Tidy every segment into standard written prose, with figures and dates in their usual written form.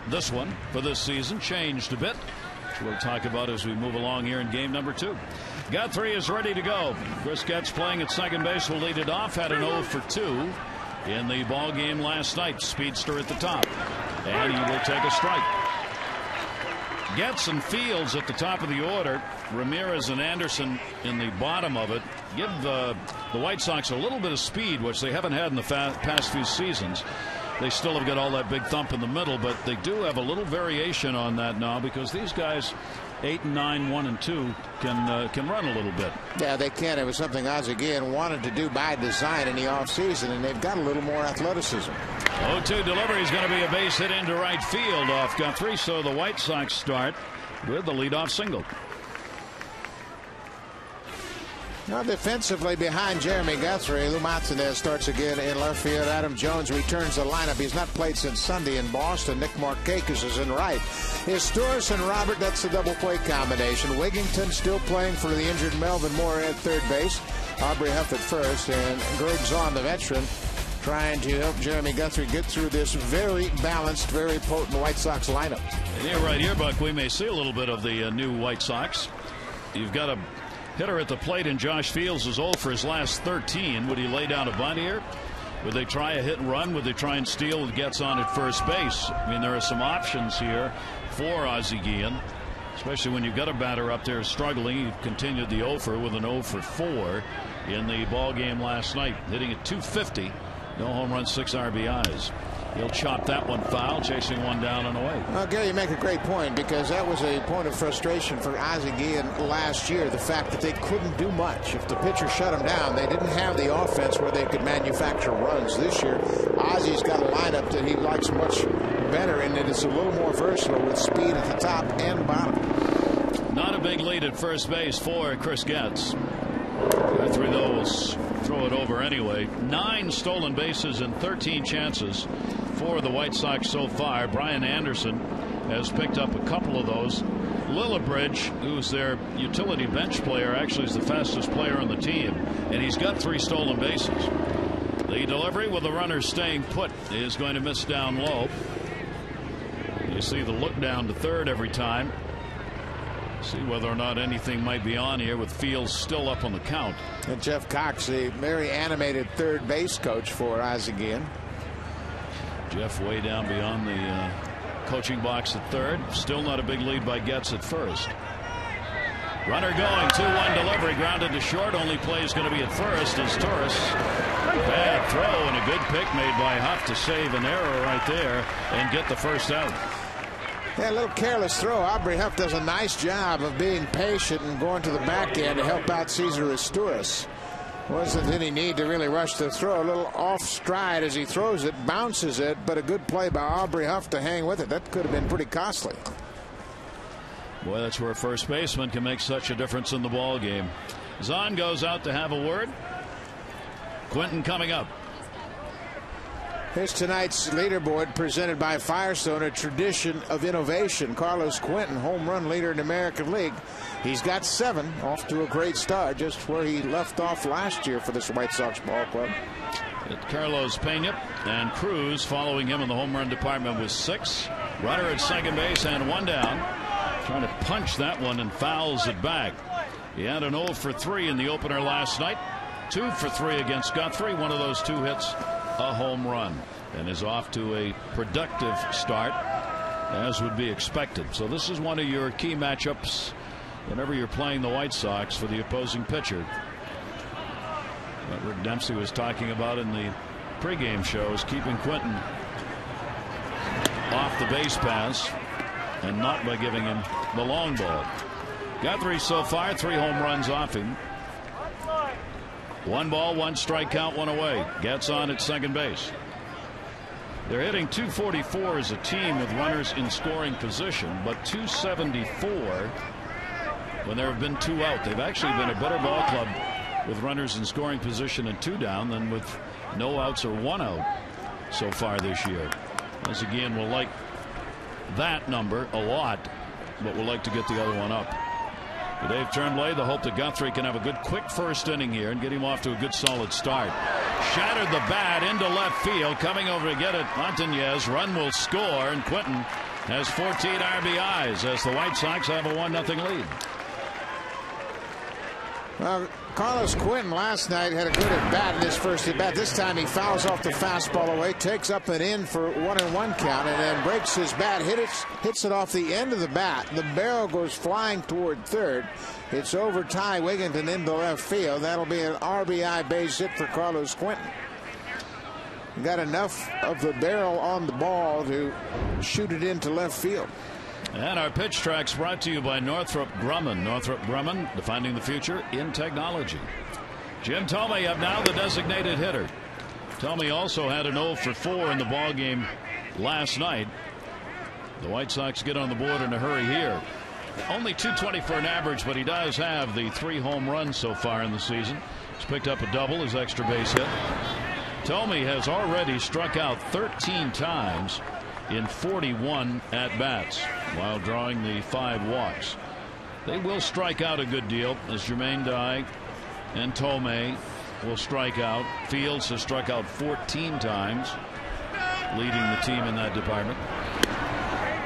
this one for this season changed a bit, which we'll talk about as we move along here in game number 2. Guthrie is ready to go. Chris Getz playing at second base will lead it off. Had an 0 for 2 in the ball game last night. Speedster at the top, and he will take a strike. Getz and Fields at the top of the order. Ramirez and Anderson in the bottom of it. Give the White Sox a little bit of speed, which they haven't had in the past few seasons. They still have got all that big thump in the middle, but they do have a little variation on that now because these guys 8 and 9, 1 and 2 can run a little bit. Yeah, they can. It was something Ozzie Guillen wanted to do by design in the offseason, and they've got a little more athleticism. 0-2 delivery is going to be a base hit into right field off Guthrie, so the White Sox start with the leadoff single. Now defensively behind Jeremy Guthrie, Lou Martinez starts again in left field. Adam Jones returns the lineup. He's not played since Sunday in Boston. Nick Markakis is in right. It's Torres and Robert. That's the double play combination. Wigington still playing for the injured Melvin Moore at third base. Aubrey Huff at first, and Greg Zahn, the veteran, trying to help Jeremy Guthrie get through this very balanced, very potent White Sox lineup. And here, right here, Buck, we may see a little bit of the new White Sox. You've got a hitter at the plate, and Josh Fields is 0 for his last 13. Would he lay down a bunt here? Would they try a hit and run? Would they try and steal with Getz on at first base? I mean, there are some options here for Ozzie Guillen, especially when you've got a batter up there struggling. He continued the 0 for with an 0 for 4 in the ball game last night, hitting at .250. No home runs, 6 RBIs. He'll chop that one foul, chasing one down and away. Well, Gary, you make a great point, because that was a point of frustration for Ozzie Guillen last year. The fact that they couldn't do much. If the pitcher shut them down, they didn't have the offense where they could manufacture runs. This year, Ozzie's got a lineup that he likes much better, and it is a little more versatile with speed at the top and bottom. Not a big lead at first base for Chris Getz. Guthrie, though, will throw it over anyway. 9 stolen bases and 13 chances for the White Sox so far. Brian Anderson has picked up a couple of those. Lillibridge, who's their utility bench player, actually is the fastest player on the team, and he's got 3 stolen bases. The delivery with the runner staying put is going to miss down low. You see the look down to third every time. See whether or not anything might be on here with Fields still up on the count. And Jeff Cox, a very animated third base coach for Ozzie Guillen. Jeff way down beyond the coaching box at third. Still not a big lead by Getz at first. Runner going, 2-1 delivery, grounded to short. Only play is going to be at first as Torres. Bad throw and a good pick made by Huff to save an error right there and get the first out. Yeah, a little careless throw. Aubrey Huff does a nice job of being patient and going to the back end to help out Cesar Asturias. Wasn't any need to really rush the throw. A little off stride as he throws it, bounces it, but a good play by Aubrey Huff to hang with it. That could have been pretty costly. Boy, that's where a first baseman can make such a difference in the ball game. Zahn goes out to have a word. Quinton coming up. Here's tonight's leaderboard presented by Firestone, a tradition of innovation. Carlos Quinton, home run leader in the American League. He's got 7, off to a great start, just where he left off last year for this White Sox ball club. Carlos Pena and Cruz following him in the home run department with 6. Runner at second base and 1 down. Trying to punch that one and fouls it back. He had an 0 for 3 in the opener last night. 2 for 3 against Guthrie. One of those 2 hits, a home run, and is off to a productive start, as would be expected. So this is one of your key matchups whenever you're playing the White Sox for the opposing pitcher. What Rick Dempsey was talking about in the pregame show is keeping Quinton off the base pass and not by giving him the long ball. Guthrie so far 3 home runs off him. 1 ball, 1 strike count, 1 away. Gets on at second base. They're hitting .244 as a team with runners in scoring position, but .274 when there have been 2 out. They've actually been a better ball club with runners in scoring position and 2 down than with no outs or 1 out so far this year. Once again, we'll like that number a lot, but we'll like to get the other one up. For Dave Turnblad, the hope that Guthrie can have a good quick first inning here and get him off to a good solid start. Shattered the bat into left field, coming over to get it. Montañez, run will score, and Quinton has 14 RBIs as the White Sox have a 1-0 lead. Well, Carlos Quentin last night had a good at bat in his first at bat. This time he fouls off the fastball away, takes up and in for 1-1 count, and then breaks his bat, hits it off the end of the bat. The barrel goes flying toward third. It's over Ty Wigginton into left field. That'll be an RBI base hit for Carlos Quentin. He got enough of the barrel on the ball to shoot it into left field. And our pitch tracks brought to you by Northrop Grumman. Northrop Grumman, defining the future in technology. Jim Thome up now, the designated hitter. Thome also had an 0 for 4 in the ball game last night. The White Sox get on the board in a hurry here. Only .220 for an average, but he does have the 3 home runs so far in the season. He's picked up a double, his extra base hit. Thome has already struck out 13 times in 41 at-bats while drawing the 5 walks. They will strike out a good deal as Jermaine Dye and Thome will strike out. Fields has struck out 14 times, leading the team in that department.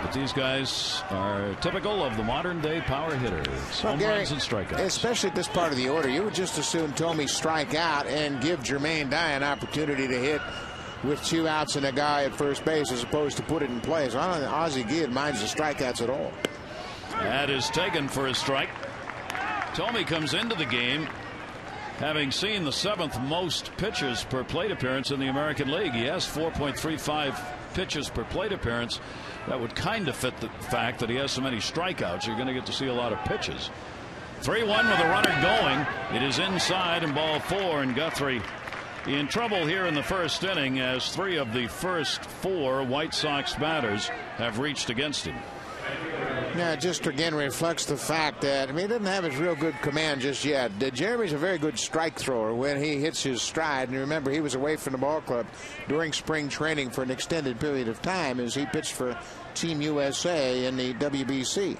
But these guys are typical of the modern-day power hitter. Home runs and strikeouts. Especially at this part of the order, you would just assume Thome strike out and give Jermaine Dye an opportunity to hit with 2 outs and a guy at first base as opposed to put it in play. So I don't think Ozzie Guillen minds the strikeouts at all. That is taken for a strike. Thome comes into the game having seen the 7th most pitches per plate appearance in the American League. He has 4.35 pitches per plate appearance. That would kind of fit the fact that he has so many strikeouts. You're going to get to see a lot of pitches. 3-1 with a runner going. It is inside and ball 4, and Guthrie in trouble here in the first inning as 3 of the first 4 White Sox batters have reached against him. Yeah, it just again reflects the fact that, I mean, he doesn't have his real good command just yet. Jeremy's a very good strike thrower when he hits his stride. And remember, he was away from the ball club during spring training for an extended period of time as he pitched for Team USA in the WBC.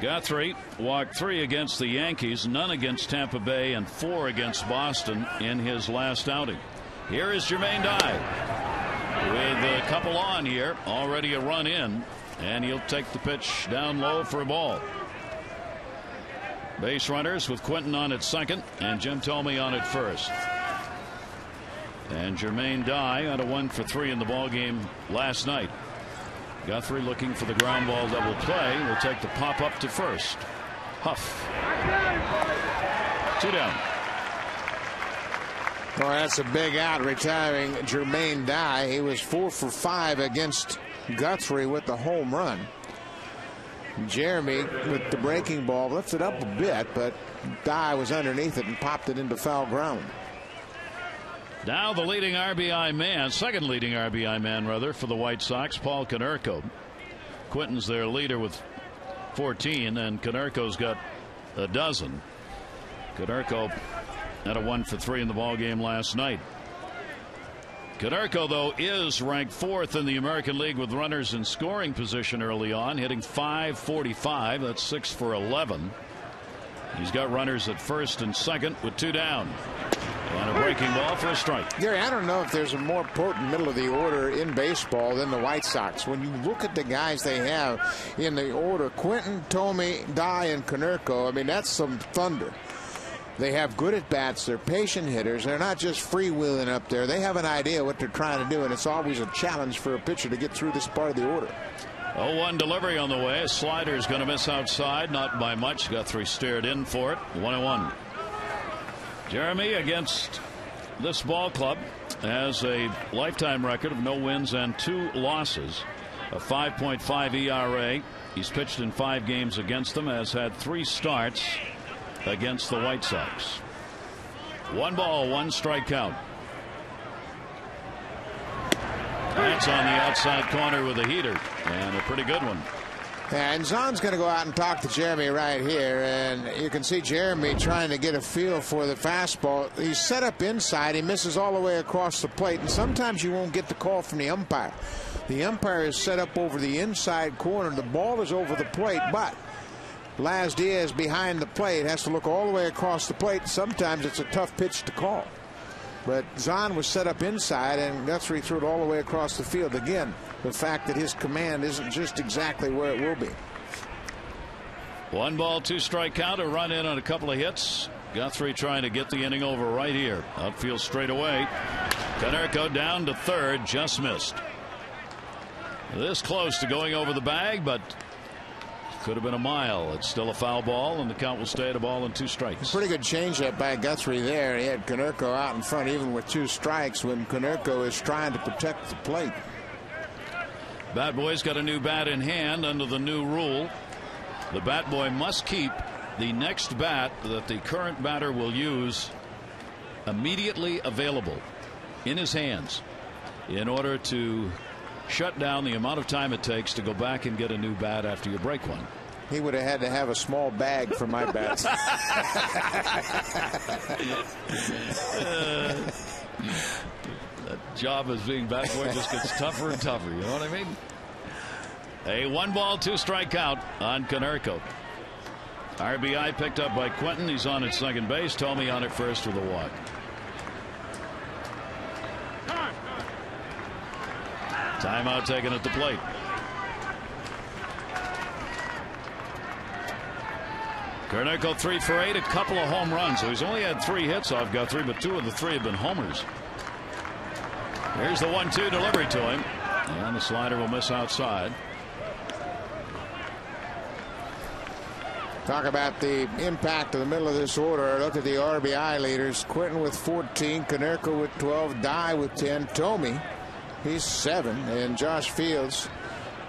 Guthrie walked 3 against the Yankees, none against Tampa Bay, and 4 against Boston in his last outing. Here is Jermaine Dye with a couple on here, already a run in, and he'll take the pitch down low for a ball. Base runners with Quentin on at second and Jim Thome on at first. And Jermaine Dye had a 1 for 3 in the ball game last night. Guthrie looking for the ground ball double play. Will take the pop up to first. Huff. 2 down. Well, that's a big out, retiring Jermaine Dye. He was 4 for 5 against Guthrie with the home run. Jeremy with the breaking ball lifted up a bit, but Dye was underneath it and popped it into foul ground. Now the leading RBI man, second leading RBI man rather, for the White Sox, Paul Konerko. Quentin's their leader with 14, and Konerko's got a dozen. Konerko had a 1 for 3 in the ball game last night. Konerko, though, is ranked 4th in the American League with runners in scoring position early on, hitting .545. That's 6 for 11. He's got runners at first and second with 2 down. And a breaking ball for a strike. Gary, I don't know if there's a more potent middle of the order in baseball than the White Sox. When you look at the guys they have in the order, Quentin, Thome, Dye, and Konerko, I mean, that's some thunder. They have good at bats. They're patient hitters. They're not just freewheeling up there. They have an idea what they're trying to do, and it's always a challenge for a pitcher to get through this part of the order. 0-1 delivery on the way. A slider is going to miss outside, not by much. Guthrie stared in for it. 1-1. Jeremy, against this ball club, has a lifetime record of no wins and 2 losses, a 5.5 ERA. He's pitched in 5 games against them, has had 3 starts against the White Sox. 1 ball, 1 strike count. That's on the outside corner with a heater, and a pretty good one. And Zahn's going to go out and talk to Jeremy right here, and you can see Jeremy trying to get a feel for the fastball. He's set up inside. He misses all the way across the plate, and sometimes you won't get the call from the umpire. The umpire is set up over the inside corner. The ball is over the plate, but Laz Diaz behind the plate has to look all the way across the plate. Sometimes it's a tough pitch to call. But Zahn was set up inside, and Guthrie threw it all the way across the field. Again, the fact that his command isn't just exactly where it will be. 1 ball, 2 strike count. A run in on a couple of hits. Guthrie trying to get the inning over right here. Outfield straight away. Konerko down to third, just missed. This close to going over the bag, but could have been a mile. It's still a foul ball, and the count will stay at a ball and 2 strikes. Pretty good changeup by Guthrie there. He had Konerko out in front even with 2 strikes when Konerko is trying to protect the plate. Bat Boy's got a new bat in hand under the new rule. The Bat Boy must keep the next bat that the current batter will use immediately available in his hands in order to shut down the amount of time it takes to go back and get a new bat after you break one. He would have had to have a small bag for my bats. That job as being bat boy just gets tougher and tougher. You know what I mean? A 1 ball, 2 strike count on Konerko. RBI picked up by Quentin. He's on at second base. Tomey on at first with a walk. Timeout taken at the plate. Konerko 3 for 8, a couple of home runs. So he's only had 3 hits off Guthrie, but 2 of the 3 have been homers. Here's the 1-2 delivery to him, and the slider will miss outside. Talk about the impact of the middle of this order. Look at the RBI leaders. Quentin with 14, Konerko with 12, Dye with 10, Tomey, he's 7, and Josh Fields,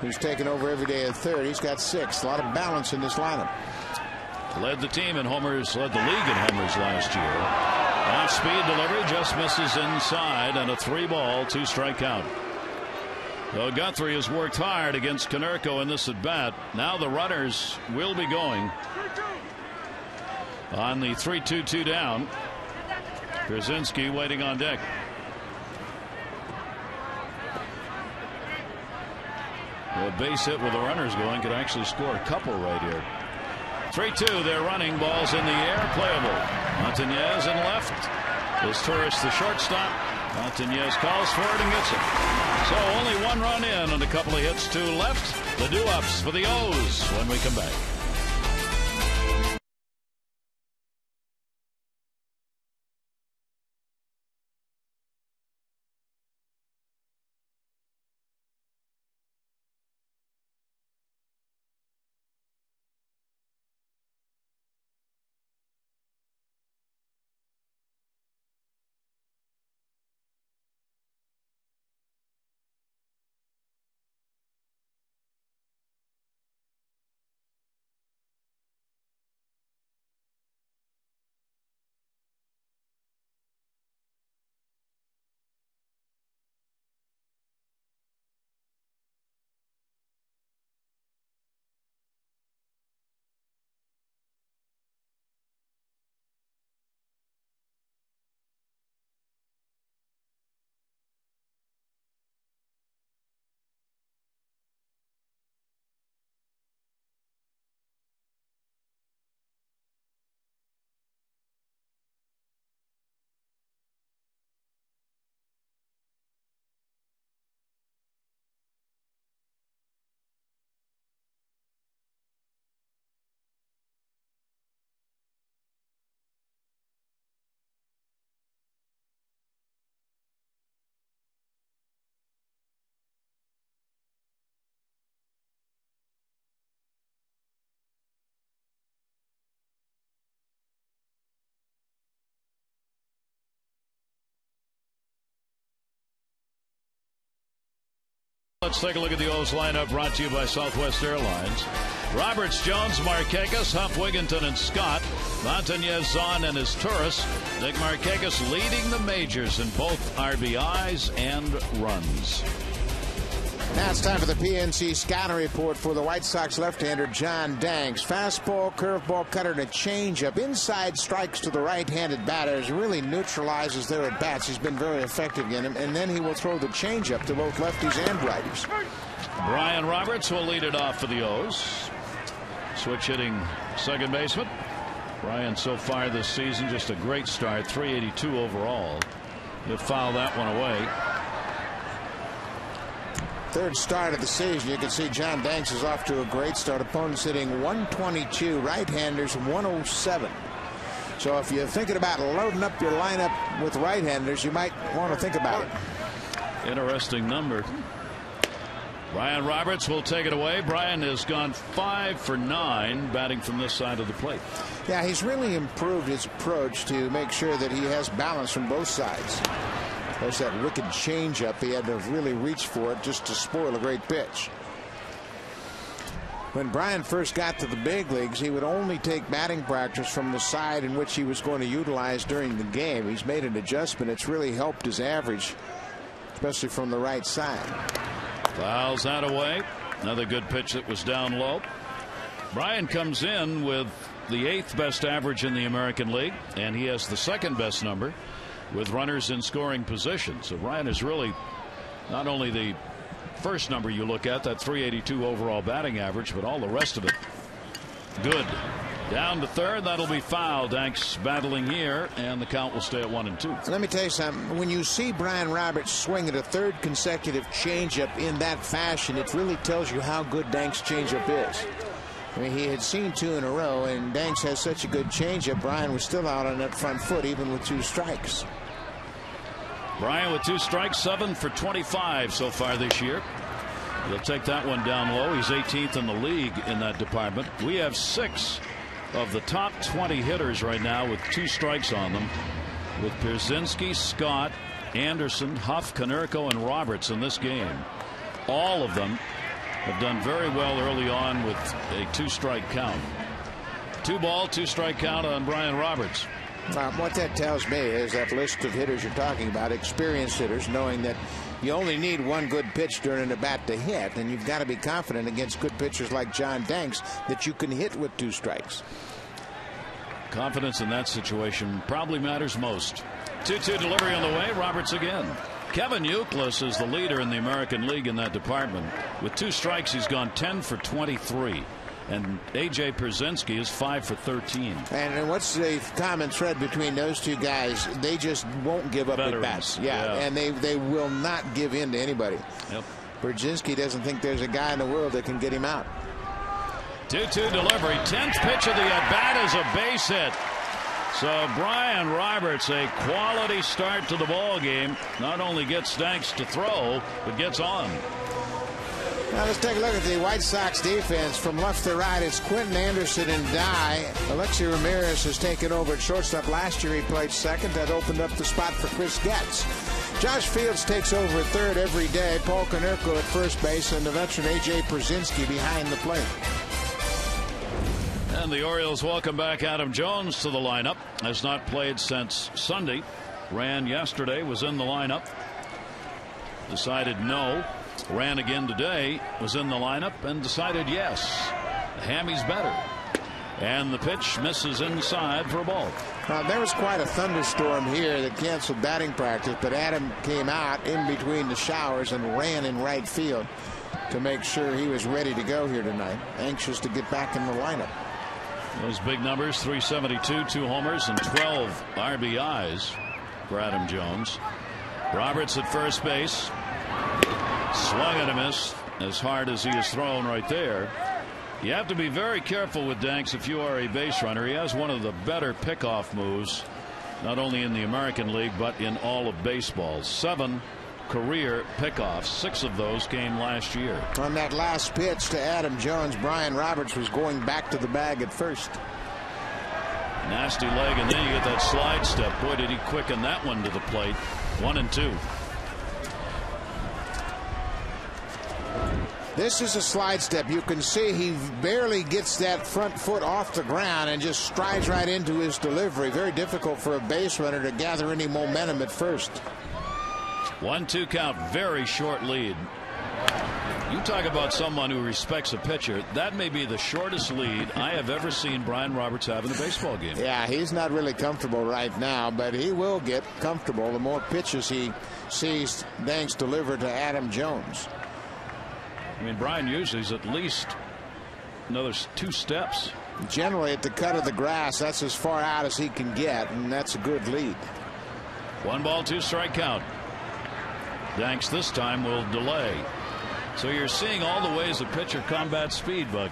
who's taken over every day at third, he's got 6. A lot of balance in this lineup. Led the team in homers, led the league in homers last year. Off speed delivery just misses inside, and a 3 ball, 2 strike count. So Guthrie has worked hard against Konerko in this at bat. Now the runners will be going on the 3-2-2 down. Krasinski waiting on deck. A base hit with the runners going could actually score a couple right here. 3-2, they're running, balls in the air, playable. Montañez in left. Is Torres the shortstop. Montañez calls for it and gets it. So only 1 run in and a couple of hits, 2 left. The do-ups for the O's when we come back. Let's take a look at the O's lineup brought to you by Southwest Airlines. Roberts, Jones, Markakis, Huff, Wigginton, and Scott. Montañez, Zahn, and his Turris. Nick Markakis leading the majors in both RBIs and runs. Now it's time for the PNC scouting report for the White Sox left-hander John Danks. Fastball, curveball, cutter, and a changeup. Inside strikes to the right-handed batters. Really neutralizes their at-bats. He's been very effective in them. And then he will throw the changeup to both lefties and righties. Brian Roberts will lead it off for the O's. Switch hitting second baseman. Brian so far this season just a great start. 382 overall. He'll foul that one away. Third start of the season. You can see John Danks is off to a great start. Opponents hitting 122, right-handers 107. So if you're thinking about loading up your lineup with right-handers, you might want to think about it. Interesting number. Brian Roberts will take it away. Brian has gone 5 for 9 batting from this side of the plate. Yeah, he's really improved his approach to make sure that he has balance from both sides. There's that wicked changeup. He had to really reach for it just to spoil a great pitch. When Brian first got to the big leagues, he would only take batting practice from the side in which he was going to utilize during the game. He's made an adjustment. It's really helped his average, especially from the right side. Fouls that away. Another good pitch that was down low. Brian comes in with the 8th best average in the American League, and he has the 2nd best number with runners in scoring position. So Brian is really not only the first number you look at, that 382 overall batting average, but all the rest of it good. Down to third. That'll be foul. Danks battling here, and the count will stay at 1-2. Let me tell you something. When you see Brian Roberts swing at a third consecutive changeup in that fashion, it really tells you how good Danks' changeup is. I mean, he had seen 2 in a row, and Danks has such a good changeup. Brian was still out on that front foot, even with 2 strikes. Brian with 2 strikes, 7 for 25 so far this year. He'll take that one down low. He's 18th in the league in that department. We have 6 of the top 20 hitters right now with 2 strikes on them, with Pierzynski, Scott, Anderson, Huff, Konerko, and Roberts in this game. All of them have done very well early on with a 2-strike count. 2 ball, 2-strike count on Brian Roberts. What that tells me is that list of hitters you're talking about, experienced hitters, knowing that you only need 1 good pitch during a bat to hit, and you've got to be confident against good pitchers like John Danks that you can hit with 2 strikes. Confidence in that situation probably matters most. 2-2 delivery on the way. Roberts again. Kevin Youkilis is the leader in the American League in that department. With 2 strikes, he's gone 10 for 23. And A.J. Pierzynski is 5 for 13. And what's the common thread between those 2 guys? They just won't give up at bats. Yeah, and they will not give in to anybody. Yep. Pierzynski doesn't think there's a guy in the world that can get him out. 2-2 delivery. 10th pitch of the at-bat is a base hit. So Brian Roberts, a quality start to the ball game. Not only gets Danks to throw, but gets on. Now let's take a look at the White Sox defense. From left to right, it's Quentin Anderson and Dye. Alexi Ramirez has taken over at shortstop. Last year he played second. That opened up the spot for Chris Getz. Josh Fields takes over at third every day. Paul Konerko at first base, and the veteran A.J. Pierzynski behind the plate. And the Orioles welcome back Adam Jones to the lineup. Has not played since Sunday. Ran yesterday, was in the lineup. Decided no. Ran again today, was in the lineup, and decided yes. Hammy's better. And the pitch misses inside for a ball. There was quite a thunderstorm here that canceled batting practice, but Adam came out in between the showers and ran in right field to make sure he was ready to go here tonight. Anxious to get back in the lineup. Those big numbers, 372, 2 homers, and 12 RBIs for Adam Jones. Roberts at first base. Swung and a miss as hard as he is thrown right there. You have to be very careful with Danks if you are a base runner. He has one of the better pickoff moves, not only in the American League, but in all of baseball. 7 career pickoffs. 6 of those came last year. On that last pitch to Adam Jones, Brian Roberts was going back to the bag at first. Nasty leg, and then you get that slide step. Boy, did he quicken that one to the plate. 1-2. This is a slide step. You can see he barely gets that front foot off the ground and just strides right into his delivery. Very difficult for a base runner to gather any momentum at first. 1-2 count. Very short lead. You talk about someone who respects a pitcher. That may be the shortest lead I have ever seen Brian Roberts have in a baseball game. Yeah, he's not really comfortable right now, but he will get comfortable the more pitches he sees Danks deliver to Adam Jones. I mean, Brian usually is at least another 2 steps. Generally, at the cut of the grass, that's as far out as he can get, and that's a good lead. 1 ball, 2 strike count. Danks this time will delay. So you're seeing all the ways a pitcher combats speed, Buck.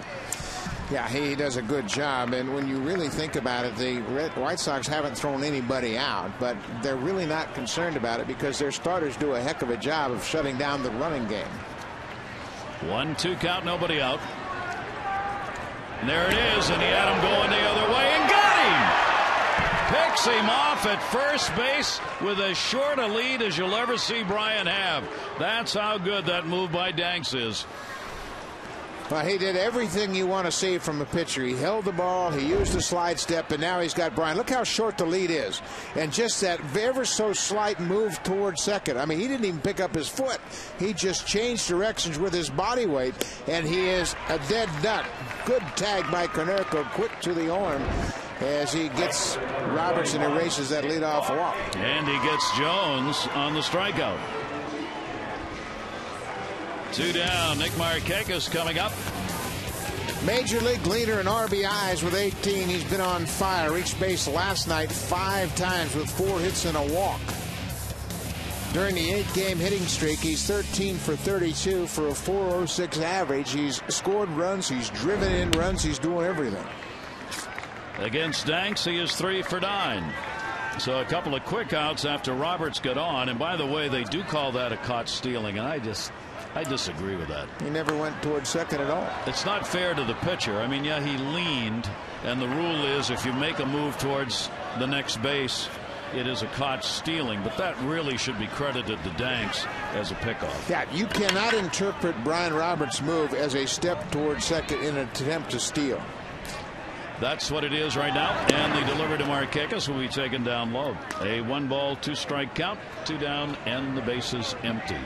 Yeah, he does a good job. And when you really think about it, the White Sox haven't thrown anybody out, but they're really not concerned about it because their starters do a heck of a job of shutting down the running game. 1-2 count, nobody out. And there it is, and he had him going the other way and got him. Picks him off at first base with as short a lead as you'll ever see Brian have. That's how good that move by Danks is. Well, he did everything you want to see from a pitcher. He held the ball, he used the slide step, and now he's got Brian. Look how short the lead is. And just that ever so slight move towards second. I mean, he didn't even pick up his foot. He just changed directions with his body weight, and he is a dead nut. Good tag by Konerko, quick to the arm as he gets Roberts and erases that leadoff walk. And he gets Jones on the strikeout. 2 down. Nick Markakis coming up. Major league leader in RBIs with 18. He's been on fire. Reached base last night 5 times with 4 hits and a walk. During the 8-game hitting streak, he's 13 for 32 for a .406 average. He's scored runs. He's driven in runs. He's doing everything. Against Danks, he is 3 for 9. So a couple of quick outs after Roberts got on. And by the way, they do call that a caught stealing, and I disagree with that. He never went towards second at all. It's not fair to the pitcher. I mean, yeah, he leaned, and the rule is if you make a move towards the next base, it is a caught stealing, but that really should be credited to Danks as a pickoff. Yeah, you cannot interpret Brian Roberts' move as a step towards second in an attempt to steal. That's what it is right now, and the delivery to Markakis will be taken down low. A 1 ball, 2 strike count, 2 down, and the bases empty.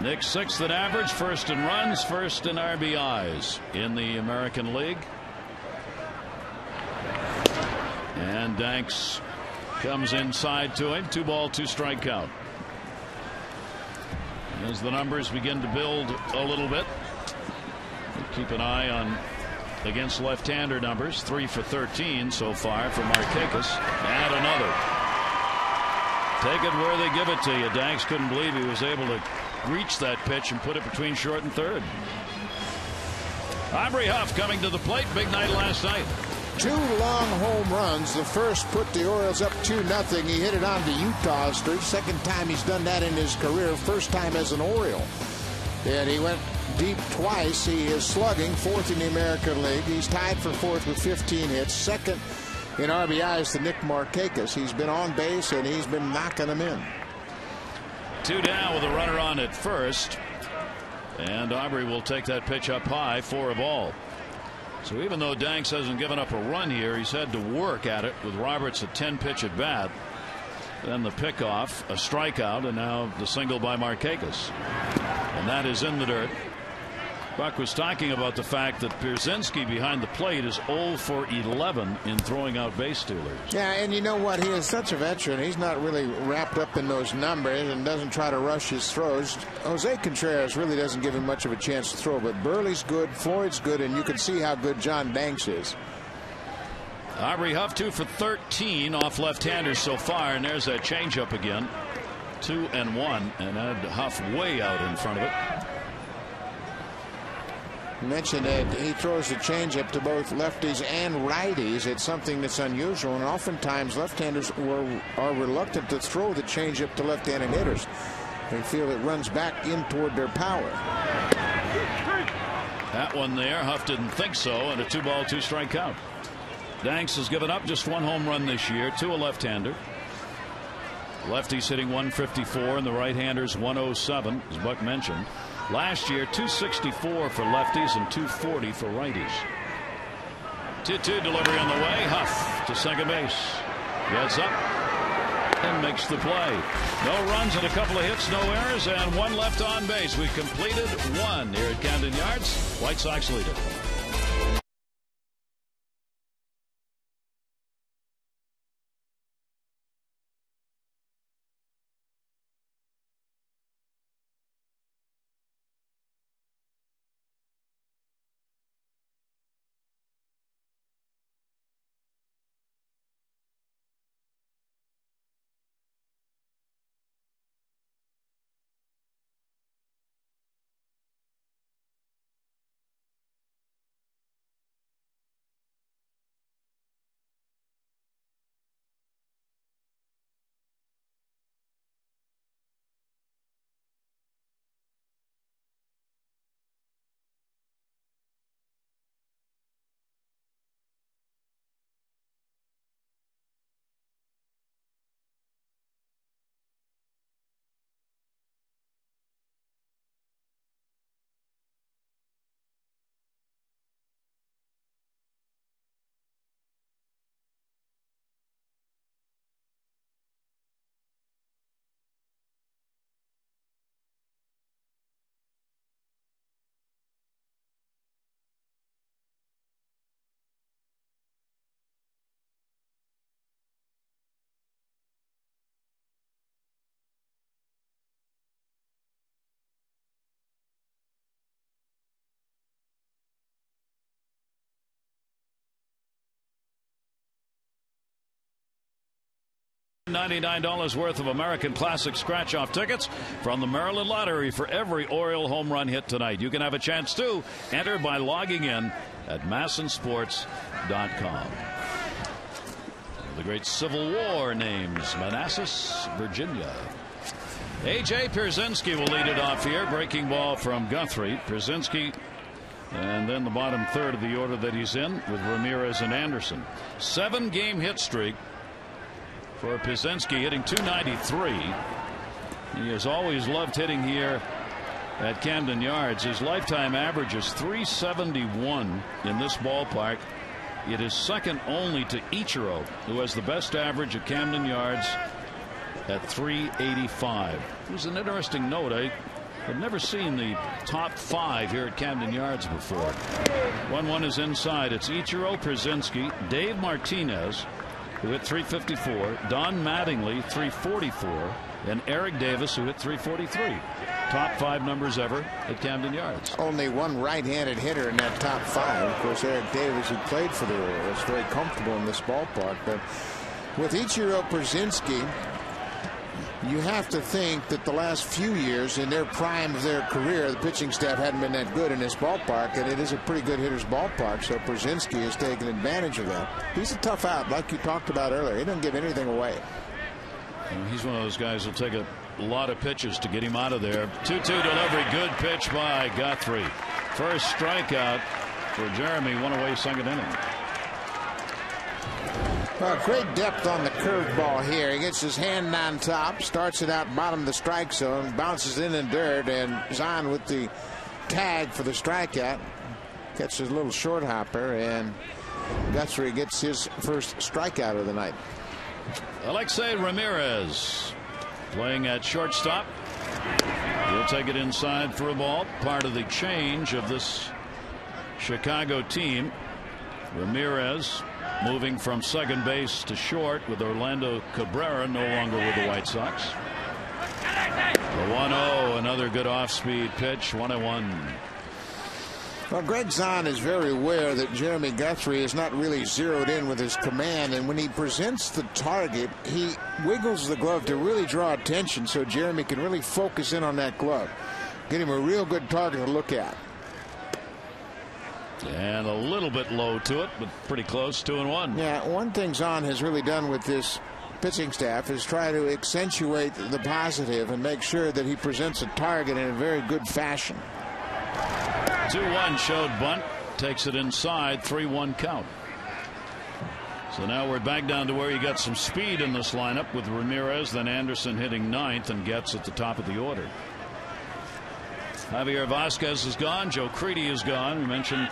Nick 6th in average, 1st in runs, 1st in RBIs in the American League. And Danks comes inside to him. 2 ball, 2 strike count. As the numbers begin to build a little bit, we'll keep an eye on against left-hander numbers. 3 for 13 so far for Markakis. And another. Take it where they give it to you. Danks couldn't believe he was able to reach that pitch and put it between short and third. Aubrey Huff coming to the plate. Big night last night. 2 long home runs. The first put the Orioles up 2-0. He hit it on to Utah Street. Second time he's done that in his career. First time as an Oriole. And he went deep twice. He is slugging 4th in the American League. He's tied for 4th with 15 hits. 2nd in RBIs to Nick Markakis. He's been on base and he's been knocking them in. 2 down with a runner on at first. And Aubrey will take that pitch up high, 4 ball. So even though Danks hasn't given up a run here, he's had to work at it with Roberts a 10-pitch at bat. Then the pickoff, a strikeout, and now the single by Markakis. And that is in the dirt. Buck was talking about the fact that Pierzynski behind the plate is 0 for 11 in throwing out base stealers. Yeah, and you know what? He is such a veteran. He's not really wrapped up in those numbers and doesn't try to rush his throws. Jose Contreras really doesn't give him much of a chance to throw, but Burley's good, Floyd's good, and you can see how good John Danks is. Aubrey Huff 2 for 13 off left-handers so far, and there's that changeup again. 2-1, and had Huff way out in front of it. You mentioned that he throws the changeup to both lefties and righties. It's something that's unusual, and oftentimes left-handers are reluctant to throw the changeup to left-handed hitters. They feel it runs back in toward their power. That one there, Huff didn't think so, and a 2 ball, 2 strike count. Danks has given up just 1 home run this year to a left-hander. Lefties hitting 154 and the right-handers 107, as Buck mentioned. Last year 264 for lefties and 240 for righties. 2-2 delivery on the way. Huff to second base. Gets up and makes the play. No runs and a couple of hits, no errors, and 1 left on base. We've completed 1 here at Camden Yards. White Sox lead it. $99 worth of American Classic scratch-off tickets from the Maryland Lottery for every Oriole home run hit tonight. You can have a chance too. Enter by logging in at massensports.com. The great Civil War names Manassas, Virginia. A.J. Pierzynski will lead it off here. Breaking ball from Guthrie. Pierzynski, and then the bottom third of the order that he's in with Ramirez and Anderson. 7-game hit streak for Pierzynski, hitting .293. He has always loved hitting here at Camden Yards. His lifetime average is .371 in this ballpark. It is second only to Ichiro, who has the best average at Camden Yards at .385. It was an interesting note. I had never seen the top 5 here at Camden Yards before. 1-1 is inside. It's Ichiro, Pierzynski, Dave Martinez, who hit .354, Don Mattingly .344, and Eric Davis, who hit .343. Top 5 numbers ever at Camden Yards. Only one right-handed hitter in that top 5. Of course, Eric Davis, who played for the Orioles, very comfortable in this ballpark. But with Ichiro, Pierzynski, you have to think that the last few years in their prime of their career, the pitching staff hadn't been that good in this ballpark, and it is a pretty good hitter's ballpark, so Pierzynski has taken advantage of that. He's a tough out, like you talked about earlier. He doesn't give anything away. He's one of those guys who'll take a lot of pitches to get him out of there. 2-2 delivery. Good pitch by Guthrie. First strikeout for Jeremy. One away, second inning. Well, great depth on the curveball here. He gets his hand on top, starts it out bottom of the strike zone, bounces in dirt, and Zahn with the tag for the strikeout. Catches a little short hopper, and Guthrie gets his first strikeout of the night. Alexei Ramirez playing at shortstop. He'll take it inside for a ball. Part of the change of this Chicago team. Ramirez moving from second base to short with Orlando Cabrera no longer with the White Sox. The 1-0, another good off-speed pitch. 1-1. Well, Greg Zahn is very aware that Jeremy Guthrie is not really zeroed in with his command, and when he presents the target, he wiggles the glove to really draw attention so Jeremy can really focus in on that glove. Get him a real good target to look at. And a little bit low to it, but pretty close. 2-1. Yeah, one thing Zahn has really done with this pitching staff is try to accentuate the positive and make sure that he presents a target in a very good fashion. 2-1 showed bunt, takes it inside, 3-1 count. So now we're back down to where you got some speed in this lineup with Ramirez, then Anderson hitting ninth, and Getz at the top of the order. Javier Vasquez is gone. Joe Crede is gone. We mentioned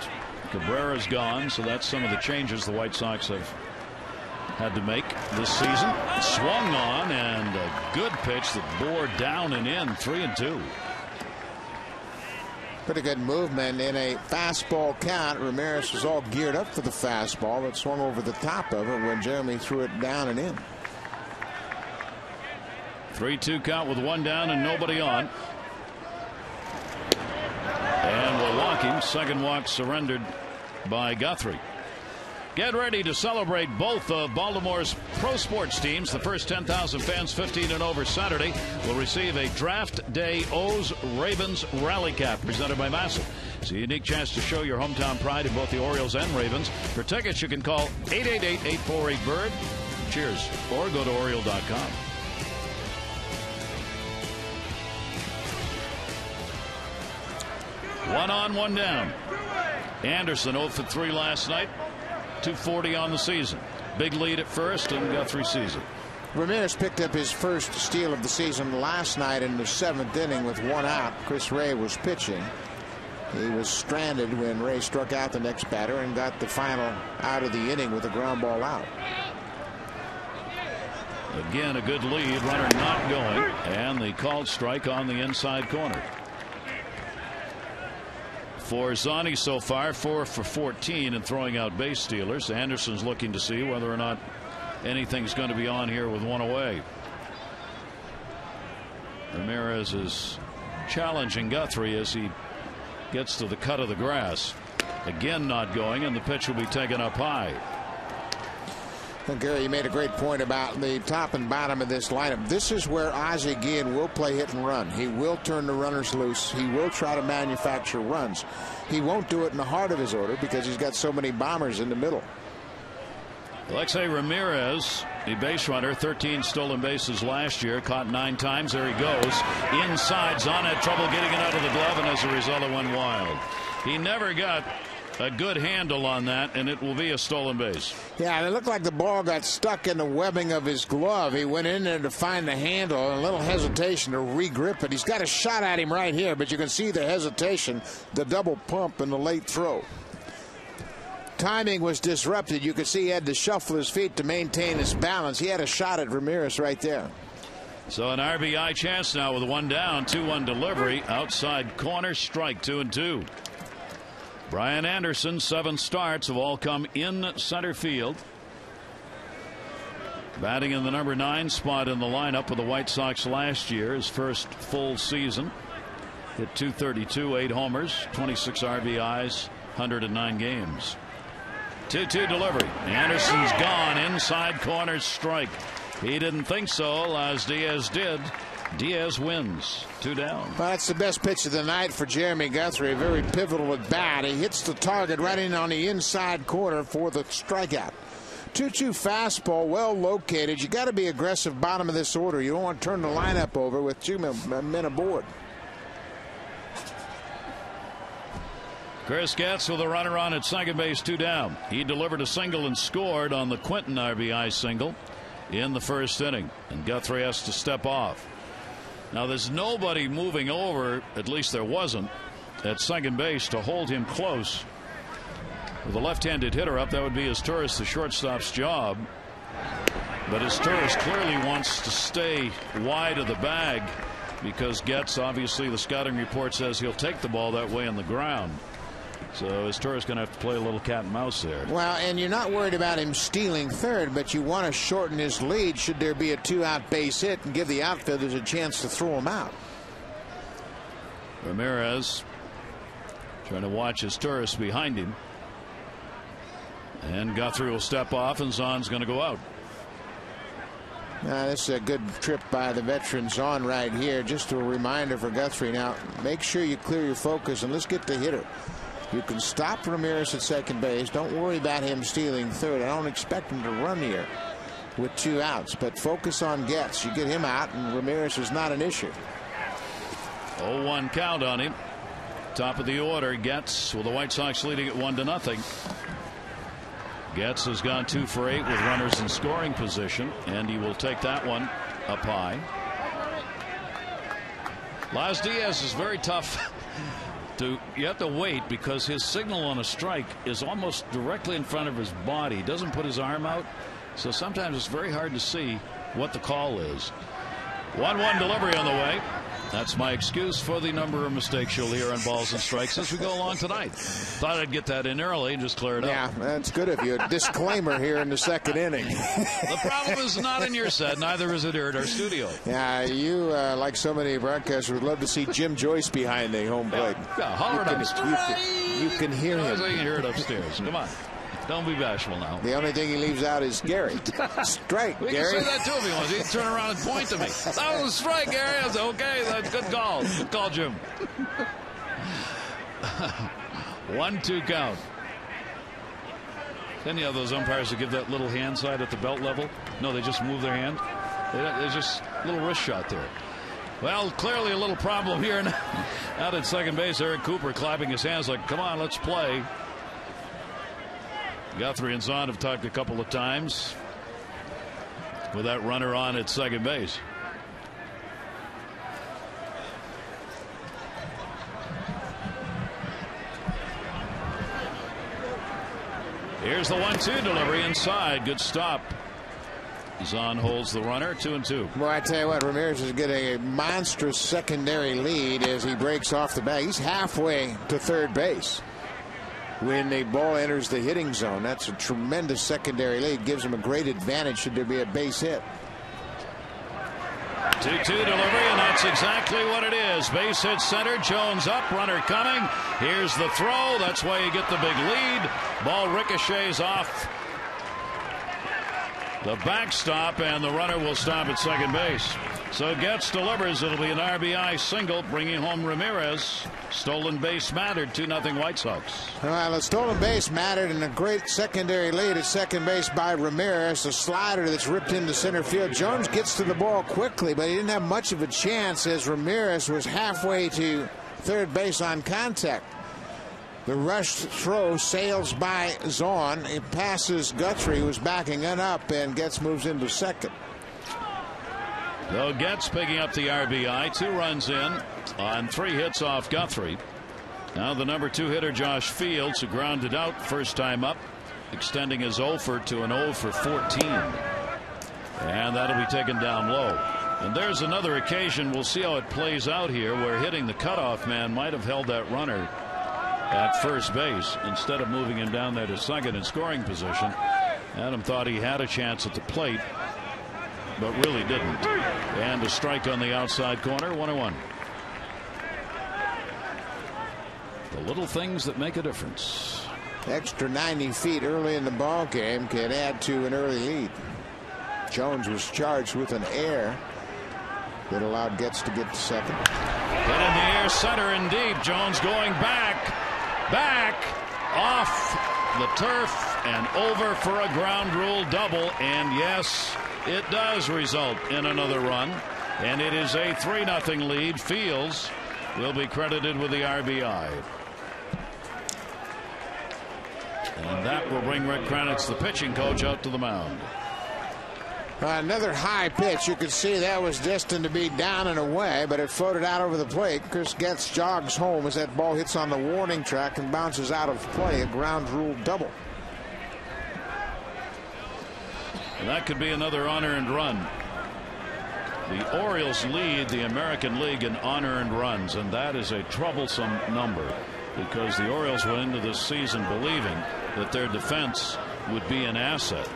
Cabrera is gone, so that's some of the changes the White Sox have had to make this season. Swung on, and a good pitch that bore down and in. 3-2. Pretty good movement in a fastball count. Ramirez was all geared up for the fastball, but swung over the top of it when Jeremy threw it down and in. 3-2 count with one down and nobody on. And we're walking. Second walk surrendered by Guthrie. Get ready to celebrate both of Baltimore's pro sports teams. The first 10,000 fans 15 and over Saturday will receive a Draft Day O's Ravens Rally Cap presented by Massey. It's a unique chance to show your hometown pride in both the Orioles and Ravens. For tickets, you can call 888-848-BIRD. Cheers. Or go to Oriole.com. One on, one down. Anderson 0 for 3 last night. 240 on the season. Big lead at first, and Guthrie sees it. Ramirez picked up his first steal of the season last night in the 7th inning with 1 out. Chris Ray was pitching. He was stranded when Ray struck out the next batter and got the final out of the inning with a ground ball out. Again, a good lead. Runner not going, and the called strike on the inside corner. For Zani so far, 4 for 14 and throwing out base stealers. Anderson's looking to see whether or not anything's going to be on here with 1 away. Ramirez is challenging Guthrie as he gets to the cut of the grass. Again not going, and the pitch will be taken up high. Well, Gary, you made a great point about the top and bottom of this lineup. This is where Ozzie Guillen will play hit and run. He will turn the runners loose. He will try to manufacture runs. He won't do it in the heart of his order because he's got so many bombers in the middle. Alexei Ramirez, the base runner, 13 stolen bases last year, caught 9 times. There he goes. Inside, Zahn had trouble getting it out of the glove, and as a result, it went wild. He never got a good handle on that, and it will be a stolen base. Yeah, and it looked like the ball got stuck in the webbing of his glove. He went in there to find the handle, and a little hesitation to re-grip it. He's got a shot at him right here, but you can see the hesitation, the double pump, and the late throw. Timing was disrupted. You could see he had to shuffle his feet to maintain his balance. He had a shot at Ramirez right there. So an RBI chance now with 1 down, 2-1 delivery, outside corner, strike, 2-2. Brian Anderson, 7 starts have all come in center field. Batting in the number 9 spot in the lineup with the White Sox last year, his first full season. Hit .232, 8 homers, 26 RBIs, 109 games. 2-2 delivery. Anderson's gone, inside corner, strike. He didn't think so, as Diaz did. Diaz wins, 2 down. Well, that's the best pitch of the night for Jeremy Guthrie. A very pivotal at bat. He hits the target right in on the inside corner for the strikeout. 2-2 fastball, well located. You got to be aggressive bottom of this order. You don't want to turn the lineup over with 2 men aboard. Chris Getz with a runner on at second base, 2 down. He delivered a single and scored on the Quinton RBI single in the first inning, and Guthrie has to step off. Now there's nobody moving over, at least there wasn't, at second base to hold him close. With a left-handed hitter up, that would be Izturis, the shortstop's job. But Izturis clearly wants to stay wide of the bag because Getz, obviously the scouting report says he'll take the ball that way on the ground. So Izturis going to have to play a little cat and mouse there. Well, and you're not worried about him stealing third, but you want to shorten his lead should there be a 2-out base hit and give the outfielders a chance to throw him out. Ramirez trying to watch Izturis behind him. And Guthrie will step off, and Zahn's going to go out. This is a good trip by the veteran Zahn right here. Just a reminder for Guthrie. Now, make sure you clear your focus, and let's get the hitter. You can stop Ramirez at second base. Don't worry about him stealing third. I don't expect him to run here with 2 outs, but focus on Getz. You get him out, and Ramirez is not an issue. 0-1 count on him. Top of the order, Getz, with the White Sox leading at 1-0. Getz has gone 2 for 8 with runners in scoring position, and he will take that one up high. Laz Diaz is very tough. You have to wait because his signal on a strike is almost directly in front of his body. He doesn't put his arm out, so sometimes it's very hard to see what the call is. 1-1 delivery on the way. That's my excuse for the number of mistakes you'll hear on balls and strikes as we go along tonight. Thought I'd get that in early and just clear it up. Yeah, that's good of you. A disclaimer here in the second inning. The problem is not in your set. Neither is it here at our studio. Yeah, you, like so many broadcasters, would love to see Jim Joyce behind the home plate. Yeah, holler it up. You can hear him. You can hear it upstairs. Come on. Don't be bashful now. The only thing he leaves out is Gary. Strike, we Gary. can say that to him if he wants. He can turn around and point to me. That was a strike, Gary. I said, okay, that's good call. Good call, Jim. 1-2 count. Then you have those umpires that give that little hand side at the belt level. No, they just move their hand. There's just a little wrist shot there. Well, clearly a little problem here. Out at second base, Eric Cooper clapping his hands like, come on, let's play. Guthrie and Zahn have talked a couple of times with that runner on at second base. Here's the 1-2 delivery inside. Good stop. Zahn holds the runner, 2-2. Well, I tell you what, Ramirez is getting a monstrous secondary lead as he breaks off the bag. He's halfway to third base when the ball enters the hitting zone. That's a tremendous secondary lead. Gives him a great advantage should there be a base hit. 2-2 delivery, and that's exactly what it is. Base hit center, Jones up, runner coming. Here's the throw. That's why you get the big lead. Ball ricochets off The backstop, and the runner will stop at second base. So Getz delivers. It'll be an RBI single, bringing home Ramirez. Stolen base mattered. 2-0 White Sox. Well, a stolen base mattered, and a great secondary lead at second base by Ramirez. A slider that's ripped into center field. Jones gets to the ball quickly, but he didn't have much of a chance as Ramirez was halfway to third base on contact. The rushed throw sails by Zahn. It passes Guthrie, who's backing it up, and Getz moves into second. Though Getz picking up the RBI, 2 runs in on 3 hits off Guthrie. Now the number 2 hitter, Josh Fields, who grounded out first time up, extending his 0 to an 0 for 14. And that'll be taken down low. And there's another occasion. We'll see how it plays out here, where hitting the cutoff man might have held that runner at first base instead of moving him down there to second in scoring position. Adam thought he had a chance at the plate, but really didn't. And a strike on the outside corner. 1-1. The little things that make a difference. Extra 90 feet early in the ball game can add to an early lead. Jones was charged with an error that allowed Getz to get to second. Hit in the air, center and deep. Jones going back off the turf and over for a ground rule double. And yes, it does result in another run, and it is a 3-0 lead. Fields will be credited with the RBI. And that will bring Rick Kranitz, the pitching coach, out to the mound. Another high pitch. You could see that was destined to be down and away, but it floated out over the plate. Chris Getz jogs home as that ball hits on the warning track and bounces out of play. A ground rule double. And that could be another unearned run. The Orioles lead the American League in unearned runs, and that is a troublesome number, because the Orioles went into this season believing that their defense would be an asset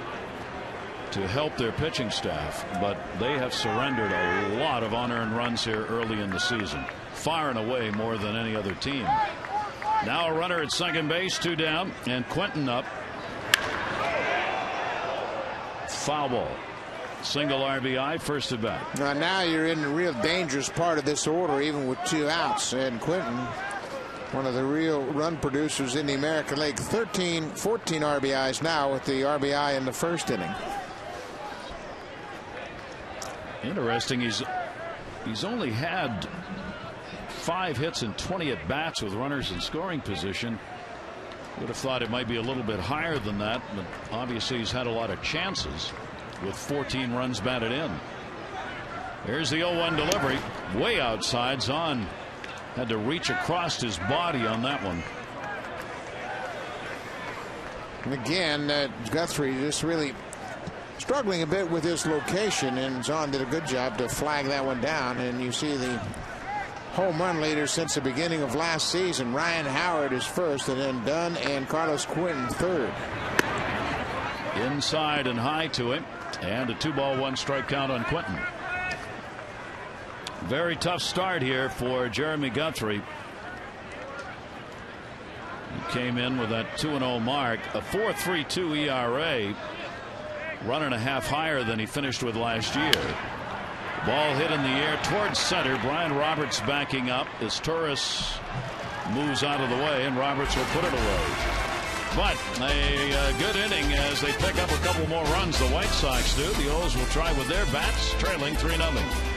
to help their pitching staff, but they have surrendered a lot of unearned runs here early in the season, far and away more than any other team. Now a runner at second base, 2 down, and Quentin up. Foul ball. Single RBI, first at bat. Now you're in the real dangerous part of this order, even with 2 outs. And Quentin, one of the real run producers in the American League, 14 RBIs now, with the RBI in the first inning. Interesting. He's only had 5 hits and 20 at bats with runners in scoring position. Would have thought it might be a little bit higher than that, but obviously he's had a lot of chances with 14 runs batted in. Here's the 0-1 delivery, way outside. Zahn had to reach across his body on that one. And again, Guthrie just really struggling a bit with his location, and Zahn did a good job to flag that one down. And you see the home run leader since the beginning of last season. Ryan Howard is first, and then Dunn and Carlos Quentin third. Inside and high to him, and a 2-1 strike count on Quentin. Very tough start here for Jeremy Guthrie. He came in with that 2-0 mark, a 4.32 ERA, 1.5 higher than he finished with last year. Ball hit in the air towards center. Brian Roberts backing up as Torres moves out of the way, and Roberts will put it away. But a good inning as they pick up a couple more runs. The White Sox do. The O's will try with their bats, trailing 3-0.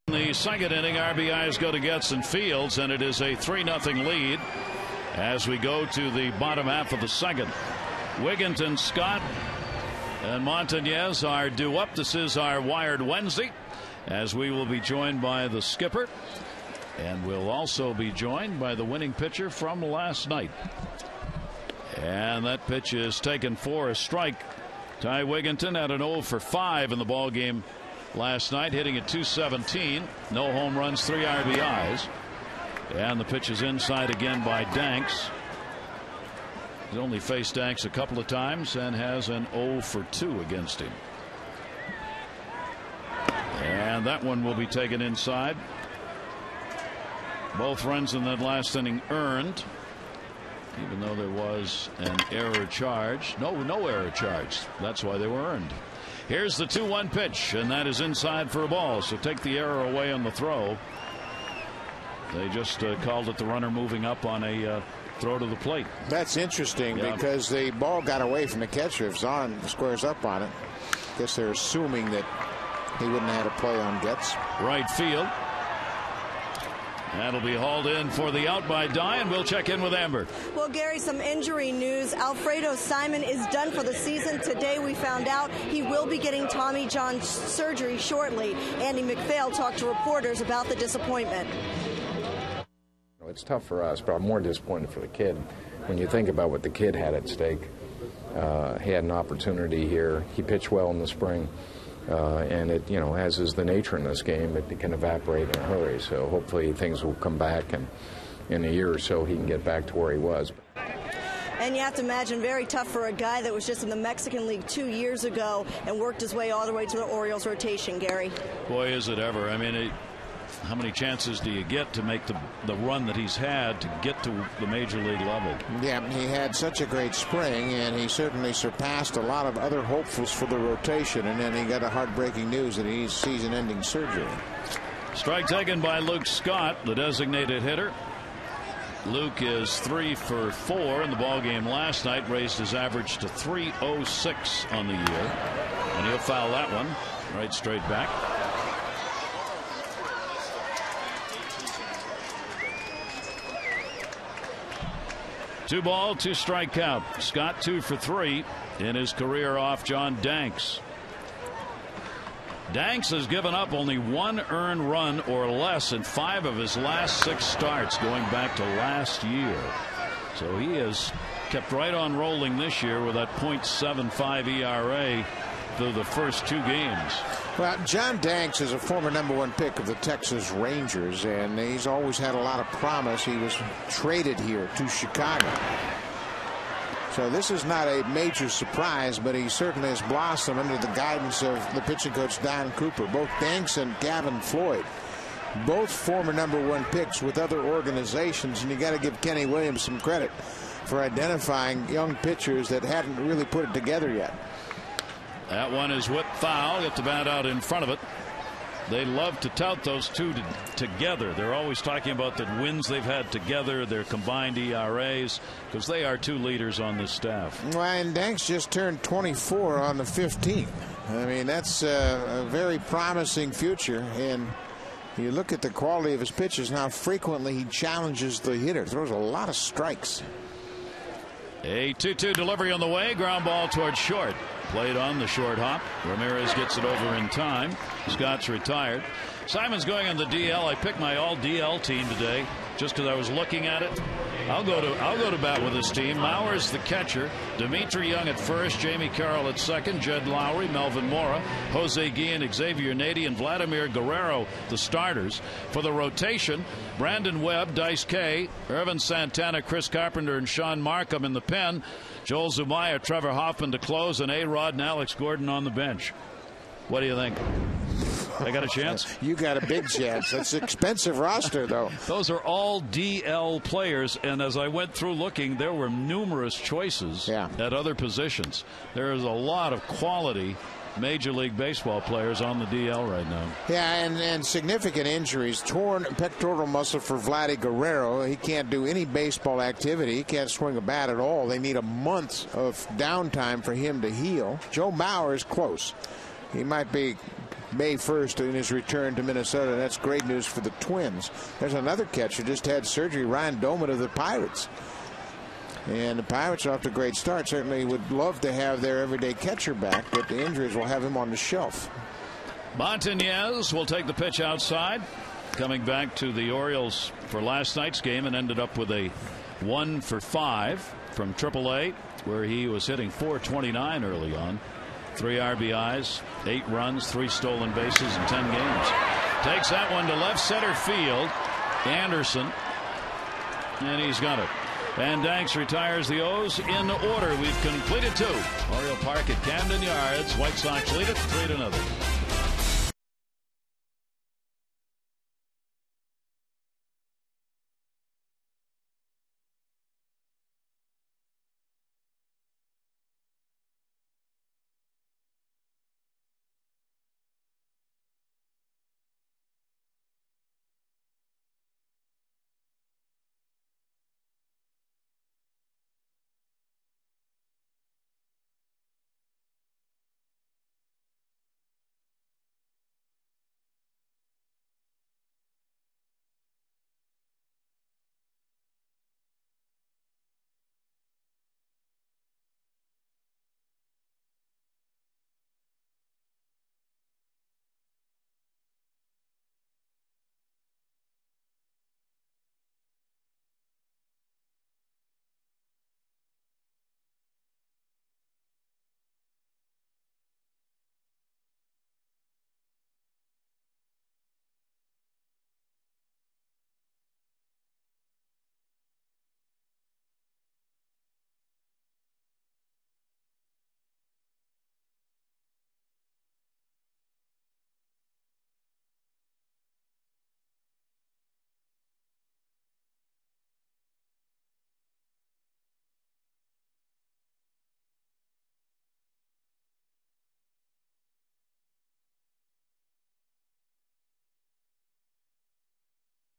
The second inning, RBIs go to Getz and Fields, and it is a 3-0 lead as we go to the bottom half of the second. Wigginton, Scott, and Montañez are due up. This is our Wired Wednesday, as we will be joined by the skipper, and we'll also be joined by the winning pitcher from last night. And that pitch is taken for a strike. Ty Wigginton had an 0 for 5 in the ball game last night, hitting at .217. No home runs, 3 RBIs. And the pitch is inside again by Danks. He's only faced Danks a couple of times and has an 0 for 2 against him. And that one will be taken inside. Both runs in that last inning earned, even though there was an error charged. No error charged. That's why they were earned. Here's the 2-1 pitch, and that is inside for a ball. So take the error away on the throw. They just called it the runner moving up on a throw to the plate. That's interesting because the ball got away from the catcher. If Zahn squares up on it, I guess they're assuming that he wouldn't have had a play on Getz. Right field. That'll be hauled in for the out by Dye, and we'll check in with Amber. Well, Gary, some injury news. Alfredo Simon is done for the season. Today we found out he will be getting Tommy John surgery shortly. Andy McPhail talked to reporters about the disappointment. It's tough for us, but I'm more disappointed for the kid. When you think about what the kid had at stake, he had an opportunity here. He pitched well in the spring. And it, as is the nature in this game, it can evaporate in a hurry. So hopefully things will come back, and in a year or so he can get back to where he was. And you have to imagine very tough for a guy that was just in the Mexican League 2 years ago and worked his way all the way to the Orioles rotation, Gary. Boy, is it ever. I mean, how many chances do you get to make the run that he's had to get to the major league level? Yeah, he had such a great spring, and he certainly surpassed a lot of other hopefuls for the rotation, and then he got a heartbreaking news that he needs season-ending surgery. Strike taken by Luke Scott, the designated hitter. Luke is 3 for 4 in the ball game last night, raised his average to .306 on the year, and he'll foul that one right straight back. 2 ball, 2 strike count. Scott 2 for 3 in his career off John Danks. Danks has given up only 1 earned run or less in 5 of his last 6 starts going back to last year. So he has kept right on rolling this year with that .75 ERA through the first 2 games. Well, John Danks is a former #1 pick of the Texas Rangers, and he's always had a lot of promise. He was traded here to Chicago. So this is not a major surprise, but he certainly has blossomed under the guidance of the pitching coach Don Cooper. Both Danks and Gavin Floyd, both former #1 picks with other organizations, and you got to give Kenny Williams some credit for identifying young pitchers that hadn't really put it together yet. That one is whipped foul. Get the bat out in front of it. They love to tout those two together. They're always talking about the wins they've had together, their combined ERAs, because they are 2 leaders on this staff. Well, and Danks just turned 24 on the 15th. I mean, that's a very promising future. And you look at the quality of his pitches and how frequently he challenges the hitter. Throws a lot of strikes. A 2-2 delivery on the way. Ground ball towards short. Played on the short hop. Ramirez gets it over in time. Scott's retired. Simon's going on the DL. I picked my all DL team today just because I was looking at it. I'll go to bat with this team. Mauer's the catcher. Dimitri Young at first. Jamie Carroll at second. Jed Lowry, Melvin Mora, Jose Guillen, Xavier Nady, and Vladimir Guerrero the starters. For the rotation, Brandon Webb, Dice K, Irvin Santana, Chris Carpenter, and Sean Markham in the pen. Joel Zumaya, Trevor Hoffman to close, and A-Rod and Alex Gordon on the bench. What do you think? I got a chance? You got a big chance. That's an expensive roster, though. Those are all DL players, and as I went through looking, there were numerous choices at other positions. There is a lot of quality Major League Baseball players on the DL right now. Yeah, and significant injuries. Torn pectoral muscle for Vladdy Guerrero. He can't do any baseball activity. He can't swing a bat at all. They need a month of downtime for him to heal. Joe Mauer is close. He might be May 1st in his return to Minnesota. That's great news for the Twins. There's another catcher just had surgery, Ryan Doman of the Pirates. And the Pirates are off to a great start. Certainly would love to have their everyday catcher back, but the injuries will have him on the shelf. Montañez will take the pitch outside. Coming back to the Orioles for last night's game and ended up with a 1 for 5 from AAA, where he was hitting .429 early on. 3 RBIs, 8 runs, 3 stolen bases in 10 games. Takes that one to left center field. Anderson. And he's got it. And Danks retires the O's in order. We've completed 2. Oriole Park at Camden Yards. White Sox lead it 3-0.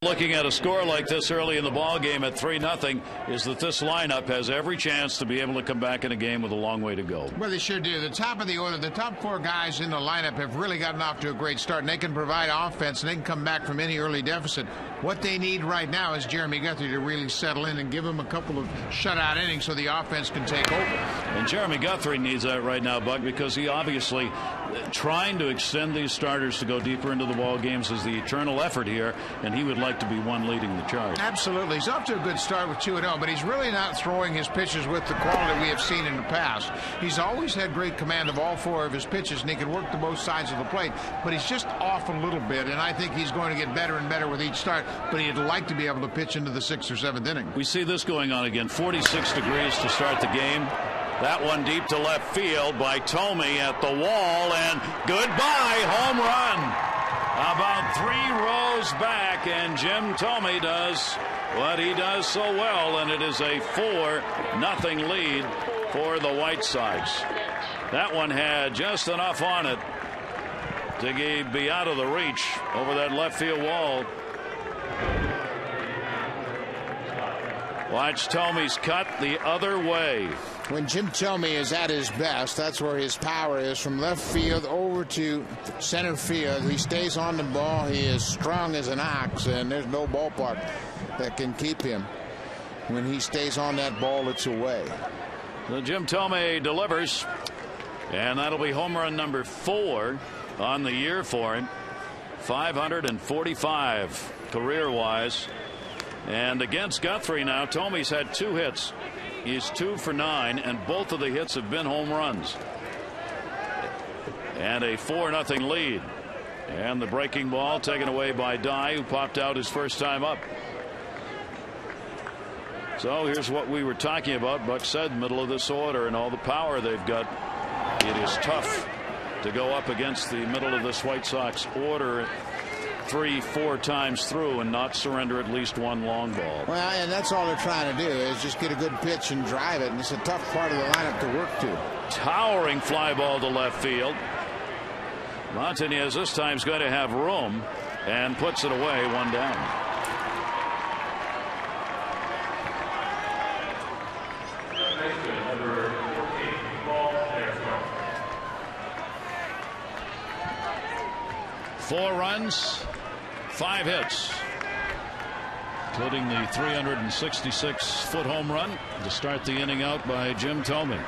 Looking at a score like this early in the ball game at 3-0 is that this lineup has every chance to be able to come back in a game with a long way to go. Well, they sure do. The top of the order, the top 4 guys in the lineup have really gotten off to a great start, and they can provide offense, and they can come back from any early deficit. What they need right now is Jeremy Guthrie to really settle in and give them a couple of shutout innings so the offense can take over. And Jeremy Guthrie needs that right now, Buck, because he obviously trying to extend these starters to go deeper into the ball games is the eternal effort here, and he would like to be one leading the charge. Absolutely. He's off to a good start with 2-0, but he's really not throwing his pitches with the quality we have seen in the past. He's always had great command of all 4 of his pitches, and he can work to both sides of the plate, but he's just off a little bit, and I think he's going to get better and better with each start, but he'd like to be able to pitch into the 6th or 7th inning. We see this going on again. 46 degrees to start the game. That one deep to left field by Thome at the wall, and goodbye, home run. About 3 rows back, and Jim Thome does what he does so well, and it is a 4-0 lead for the White Sox. That one had just enough on it to be out of the reach over that left field wall. Watch Thome's cut the other way. When Jim Thome is at his best, that's where his power is, from left field over to center field. He stays on the ball. He is strong as an ox, and there's no ballpark that can keep him. When he stays on that ball, it's away. So Jim Thome delivers, and that'll be home run number 4 on the year for him. 545 career-wise. And against Guthrie now, Thome's had 2 hits. He's 2 for 9, and both of the hits have been home runs. And a 4-0 lead. And the breaking ball taken away by Dye, who popped out his first time up. So here's what we were talking about. Buck said, middle of this order and all the power they've got. It is tough to go up against the middle of this White Sox order 3-4 times through and not surrender at least one long ball. Well, and that's all they're trying to do is just get a good pitch and drive it, and it's a tough part of the lineup to work to. Towering fly ball to left field. Montañez this time is going to have room and puts it away, 1 down. 4 runs, 5 hits, including the 366-foot home run to start the inning out by Jim Thome.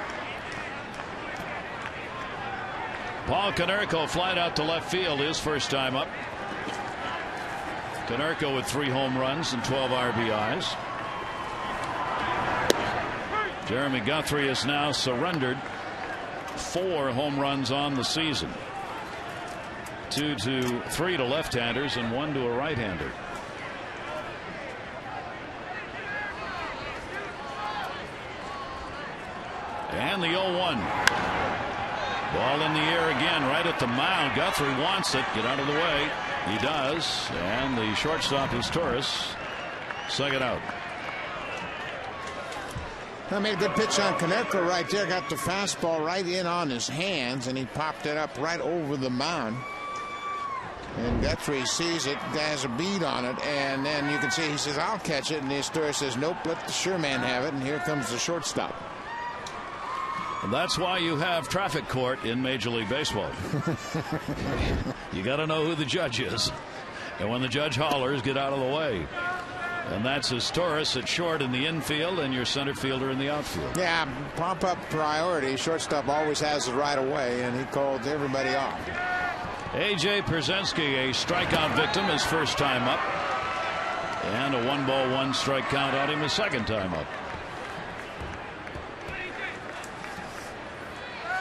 Paul Konerko flied out to left field his first time up. Konerko with 3 home runs and 12 RBIs. Jeremy Guthrie has now surrendered 4 home runs on the season. 3 to left-handers and 1 to a right-hander. And the 0-1. Ball in the air again, right at the mound. Guthrie wants it. Get out of the way. He does. And the shortstop is Torres. Second out. I made a good pitch on Konerko right there. Got the fastball right in on his hands, and he popped it up right over the mound. And Guthrie sees it, has a bead on it, and then you can see he says, "I'll catch it." And Torres says, "Nope, let the sure man have it." And here comes the shortstop. And that's why you have traffic court in Major League Baseball. You got to know who the judge is. And when the judge hollers, get out of the way. And that's his Torres at short in the infield and your center fielder in the outfield. Yeah, pump up priority. Shortstop always has it right away, and he called everybody off. A.J. Pierzynski, a strikeout victim, his first time up. And a 1-ball, 1-strike count on him his second time up.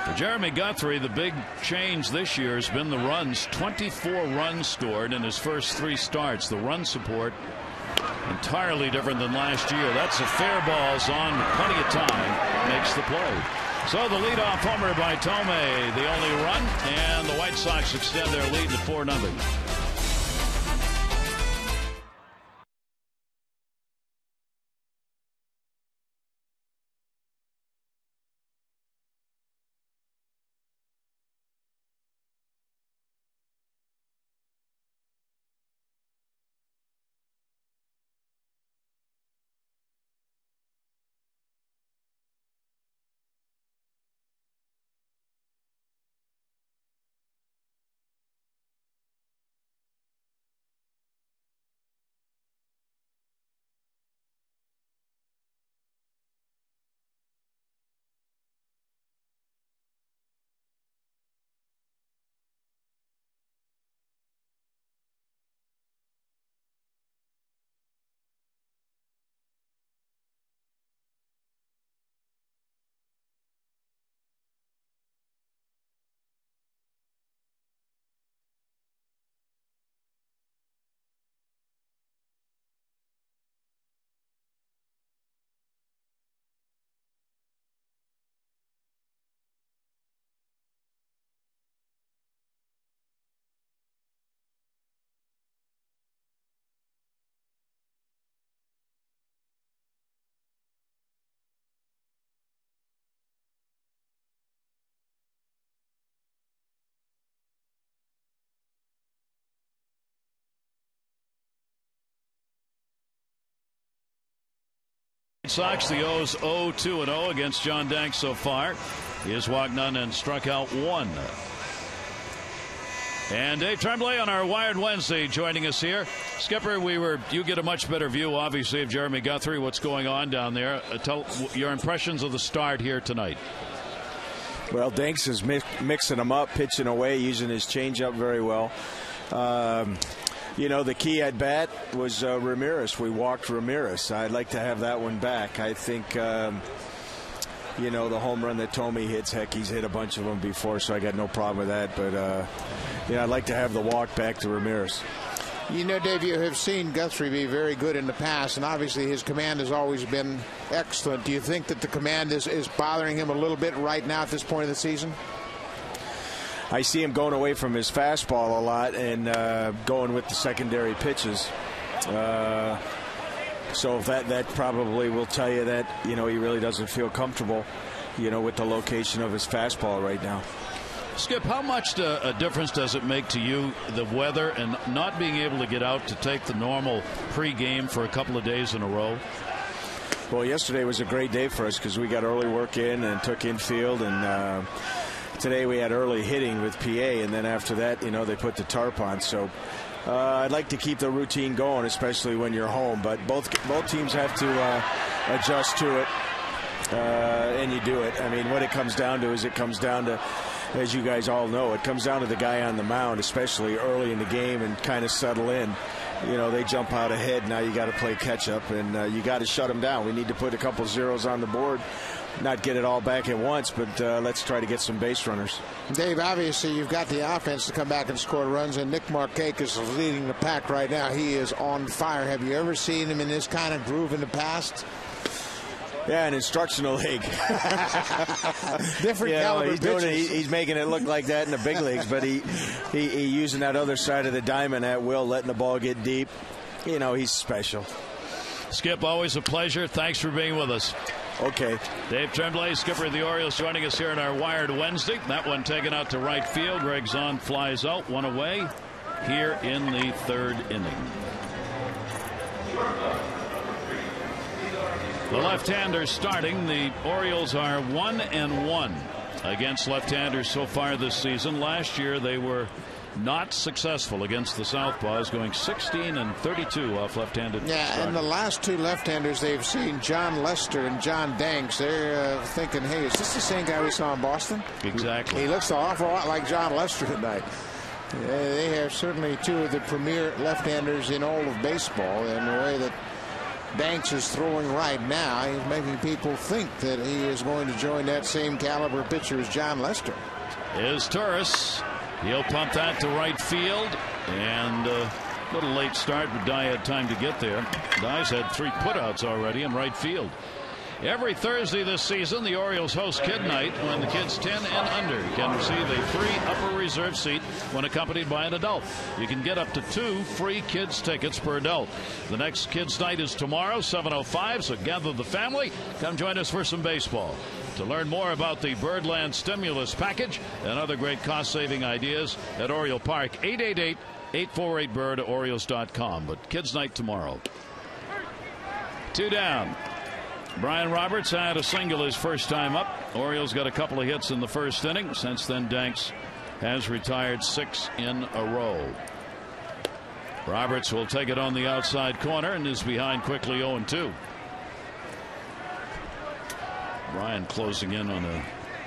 For Jeremy Guthrie, the big change this year has been the runs. 24 runs scored in his first 3 starts. The run support entirely different than last year. That's a fair ball's on plenty of time. Makes the play. So the leadoff homer by Thome, the only run, and the White Sox extend their lead to 4-0. Sox, the O's 0-2-0 against John Dank so far. He has walked none and struck out 1. And Dave Tremblay on our Wired Wednesday joining us here. Skipper, you get a much better view, obviously, of Jeremy Guthrie, what's going on down there. Tell your impressions of the start here tonight. Well, Danks is mixing them up, pitching away, using his changeup very well. You know, the key at bat was Ramirez. We walked Ramirez. I'd like to have that one back. I think, you know, the home run that Thome hits, heck, he's hit a bunch of them before, so I got no problem with that. But, you know, I'd like to have the walk back to Ramirez. You know, Dave, you have seen Guthrie be very good in the past, and obviously his command has always been excellent. Do you think that the command is bothering him a little bit right now at this point of the season? I see him going away from his fastball a lot and going with the secondary pitches. So that probably will tell you that, you know, he really doesn't feel comfortable, you know, with the location of his fastball right now. Skip, how much a difference does it make to you, the weather and not being able to get out to take the normal pregame for a couple of days in a row? Well, yesterday was a great day for us because we got early work in and took infield and today we had early hitting with PA, and then after that, they put the tarp on. So I'd like to keep the routine going, especially when you're home. But both teams have to adjust to it, and you do it. I mean, what it comes down to is as you guys all know, it comes down to the guy on the mound, especially early in the game, and kind of settle in. They jump out ahead. Now you got to play catch up, and you got to shut them down. We need to put a couple zeros on the board, not get it all back at once, but let's try to get some base runners. Dave, obviously you've got the offense to come back and score runs, and Nick Markakis is leading the pack right now. He is on fire. Have you ever seen him in this kind of groove in the past? Yeah, an instructional league. Different caliber he's doing it. He's making it look like that in the big leagues, but he using that other side of the diamond at will, letting the ball get deep. He's special. Skip, always a pleasure. Thanks for being with us. Okay. Dave Tremblay, skipper of the Orioles, joining us here in our Wired Wednesday. That one taken out to right field. Greg Zahn flies out, one away here in the third inning. The left-handers starting. The Orioles are 1-1 against left-handers so far this season. Last year they were not successful against the Southpaws, going 16-32 off left-handed. Yeah, starters. and the last two left-handers they've seen, John Lester and John Danks, they're thinking, hey, is this the same guy we saw in Boston? Exactly. He looks an awful lot like John Lester tonight. They have certainly two of the premier left-handers in all of baseball, and the way that Danks is throwing right now, he's making people think that he is going to join that same caliber pitcher as John Lester. Is Turris. He'll pump that to right field, and a little late start, but Dye had time to get there. Dye's had 3 putouts already in right field. Every Thursday this season, the Orioles host Kid Night when the kids 10 and under can receive a free upper reserve seat when accompanied by an adult. You can get up to 2 free kids tickets per adult. The next Kids Night is tomorrow, 7:05, so gather the family. Come join us for some baseball. To learn more about the Birdland Stimulus Package and other great cost-saving ideas at Oriole Park, 888-848-BIRD at Orioles.com. But Kids Night tomorrow. 2 down. Brian Roberts had a single his first time up. Orioles got a couple of hits in the first inning. Since then, Danks has retired 6 in a row. Roberts will take it on the outside corner and is behind quickly 0-2. Brian closing in on a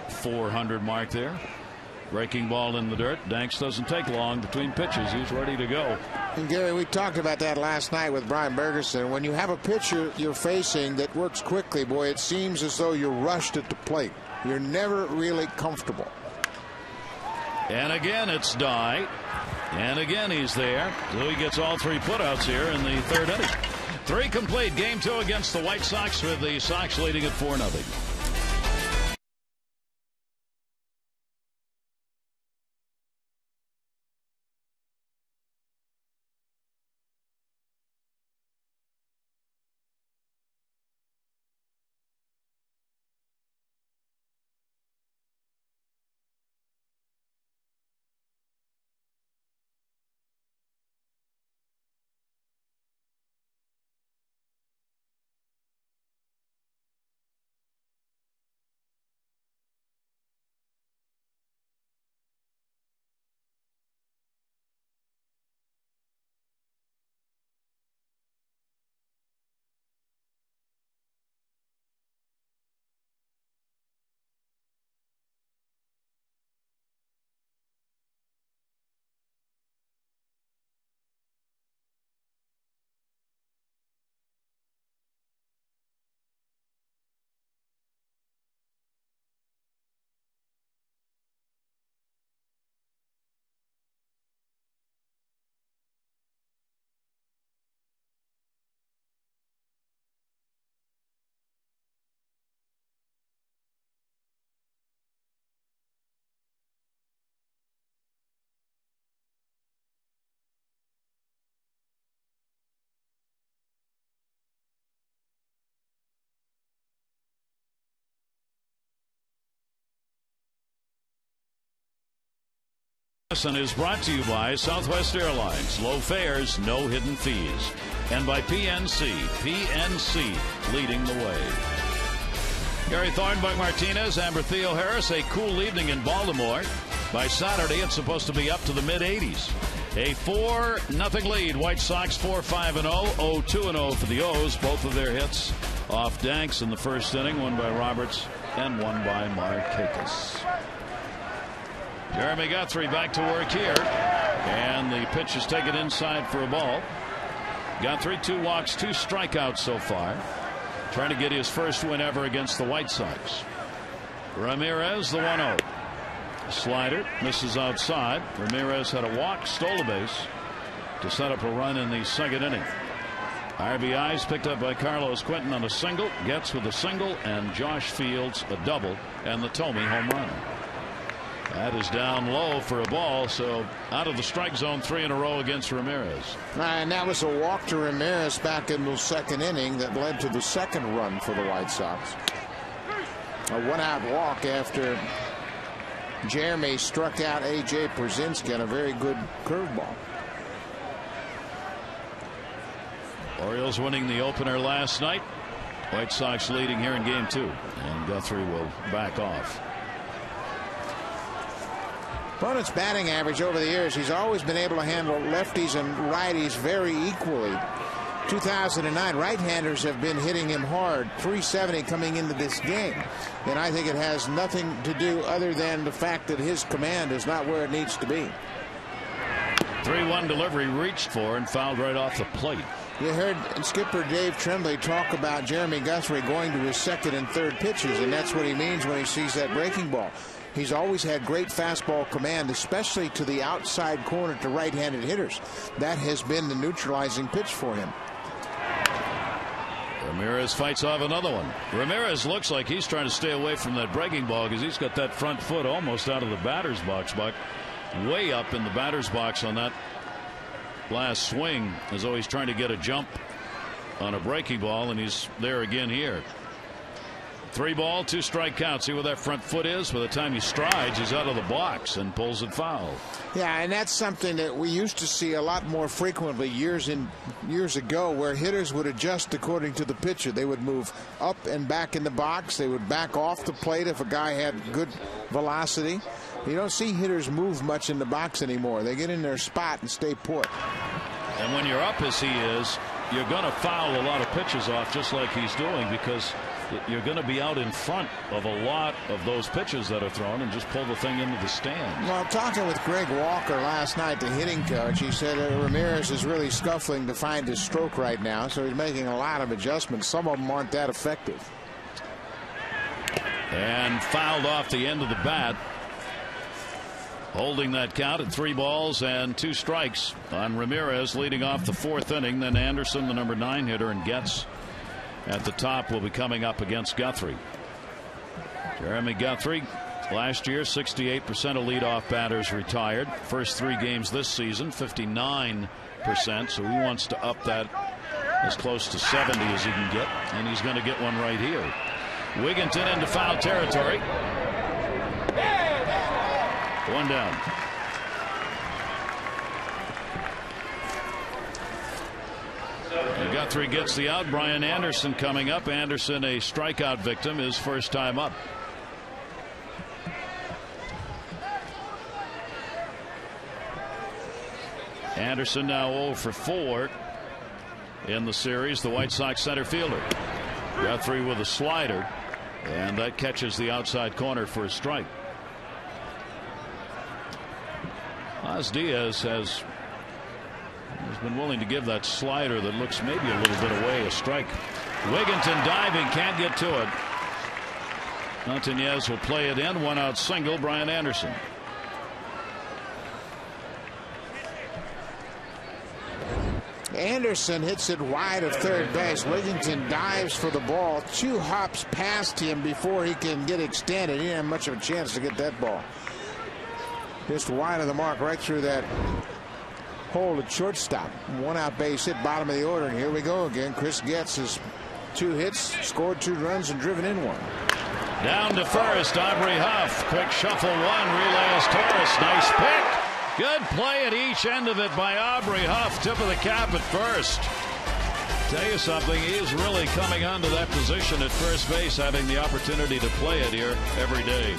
400 mark there. Breaking ball in the dirt. Danks doesn't take long between pitches. He's ready to go. And Gary, we talked about that last night with Brian Bergerson. When you have a pitcher you're facing that works quickly, boy, it seems as though you're rushed at the plate. You're never really comfortable. And again, it's Dye. And again, he's there. So he gets all 3 putouts here in the third inning. 3 complete. Game 2 against the White Sox, with the Sox leading at 4-0. And is brought to you by Southwest Airlines. Low fares, no hidden fees. And by PNC. PNC leading the way. Gary Thornbuck Martinez, Amber Theo Harris. A cool evening in Baltimore. By Saturday, it's supposed to be up to the mid-80s. A 4-0 lead. White Sox 4-5-0, 0-2-0 for the O's. Both of their hits off Danks in the first inning. One by Roberts and one by Markakis. Jeremy Guthrie back to work here. And the pitch is taken inside for a ball. Guthrie, 2 walks, 2 strikeouts so far. Trying to get his first win ever against the White Sox. Ramirez, the 1-0. Slider misses outside. Ramirez had a walk, stole a base to set up a run in the second inning. RBIs picked up by Carlos Quentin on a single. Getz with a single, and Josh Fields a double, and the Thome home run. That is down low for a ball, so out of the strike zone 3 in a row against Ramirez. And that was a walk to Ramirez back in the second inning that led to the second run for the White Sox. A 1-out walk after Jeremy struck out A.J. Pierzynski on a very good curveball. Orioles winning the opener last night. White Sox leading here in game 2. And Guthrie will back off. Opponent's batting average over the years, he's always been able to handle lefties and righties very equally. 2009, right-handers have been hitting him hard. 370 coming into this game. And I think it has nothing to do other than the fact that his command is not where it needs to be. 3-1 delivery reached for and fouled right off the plate. You heard skipper Dave Tremblay talk about Jeremy Guthrie going to his second and third pitches, and that's what he means when he sees that breaking ball. He's always had great fastball command, especially to the outside corner to right-handed hitters. That has been the neutralizing pitch for him. Ramirez fights off another one. Ramirez looks like he's trying to stay away from that breaking ball because he's got that front foot almost out of the batter's box, Buck. Way up in the batter's box on that last swing, as though he's trying to get a jump on a breaking ball, and he's there again here. 3 ball, 2 strike count. See where that front foot is? By the time he strides, he's out of the box and pulls it foul. Yeah, and that's something that we used to see a lot more frequently years ago, where hitters would adjust according to the pitcher. They would move up and back in the box. They would back off the plate if a guy had good velocity. You don't see hitters move much in the box anymore. They get in their spot and stay put. And when you're up as he is, you're going to foul a lot of pitches off just like he's doing, because you're going to be out in front of a lot of those pitches that are thrown and just pull the thing into the stands. Well, talking with Greg Walker last night, the hitting coach, he said Ramirez is really scuffling to find his stroke right now, so he's making a lot of adjustments. Some of them aren't that effective. And fouled off the end of the bat, holding that count at 3 balls and 2 strikes on Ramirez, leading off the 4th inning. Then Anderson, the number 9 hitter, and Getz at the top will be coming up against Guthrie. Jeremy Guthrie, last year 68% of leadoff batters retired. First 3 games this season, 59%. So he wants to up that as close to 70 as he can get, and he's going to get one right here. Wigginton into foul territory. 1 down. And Guthrie gets the out. Brian Anderson coming up. Anderson, a strikeout victim, his first time up. Anderson now 0 for 4 in the series. The White Sox center fielder. Guthrie with a slider, and that catches the outside corner for a strike. Oz Diaz has been willing to give that slider that looks maybe a little bit away a strike. Wigginton diving, can't get to it. Montañez will play it in. 1-out single. Brian Anderson. Anderson hits it wide of third base. Wigginton dives for the ball. 2 hops past him before he can get extended. He didn't have much of a chance to get that ball. Just wide of the mark, right through that hole at shortstop. 1-out base hit, bottom of the order, and here we go again. Chris Getz has 2 hits, scored 2 runs, and driven in 1. Down to first, Aubrey Huff. Quick shuffle 1, relays Torres. Nice pick. Good play at each end of it by Aubrey Huff. Tip of the cap at first. Tell you something, he is really coming onto that position at first base, having the opportunity to play it here every day.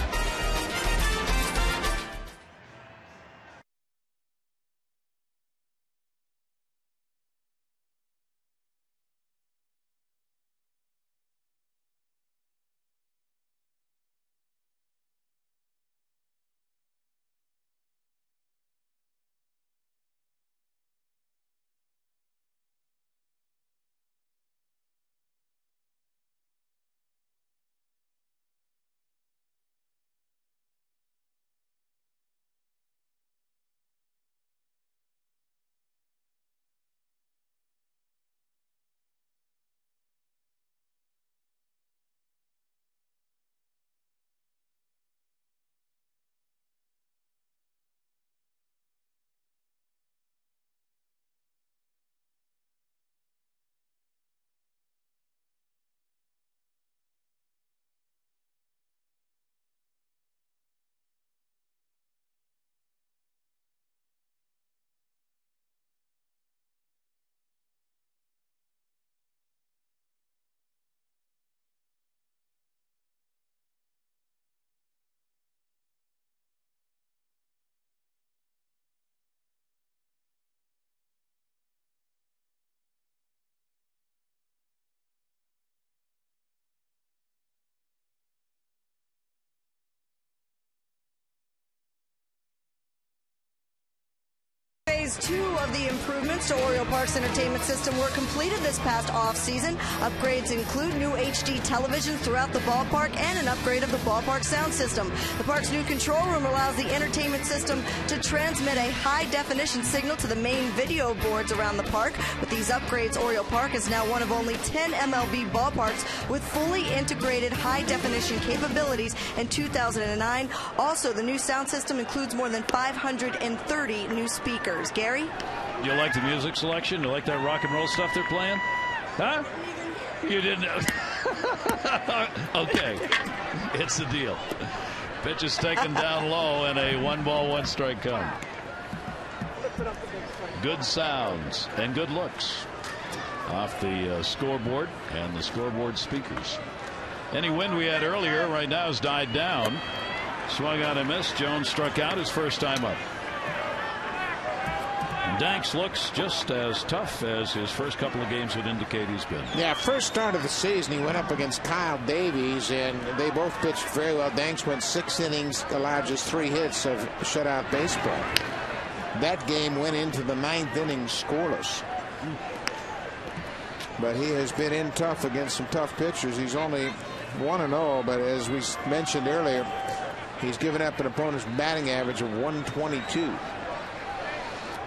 Phase 2 of the improvements to Oriole Park's entertainment system were completed this past off-season. Upgrades include new HD televisions throughout the ballpark and an upgrade of the ballpark sound system. The park's new control room allows the entertainment system to transmit a high-definition signal to the main video boards around the park. With these upgrades, Oriole Park is now one of only 10 MLB ballparks with fully integrated high-definition capabilities in 2009. Also, the new sound system includes more than 530 new speakers. Gary? Do you like the music selection? Do you like that rock and roll stuff they're playing? Huh? You didn't know? Okay. It's the deal. Pitch is taken down low and a 1-ball, 1-strike count. Good sounds and good looks off the scoreboard and the scoreboard speakers. Any wind we had earlier right now has died down. Swung on and missed. Jones struck out his first time up. Danks looks just as tough as his first couple of games would indicate he's been. Yeah, first start of the season, he went up against Kyle Davies, and they both pitched very well. Danks went 6 innings, allowed just 3 hits of shutout baseball. That game went into the 9th inning scoreless. But he has been in tough against some tough pitchers. He's only 1-0, but as we mentioned earlier, he's given up an opponent's batting average of 122.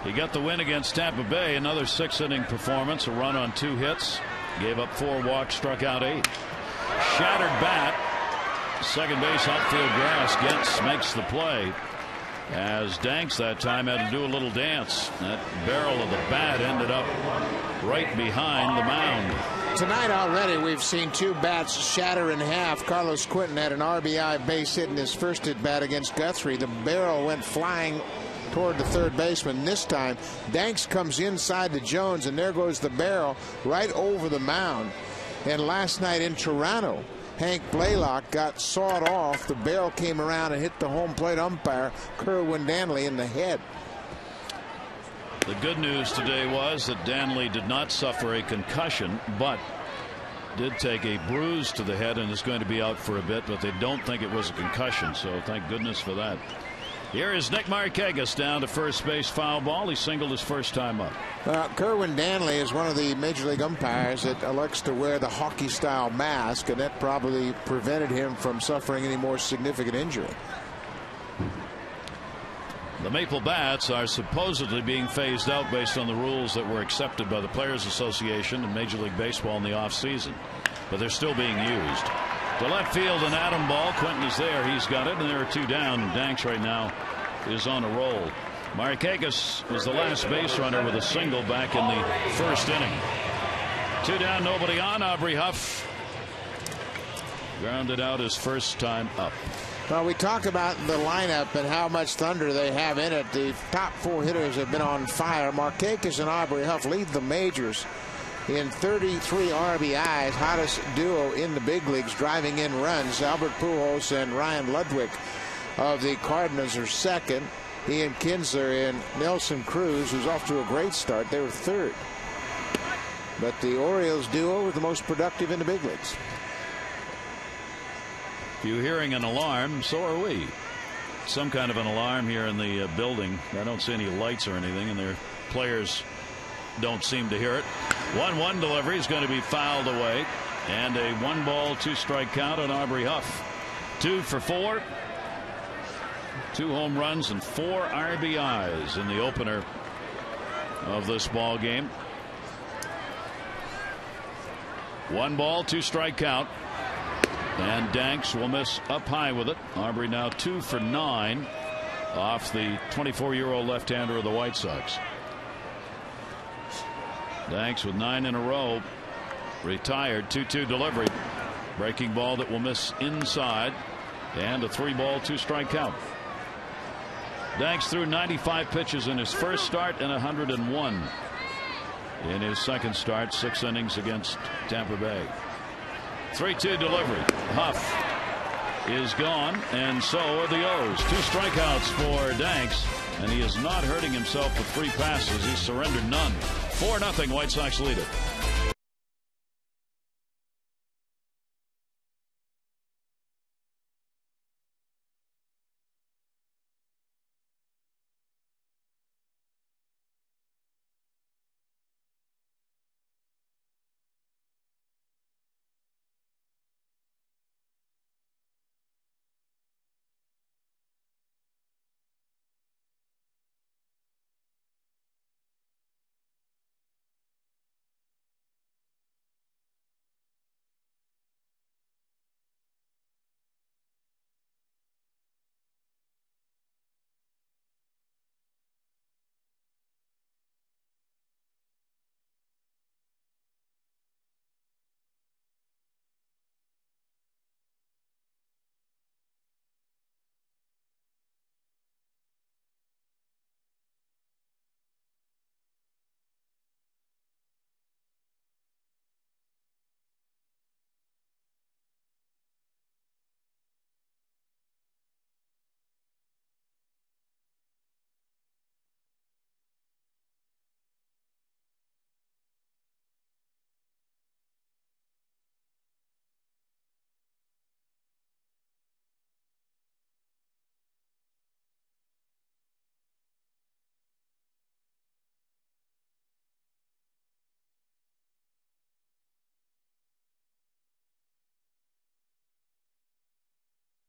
He got the win against Tampa Bay, another 6-inning performance, a run on 2 hits, gave up 4 walks, struck out 8. Shattered bat, second base outfield grass. Gets makes the play as Danks that time had to do a little dance. That barrel of the bat ended up right behind the mound. Tonight already we've seen 2 bats shatter in half. Carlos Quentin had an RBI base hit in his first at bat against Guthrie. The barrel went flying toward the third baseman. This time Danks comes inside to Jones, and there goes the barrel right over the mound. And last night in Toronto, Hank Blaylock got sawed off. The barrel came around and hit the home plate umpire Kerwin Danley in the head. The good news today was that Danley did not suffer a concussion, but did take a bruise to the head and is going to be out for a bit, but they don't think it was a concussion, so thank goodness for that. Here is Nick Markakis down to first base, foul ball. He singled his first time up. Kerwin Danley is one of the major league umpires that elects to wear the hockey style mask, and that probably prevented him from suffering any more significant injury. The Maple Bats are supposedly being phased out based on the rules that were accepted by the Players Association and Major League Baseball in the offseason, but they're still being used. To left field, an Adam ball. Quentin is there. He's got it, and there are 2 down. Danks right now is on a roll. Markakis was the last base runner with a single back in the first inning. 2 down, nobody on. Aubrey Huff grounded out his first time up. Well, we talk about the lineup and how much thunder they have in it. The top 4 hitters have been on fire. Markakis and Aubrey Huff lead the majors in 33 RBIs, hottest duo in the big leagues driving in runs. Albert Pujols and Ryan Ludwig of the Cardinals are second. Ian Kinsler and Nelson Cruz, who's off to a great start, they were third. But the Orioles duo was the most productive in the big leagues. If you're hearing an alarm, so are we. Some kind of an alarm here in the building. I don't see any lights or anything, and their players don't seem to hear it. 1-1 delivery is going to be fouled away, and a 1-ball 2-strike count on Aubrey Huff. 2 for 4. 2 home runs and 4 RBIs in the opener of this ball game. 1 ball 2-strike count, and Danks will miss up high with it. Aubrey now 2 for 9 off the 24-year-old left-hander of the White Sox. Danks with 9 in a row. Retired. 2-2 delivery. Breaking ball that will miss inside, and a 3-ball 2-strike count. Danks threw 95 pitches in his first start and 101 in his second start. 6 innings against Tampa Bay. 3-2 delivery. Huff is gone, and so are the O's. 2 strikeouts for Danks, and he is not hurting himself with 3 passes. He surrendered none. 4-0 White Sox lead it.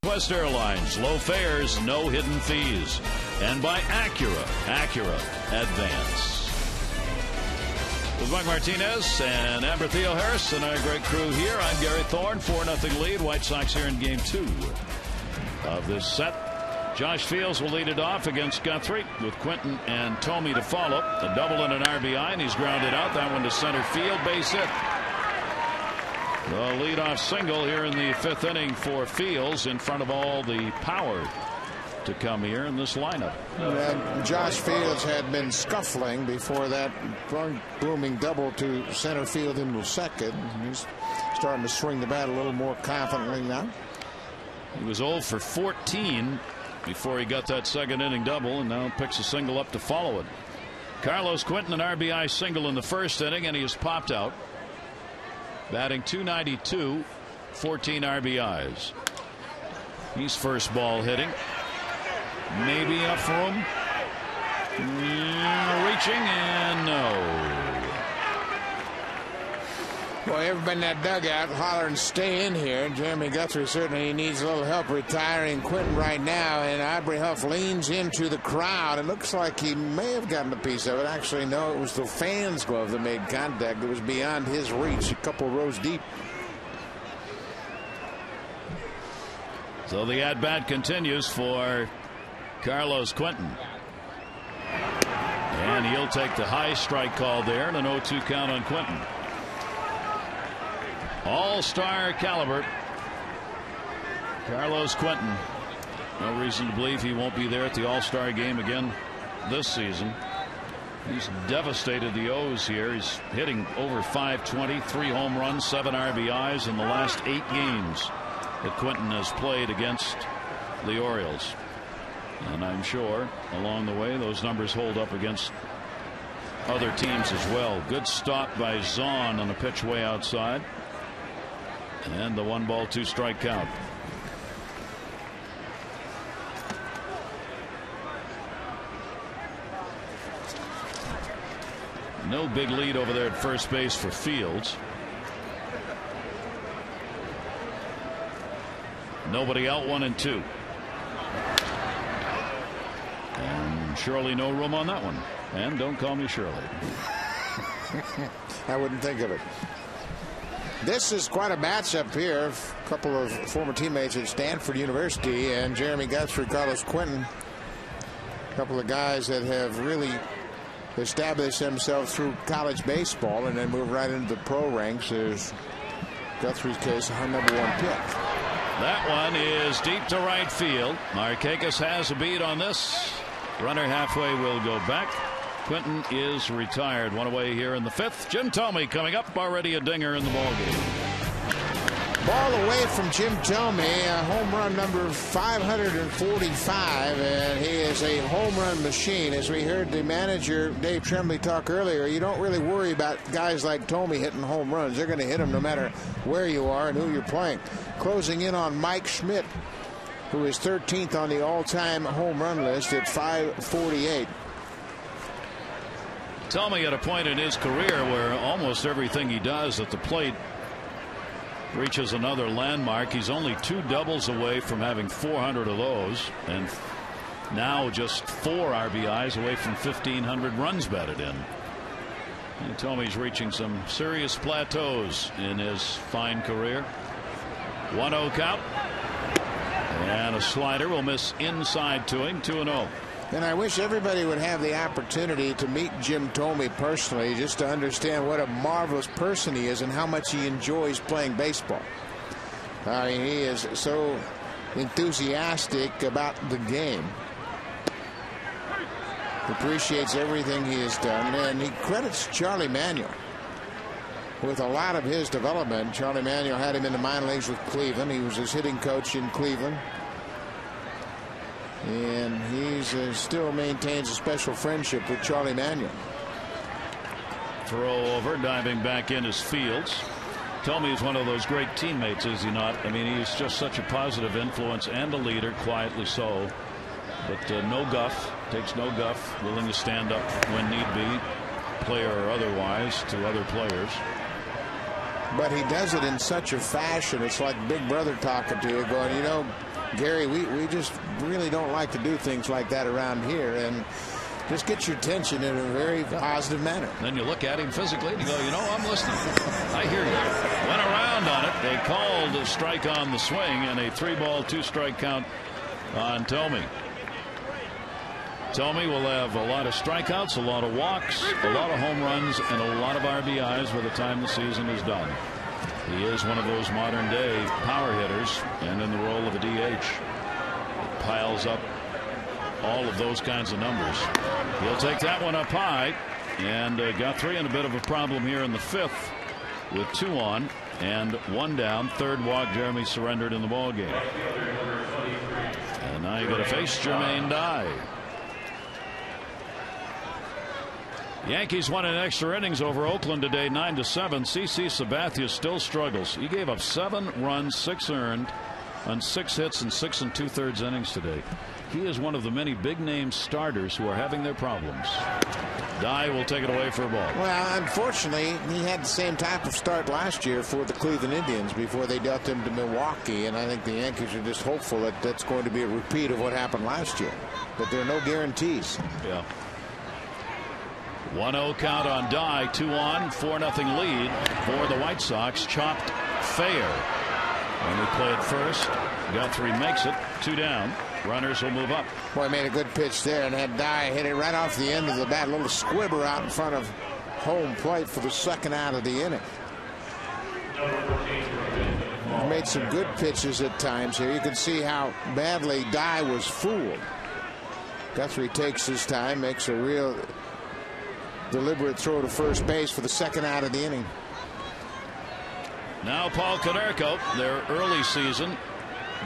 West Airlines, low fares, no hidden fees. And by Acura Advance. With Mike Martinez and Amber Theo-Harris and our great crew here, I'm Gary Thorne. 4-0 lead. White Sox here in game 2 of this set. Josh Fields will lead it off against Guthrie with Quinton and Thome to follow. A double and an RBI, and he's grounded out. That one to center field, base hit. The leadoff single here in the 5th inning for Fields in front of all the power to come here in this lineup. Josh Fields had been scuffling before that booming double to center field into second. He's starting to swing the bat a little more confidently now. He was 0 for 14 before he got that 2nd inning double, and now picks a single up to follow it. Carlos Quinton, an RBI single in the 1st inning, and he has popped out. Batting .292, 14 RBIs. He's first ball hitting. Maybe enough room. Reaching, and no. Well, everybody in that dugout hollering, stay in here. Jeremy Guthrie certainly needs a little help retiring Quinton right now, and Aubrey Huff leans into the crowd. It looks like he may have gotten a piece of it. Actually, no, it was the fans' glove that made contact. It was beyond his reach, a couple rows deep. So the at-bat continues for Carlos Quinton. And he'll take the high strike call there, and an 0-2 count on Quinton. All-star caliber Carlos Quinton. No reason to believe he won't be there at the All-Star game again this season. He's devastated the O's here. He's hitting over .520, 3 home runs, 7 RBIs in the last 8 games that Quinton has played against the Orioles. And I'm sure along the way those numbers hold up against other teams as well. Good stop by Zahn on a pitch way outside. And the 1-ball 2-strike count. No big lead over there at first base for Fields. Nobody out, 1 and 2. And surely no room on that one. And don't call me Shirley. I wouldn't think of it. This is quite a matchup here. A couple of former teammates at Stanford University, and Jeremy Guthrie, Carlos Quinton. A couple of guys that have really established themselves through college baseball and then move right into the pro ranks. Is Guthrie's case, our #1 pick. That one is deep to right field. Markakis has a beat on this. Runner halfway will go back. Quinton is retired. One away here in the 5th. Jim Thome coming up, already a dinger in the ballgame. Ball away from Jim Thome, home run number 545, and he is a home run machine. As we heard the manager Dave Tremblay talk earlier, you don't really worry about guys like Thome hitting home runs. They're going to hit them no matter where you are and who you're playing. Closing in on Mike Schmidt, who is 13th on the all-time home run list at 548. Thome at a point in his career where almost everything he does at the plate reaches another landmark. He's only 2 doubles away from having 400 of those, and now just 4 RBIs away from 1,500 runs batted in. And Thome's reaching some serious plateaus in his fine career. 1-0 count, and a slider will miss inside to him. 2-0. And I wish everybody would have the opportunity to meet Jim Thome personally, just to understand what a marvelous person he is and how much he enjoys playing baseball. I mean, he is so enthusiastic about the game. Appreciates everything he has done, and he credits Charlie Manuel with a lot of his development. Charlie Manuel had him in the minor leagues with Cleveland. He was his hitting coach in Cleveland. And he still maintains a special friendship with Charlie Manuel. Throw over, diving back in is Fields. Thome is one of those great teammates, is he not? I mean, he's just such a positive influence and a leader, quietly so. But no guff, takes no guff, willing to stand up when need be, player or otherwise, to other players. But he does it in such a fashion. It's like Big Brother talking to you, going, you know, Gary, we just really don't like to do things like that around here, and just get your attention in a very positive manner. Then you look at him physically and you go, you know, I'm listening. I hear you. Went around on it. They called a strike on the swing, and a 3-ball 2-strike count on Thome. Thome will have a lot of strikeouts, a lot of walks, a lot of home runs, and a lot of RBIs by the time the season is done. He is one of those modern day power hitters, and in the role of a DH, it piles up all of those kinds of numbers. He'll take that one up high, and Guthrie in a bit of a problem here in the 5th with 2 on and 1 down. 3rd walk. Jeremy surrendered in the ball game, and now you got to face Jermaine Dye. Yankees won in extra innings over Oakland today, 9-7. CC Sabathia still struggles. He gave up 7 runs, 6 earned on 6 hits and 6 2/3 innings today. He is one of the many big name starters who are having their problems. Dye will take it away for a ball. Well, unfortunately, he had the same type of start last year for the Cleveland Indians before they dealt him to Milwaukee, and I think the Yankees are just hopeful that that's going to be a repeat of what happened last year. But there are no guarantees. Yeah. 1-0 count on Dye, 2 on, 4-0 lead for the White Sox. Chopped fair. And they play it first. Guthrie makes it, 2 down. Runners will move up. Boy, made a good pitch there, and had Dye hit it right off the end of the bat. A little squibber out in front of home plate for the 2nd out of the inning. Made some good pitches at times here. You can see how badly Dye was fooled. Guthrie takes his time, makes a real deliberate throw to first base for the second out of the inning. Now Paul Konerko, their early season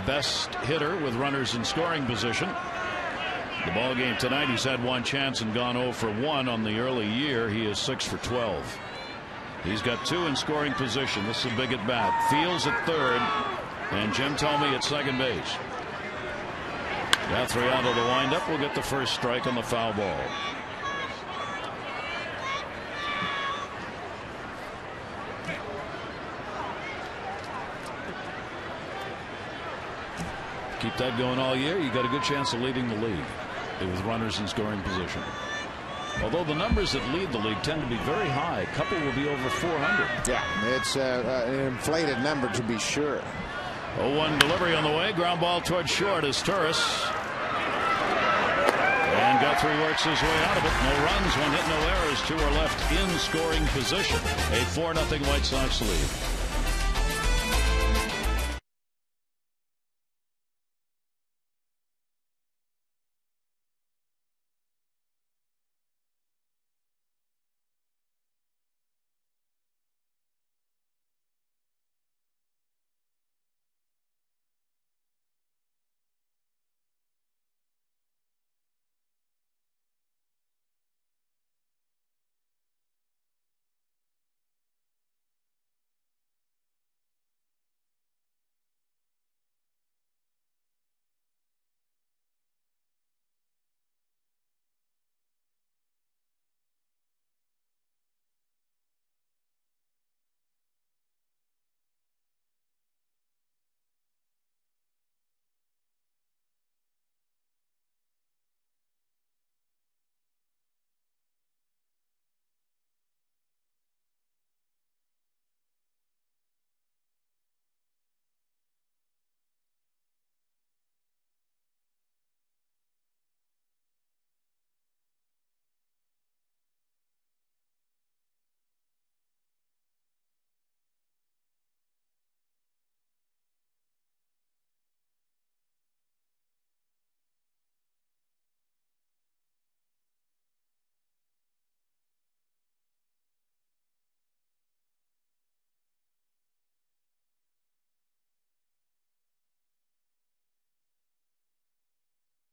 best hitter with runners in scoring position. The ball game tonight, he's had one chance and gone 0 for 1 on the early year. He is 6 for 12. He's got 2 in scoring position. This is a big at bat. Fields at third, and Jim told me at second base. Guthrie out of the windup will get the first strike on the foul ball. Keep that going all year, you got a good chance of leading the league with runners in scoring position. Although the numbers that lead the league tend to be very high. A couple will be over 400. Yeah, it's an inflated number to be sure. 0-1 delivery on the way. Ground ball towards short is Turris. And Guthrie works his way out of it. No runs, 1 hit, no errors. 2 are left in scoring position. A 4-0 White Sox lead.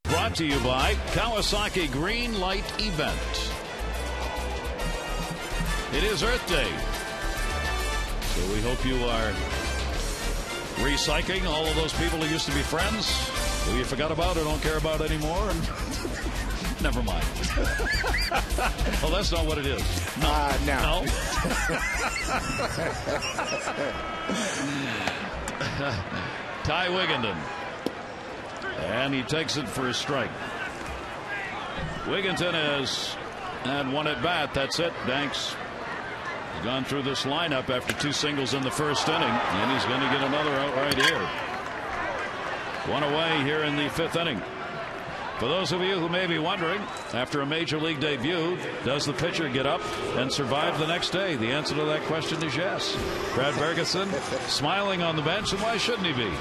Brought to you by Kawasaki Green Light Event. It is Earth Day, so we hope you are recycling all of those people who used to be friends, who you forgot about or don't care about anymore. And never mind. Well, that's not what it is. No. No. Ty Wigginton. And he takes it for a strike. Wigginton has had 1 at bat. That's it. Danks has gone through this lineup after 2 singles in the first inning, and he's going to get another out right here. 1 away here in the 5th inning. For those of you who may be wondering, after a major league debut, does the pitcher get up and survive the next day? The answer to that question is yes. Brad Bergeson smiling on the bench, and why shouldn't he be?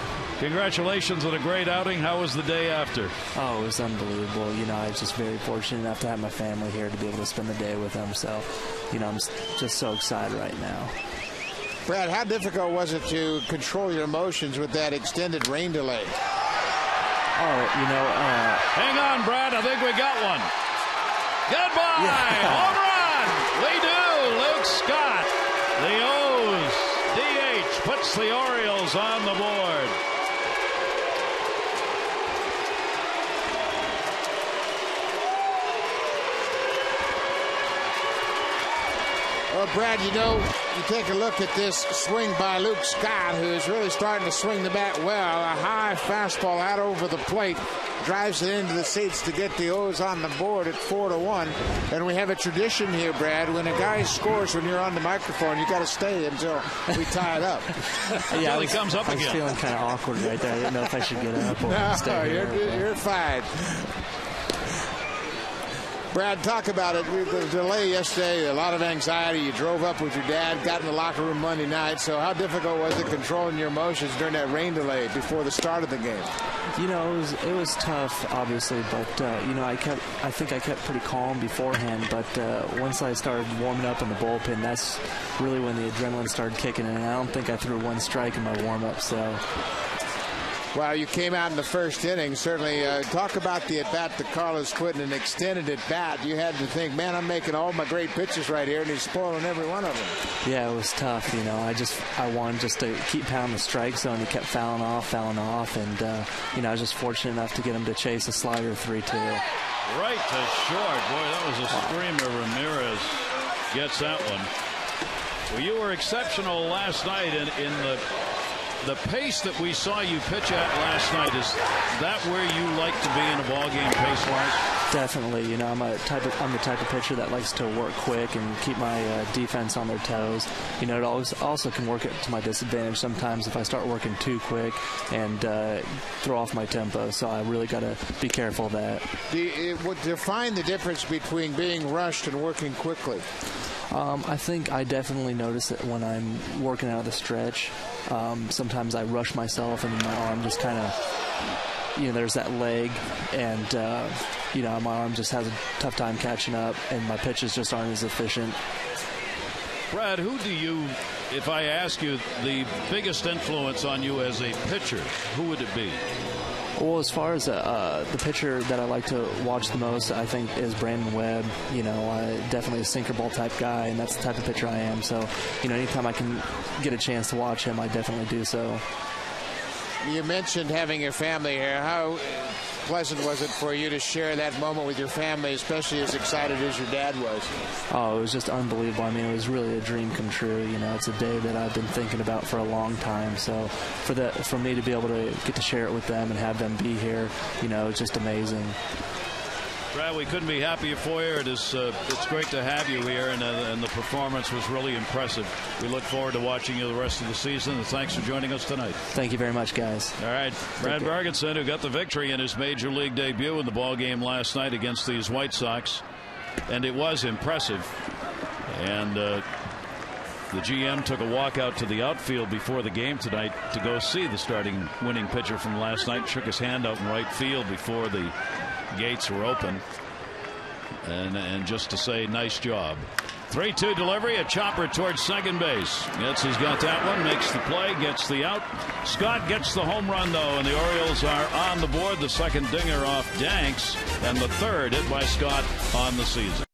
Congratulations on a great outing. How was the day after? Oh, it was unbelievable. You know, I was just very fortunate enough to have my family here to be able to spend the day with them. So, you know, I'm just so excited right now. Brad, how difficult was it to control your emotions with that extended rain delay? Oh, you know. Hang on, Brad. I think we got one. Goodbye. Yeah. Home run. We do. Luke Scott. The O's. DH puts the Orioles on the board. Well, Brad, you know, you take a look at this swing by Luke Scott, who is really starting to swing the bat well. A high fastball out over the plate, drives it into the seats to get the O's on the board at 4-1. And we have a tradition here, Brad. When a guy scores when you're on the microphone, you got to stay until we tie it up. Yeah, until he comes up again. I was feeling kind of awkward right there. I didn't know if I should get up or stay here. You're fine. Brad, talk about it. The delay yesterday, a lot of anxiety. You drove up with your dad, got in the locker room Monday night. So how difficult was it controlling your emotions during that rain delay before the start of the game? You know, it was tough, obviously, but you know, I think I kept pretty calm beforehand. But once I started warming up in the bullpen, that's really when the adrenaline started kicking in. And I don't think I threw one strike in my warm-up. So. Well, you came out in the first inning. Certainly, talk about the at-bat that Carlos put in an extended at-bat. You had to think, man, I'm making all my great pitches right here, and he's spoiling every one of them. Yeah, it was tough. You know, I wanted just to keep pounding the strike zone. He kept fouling off, and you know, I was just fortunate enough to get him to chase a slider 3-2. Right to short. Boy, that was a screamer. Ramirez gets that one. Well, you were exceptional last night in the pace that we saw you pitch at last night. Is that where you like to be in a ball game pace-wise? Definitely. You know, I'm the type of pitcher that likes to work quick and keep my defense on their toes. You know, it also can work to my disadvantage sometimes if I start working too quick and throw off my tempo. So I really got to be careful of that. Define the difference between being rushed and working quickly. I think I definitely notice it when I'm working out of the stretch. Sometimes I rush myself and my arm just kind of, you know, there's that leg, and, you know, my arm just has a tough time catching up, and my pitches just aren't as efficient. Brad, who do you, if I ask you the biggest influence on you as a pitcher, who would it be? Well, as far as the pitcher that I like to watch the most, I think is Brandon Webb. You know, definitely a sinker ball type guy, and that's the type of pitcher I am. So, you know, anytime I can get a chance to watch him, I definitely do so. You mentioned having your family here. How pleasant was it for you to share that moment with your family, especially as excited as your dad was? Oh, it was just unbelievable. I mean, it was really a dream come true. You know, it's a day that I've been thinking about for a long time. So for me to be able to get to share it with them and have them be here, you know, it's just amazing. Brad, we couldn't be happier for you. It's great to have you here, and the performance was really impressive. We look forward to watching you the rest of the season, and thanks for joining us tonight. Thank you very much, guys. All right, Brad Bergenson, who got the victory in his major league debut in the ball game last night against these White Sox, and it was impressive. And the GM took a walk out to the outfield before the game tonight to go see the starting winning pitcher from last night. Shook his hand out in right field before the gates were open, and just to say nice job. 3-2 delivery, a chopper towards second base. He's got that one, makes the play, gets the out. Scott gets the home run though, and the Orioles are on the board. The second dinger off Danks, and the third hit by Scott on the season.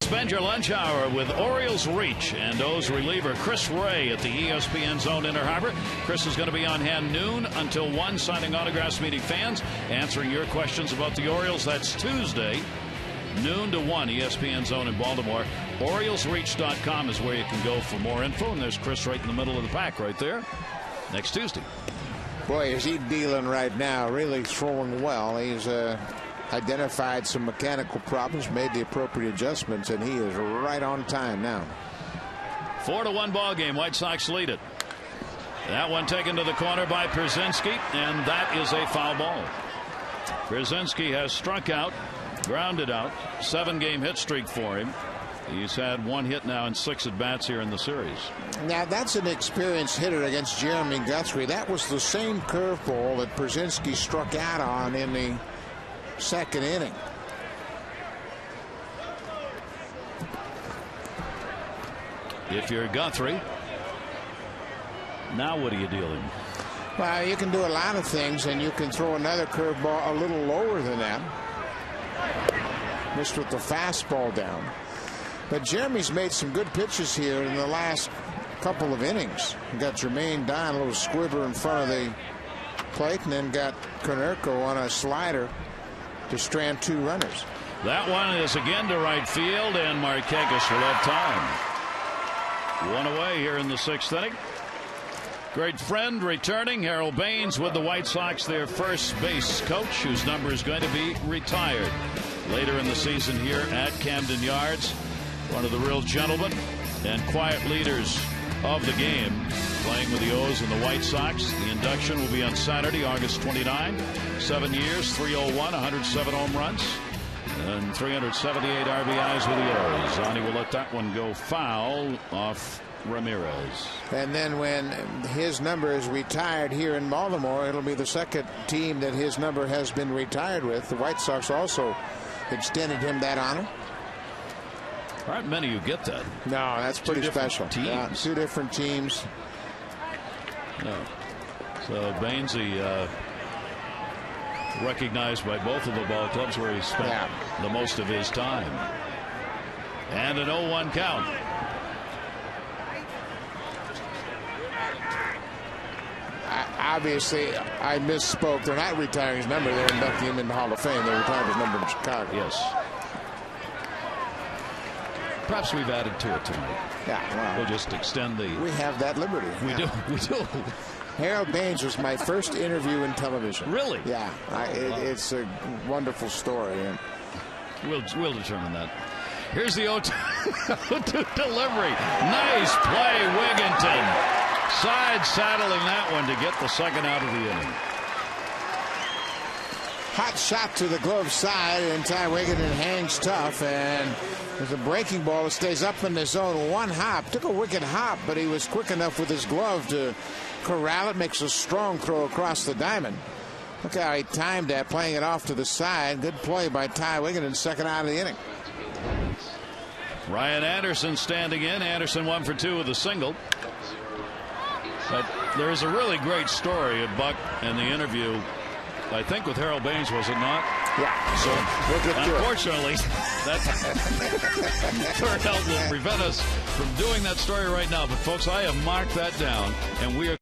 Spend your lunch hour with Orioles Reach and O's reliever Chris Ray at the ESPN Zone Inner Harbor. Chris is going to be on hand noon until 1, signing autographs, meeting fans, answering your questions about the Orioles. That's Tuesday, noon to 1, ESPN Zone in Baltimore. OriolesReach.com is where you can go for more info, and there's Chris right in the middle of the pack right there next Tuesday. Boy, is he dealing right now, really throwing well. He's identified some mechanical problems, made the appropriate adjustments, and he is right on time now. 4-1 ball game. White Sox lead it. That one taken to the corner by Pierzynski, and that is a foul ball. Pierzynski has struck out, grounded out, 7-game hit streak for him. He's had 1 hit now and 6 at bats here in the series. Now that's an experienced hitter against Jeremy Guthrie. That was the same curveball that Pierzynski struck out on in the 2nd inning. If you're Guthrie, now what are you dealing? Well, you can do a lot of things, and you can throw another curveball a little lower than that. Missed with the fastball down. But Jeremy's made some good pitches here in the last couple of innings. He got Jermaine Don, a little squibber in front of the plate, and then got Konerko on a slider to strand 2 runners. That one is again to right field, and Markakis will have time. 1 away here in the 6th inning. Great friend returning, Harold Baines with the White Sox, their first base coach, whose number is going to be retired later in the season here at Camden Yards. One of the real gentlemen and quiet leaders of the game, playing with the O's and the White Sox. The induction will be on Saturday, August 29. 7 years, 301, 107 home runs, and 378 RBIs with the O's. Zani will let that one go foul off Ramirez. And then when his number is retired here in Baltimore, it'll be the 2nd team that his number has been retired with. The White Sox also extended him that honor. Aren't many who get that. No, that's pretty special. Teams. Yeah, 2 different teams. No. So Bainesy recognized by both of the ball clubs where he spent the most of his time. And an 0-1 count. Obviously, I misspoke. They're not retiring his number. They're inducting him in the Hall of Fame. They retired his number in Chicago. Yes. Perhaps we've added to it tonight. Yeah, well, we'll just extend the. We have that liberty. We do. Harold Baines was my first interview in television. Really? Yeah. It's a wonderful story. And we'll determine that. Here's the 0-2 delivery. Nice play, Wigginton. Side saddling that one to get the 2nd out of the inning. Hot shot to the glove side, and Ty Wigginton hangs tough, and there's a breaking ball that stays up in the zone. 1 hop. Took a wicked hop, but he was quick enough with his glove to corral it. Makes a strong throw across the diamond. Look how he timed that, playing it off to the side. Good play by Ty Wigginton, 2nd out of the inning. Ryan Anderson standing in. Anderson 1 for 2 with a single. But there is a really great story of Buck and the interview, I think, with Harold Baines, was it not? Yeah. So we'll get to unfortunately, that turned out to prevent us from doing that story right now. But folks, I have marked that down, and we are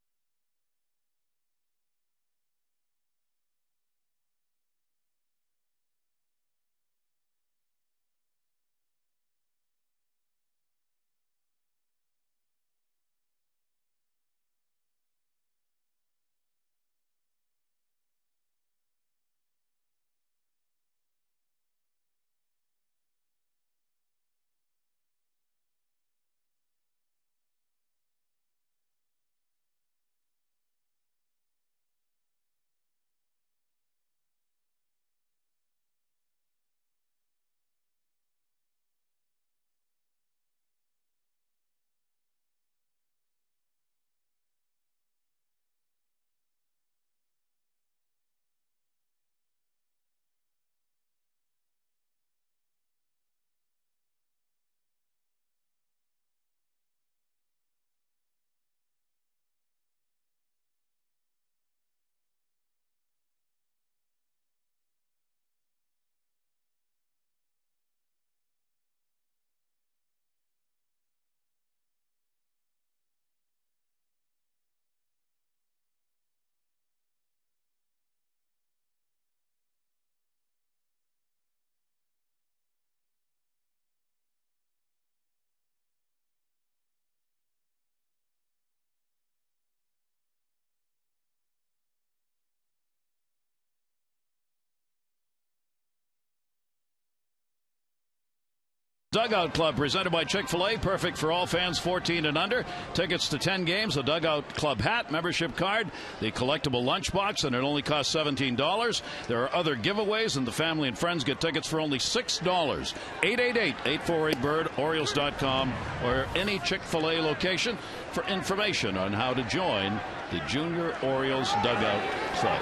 Dugout Club presented by Chick-fil-A. Perfect for all fans 14 and under. Tickets to 10 games, a Dugout Club hat, membership card, the collectible lunchbox, and it only costs $17. There are other giveaways, and the family and friends get tickets for only $6. 888-848-BIRD, Orioles.com, or any Chick-fil-A location for information on how to join the Junior Orioles Dugout Club.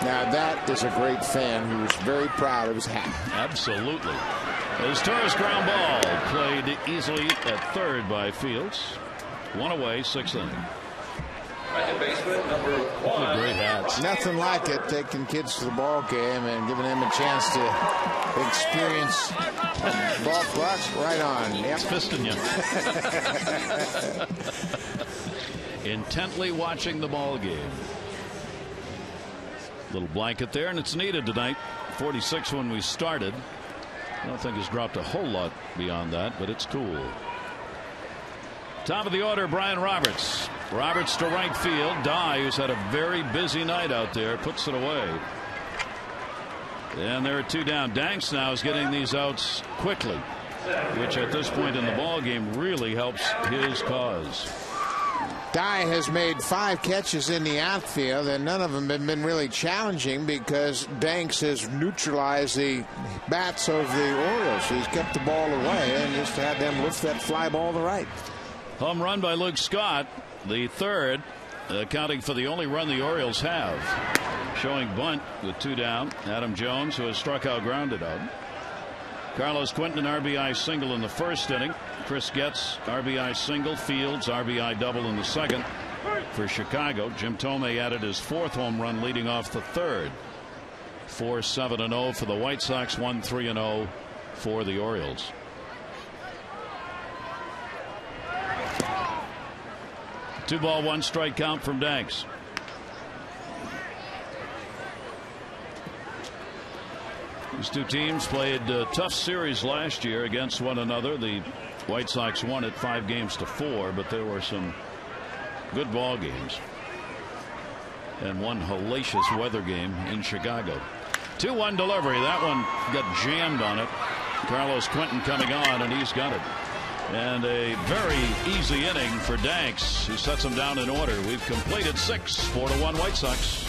Now that is a great fan who was very proud of his hat. Absolutely. His Torres ground ball played easily at third by Fields. One away, sixth inning. Second baseman, number 1. Great hats. Nothing like it, taking kids to the ball game and giving them a chance to experience ballparks. Right on. Yep. Fisting you. Intently watching the ball game. Little blanket there, and it's needed tonight. 46 when we started. I don't think he's dropped a whole lot beyond that, but it's cool. Top of the order, Brian Roberts. Roberts to right field. Dye, who's had a very busy night out there, puts it away. And there are two down. Danks now is getting these outs quickly, which at this point in the ball game really helps his cause. Dye has made 5 catches in the outfield, and none of them have been really challenging because Danks has neutralized the bats of the Orioles. He's kept the ball away and just had them lift that fly ball to right. Home run by Luke Scott, the third, accounting for the only run the Orioles have. Showing bunt with 2 down. Adam Jones, who has struck out, grounded out. Carlos Quentin, an RBI single in the first inning. Chris Getz, RBI single. Fields, RBI double in the second for Chicago. Jim Thome added his 4th home run, leading off the third. 4-7-0 for the White Sox, 1-3-0 for the Orioles. Two ball, 1 strike count from Danks. These two teams played a tough series last year against one another. The White Sox won it 5-4, but there were some good ball games and one hellacious weather game in Chicago. 2-1 delivery. That one got jammed on it. Carlos Quentin coming on, and he's got it. And a very easy inning for Danks, who sets them down in order. We've completed 6, 4-1 White Sox.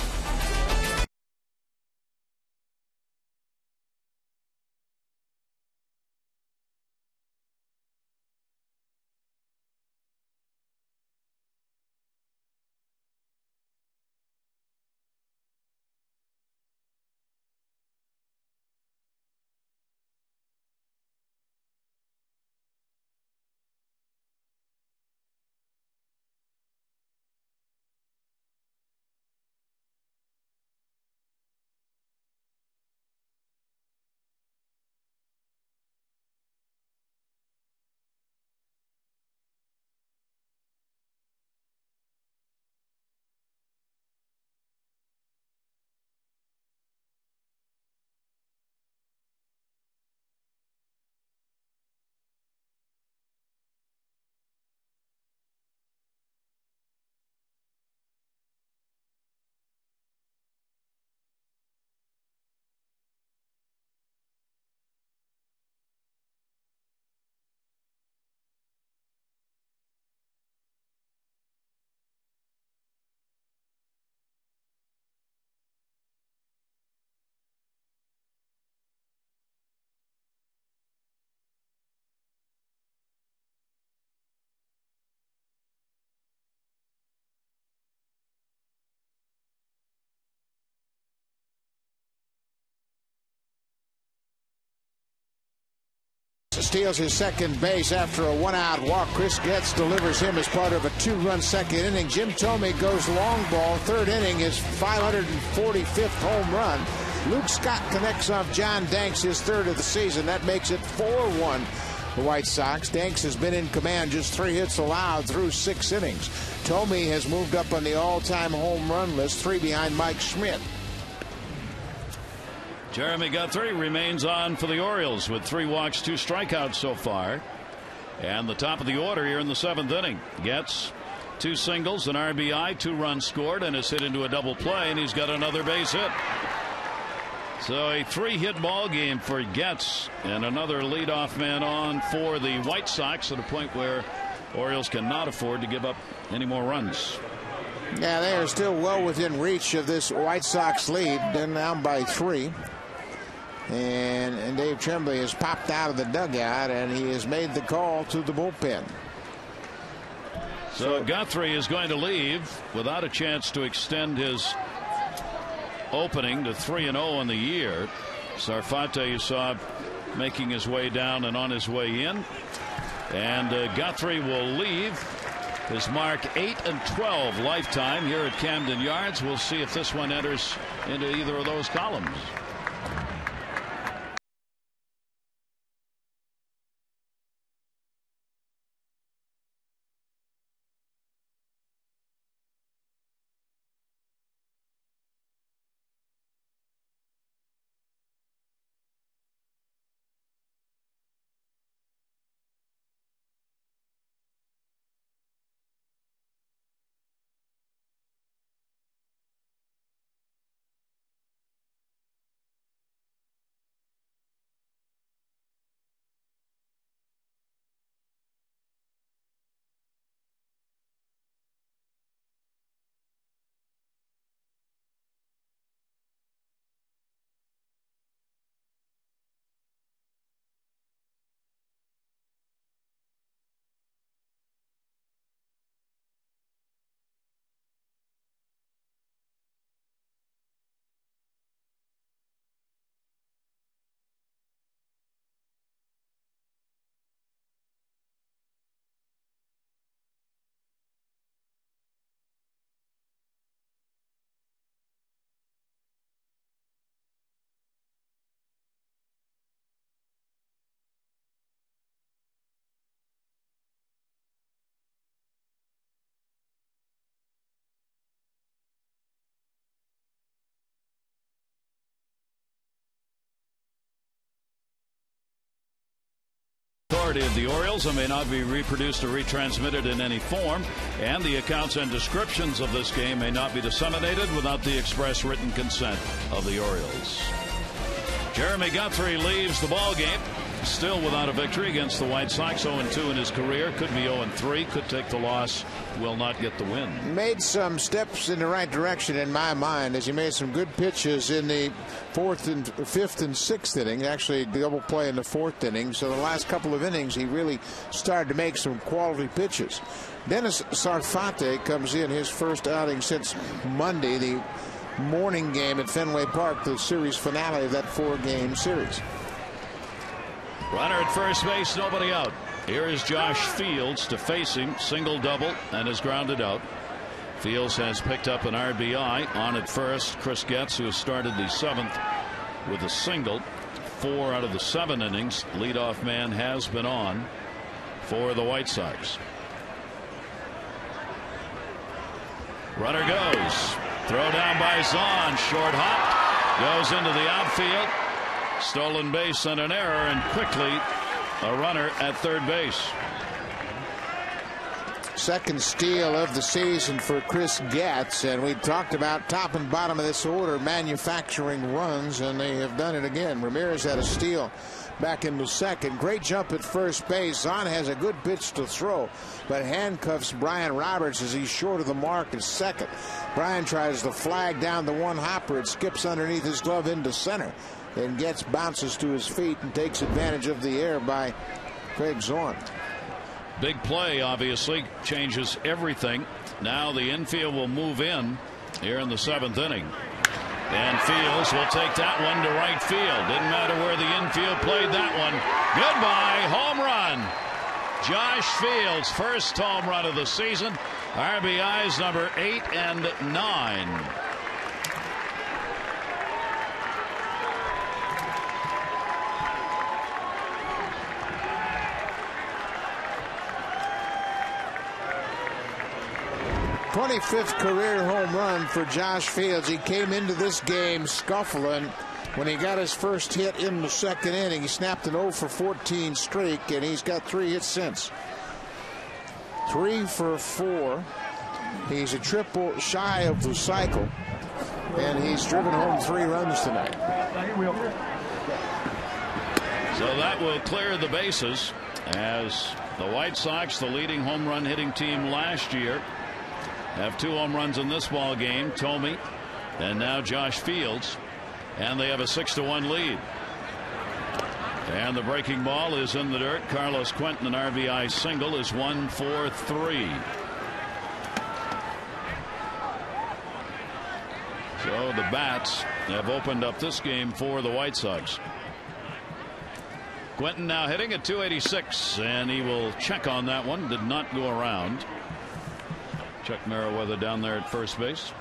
Steals his second base after a 1-out walk. Chris Getz delivers him as part of a 2-run second inning. Jim Thome goes long ball. Third inning, his 545th home run. Luke Scott connects off John Danks, his 3rd of the season. That makes it 4-1 the White Sox. Danks has been in command, just 3 hits allowed through 6 innings. Thome has moved up on the all-time home run list, 3 behind Mike Schmidt. Jeremy Guthrie remains on for the Orioles with 3 walks, 2 strikeouts so far. And the top of the order here in the 7th inning. Gets 2 singles, an RBI, 2 runs scored, and is hit into a double play, and he's got another base hit. So a 3-hit ball game for Getz, and another leadoff man on for the White Sox at a point where Orioles cannot afford to give up any more runs. Yeah, they are still well within reach of this White Sox lead. They're down by 3. And Dave Tremblay has popped out of the dugout, and he has made the call to the bullpen. So Guthrie is going to leave without a chance to extend his opening to 3-0 in the year. Sarfate, you saw, making his way down and on his way in. And Guthrie will leave his mark 8-12 lifetime here at Camden Yards. We'll see if this one enters into either of those columns. Of the Orioles and may not be reproduced or retransmitted in any form, and the accounts and descriptions of this game may not be disseminated without the express written consent of the Orioles. Jeremy Guthrie leaves the ball game, still without a victory against the White Sox. 0-2 in his career, could be 0-3, could take the loss, will not get the win. Made some steps in the right direction in my mind, as he made some good pitches in the 4th and 5th and 6th inning. Actually, double play in the 4th inning. So the last couple of innings, he really started to make some quality pitches. Dennis Sarfate comes in his first outing since Monday, the morning game at Fenway Park, the series finale of that 4-game series. Runner at first base, nobody out. Here is Josh Fields to face him. Single, double, and is grounded out. Fields has picked up an RBI. On at first, Chris Getz, who has started the 7th with a single. 4 out of the 7 innings. Leadoff man has been on for the White Sox. Runner goes. Throw down by Zahn. Short hop. Goes into the outfield. Stolen base and an error, and quickly a runner at third base. Second steal of the season for Chris Getz, and we talked about top and bottom of this order manufacturing runs, and they have done it again. Ramirez had a steal back into second. Great jump at first base. Zahn has a good pitch to throw, but handcuffs Brian Roberts as he's short of the mark at second. Brian tries to flag down the one hopper. It skips underneath his glove into center, and Getz bounces to his feet and takes advantage of the air by Craig Zorn. Big play, obviously, changes everything. Now the infield will move in here in the 7th inning. And Fields will take that one to right field. Didn't matter where the infield played that one. Goodbye, home run. Josh Fields, first home run of the season. RBIs number 8 and 9. '25th career home run for Josh Fields. He came into this game scuffling. When he got his first hit in the 2nd inning, he snapped an 0 for 14 streak, and he's got 3 hits since. 3 for 4. He's a triple shy of the cycle. and he's driven home 3 runs tonight. So that will clear the bases as the White Sox, the leading home run hitting team last year, have 2 home runs in this ball game. Thome and now Josh Fields, and they have a 6-1 lead. And the breaking ball is in the dirt. Carlos Quentin, an RBI single, is 1 for 3. So the bats have opened up this game for the White Sox. Quentin now hitting at 286, and he will check on that one. Did not go around. Chuck Merriweather down there at first base.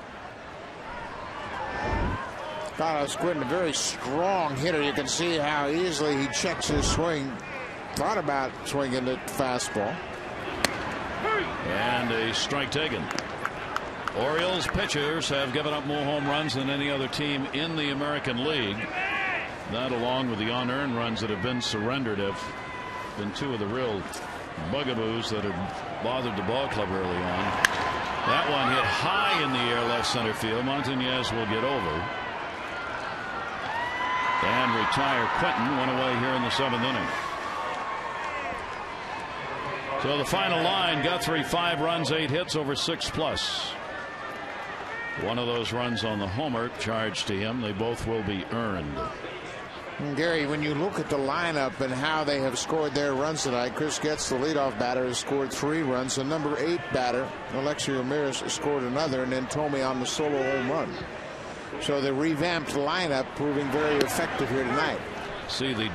Carlos Quentin, a very strong hitter. You can see how easily he checks his swing. Thought about swinging the fastball. And a strike taken. Orioles pitchers have given up more home runs than any other team in the American League. That, along with the unearned runs that have been surrendered, have been 2 of the real bugaboos that have bothered the ball club early on. That one hit high in the air left center field. Montañez will get over and retire Quentin. One away here in the 7th inning. So the final line: Guthrie 5 runs, 8 hits over 6+. One of those runs on the homer charged to him. They both will be earned. And Gary, when you look at the lineup and how they have scored their runs tonight, Chris Getz, the leadoff batter, has scored 3 runs. The number 8 batter, Alexi Ramirez, scored another, and then Thome on the solo home run. So the revamped lineup proving very effective here tonight. See the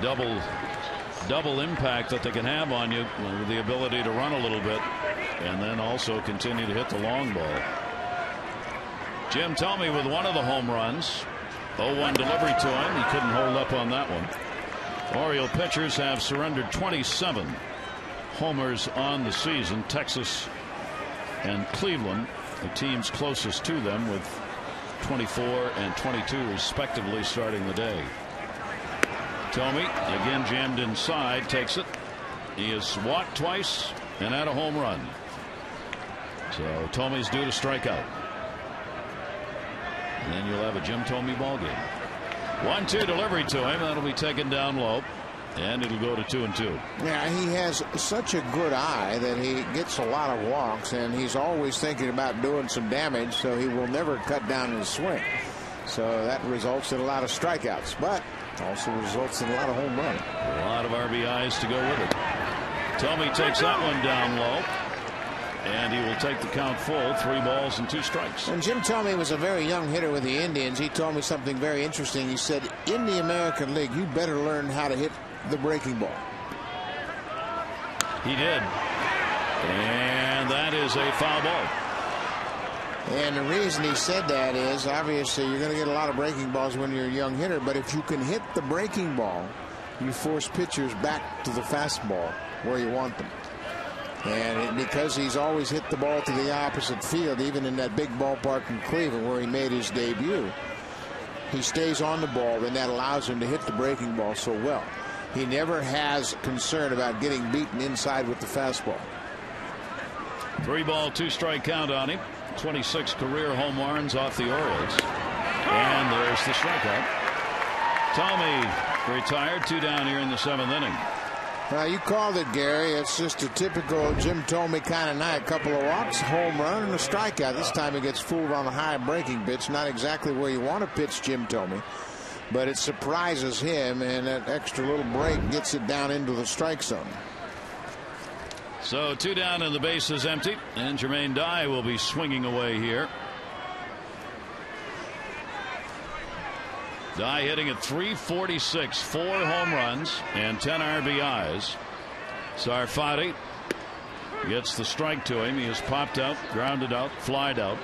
double impact that they can have on you with the ability to run a little bit and then also continue to hit the long ball. Jim Thome with one of the home runs. 0-1 delivery to him. He couldn't hold up on that one. Oriole pitchers have surrendered 27 homers on the season. Texas and Cleveland, the teams closest to them, with 24 and 22 respectively starting the day. Thome again jammed inside, takes it. He has walked twice and had a home run. So Thome's due to strike out. And then you'll have a Jim Thome ball game. 1-2 delivery to him. That'll be taken down low. And it'll go to 2-2. Yeah, he has such a good eye that he gets a lot of walks, and he's always thinking about doing some damage, so he will never cut down his swing. So that results in a lot of strikeouts, but also results in a lot of home runs. A lot of RBIs to go with it. Thome takes that one down low. And he will take the count full. 3 balls and 2 strikes. And Jim Thome was a very young hitter with the Indians. He told me something very interesting. He said, in the American League, you better learn how to hit the breaking ball. He did. And that is a foul ball. And the reason he said that is, obviously, you're going to get a lot of breaking balls when you're a young hitter. But if you can hit the breaking ball, you force pitchers back to the fastball where you want them. And because he's always hit the ball to the opposite field, even in that big ballpark in Cleveland where he made his debut, he stays on the ball, and that allows him to hit the breaking ball so well. He never has concern about getting beaten inside with the fastball. 3-ball, 2-strike count on him. 26 career home runs off the Orioles. And there's the strikeout. Thome retired. 2 down here in the 7th inning. You called it, Gary. It's just a typical Jim Thome kind of night. A couple of walks, home run, and a strikeout. This time he gets fooled on a high breaking pitch. Not exactly where you want to pitch Jim Thome, but it surprises him, and that extra little break gets it down into the strike zone. So 2 down and the base is empty, and Jermaine Dye will be swinging away here. Dye hitting at .346, 4 home runs and 10 RBIs. Sarfati gets the strike to him. He is popped out, grounded out, flied out.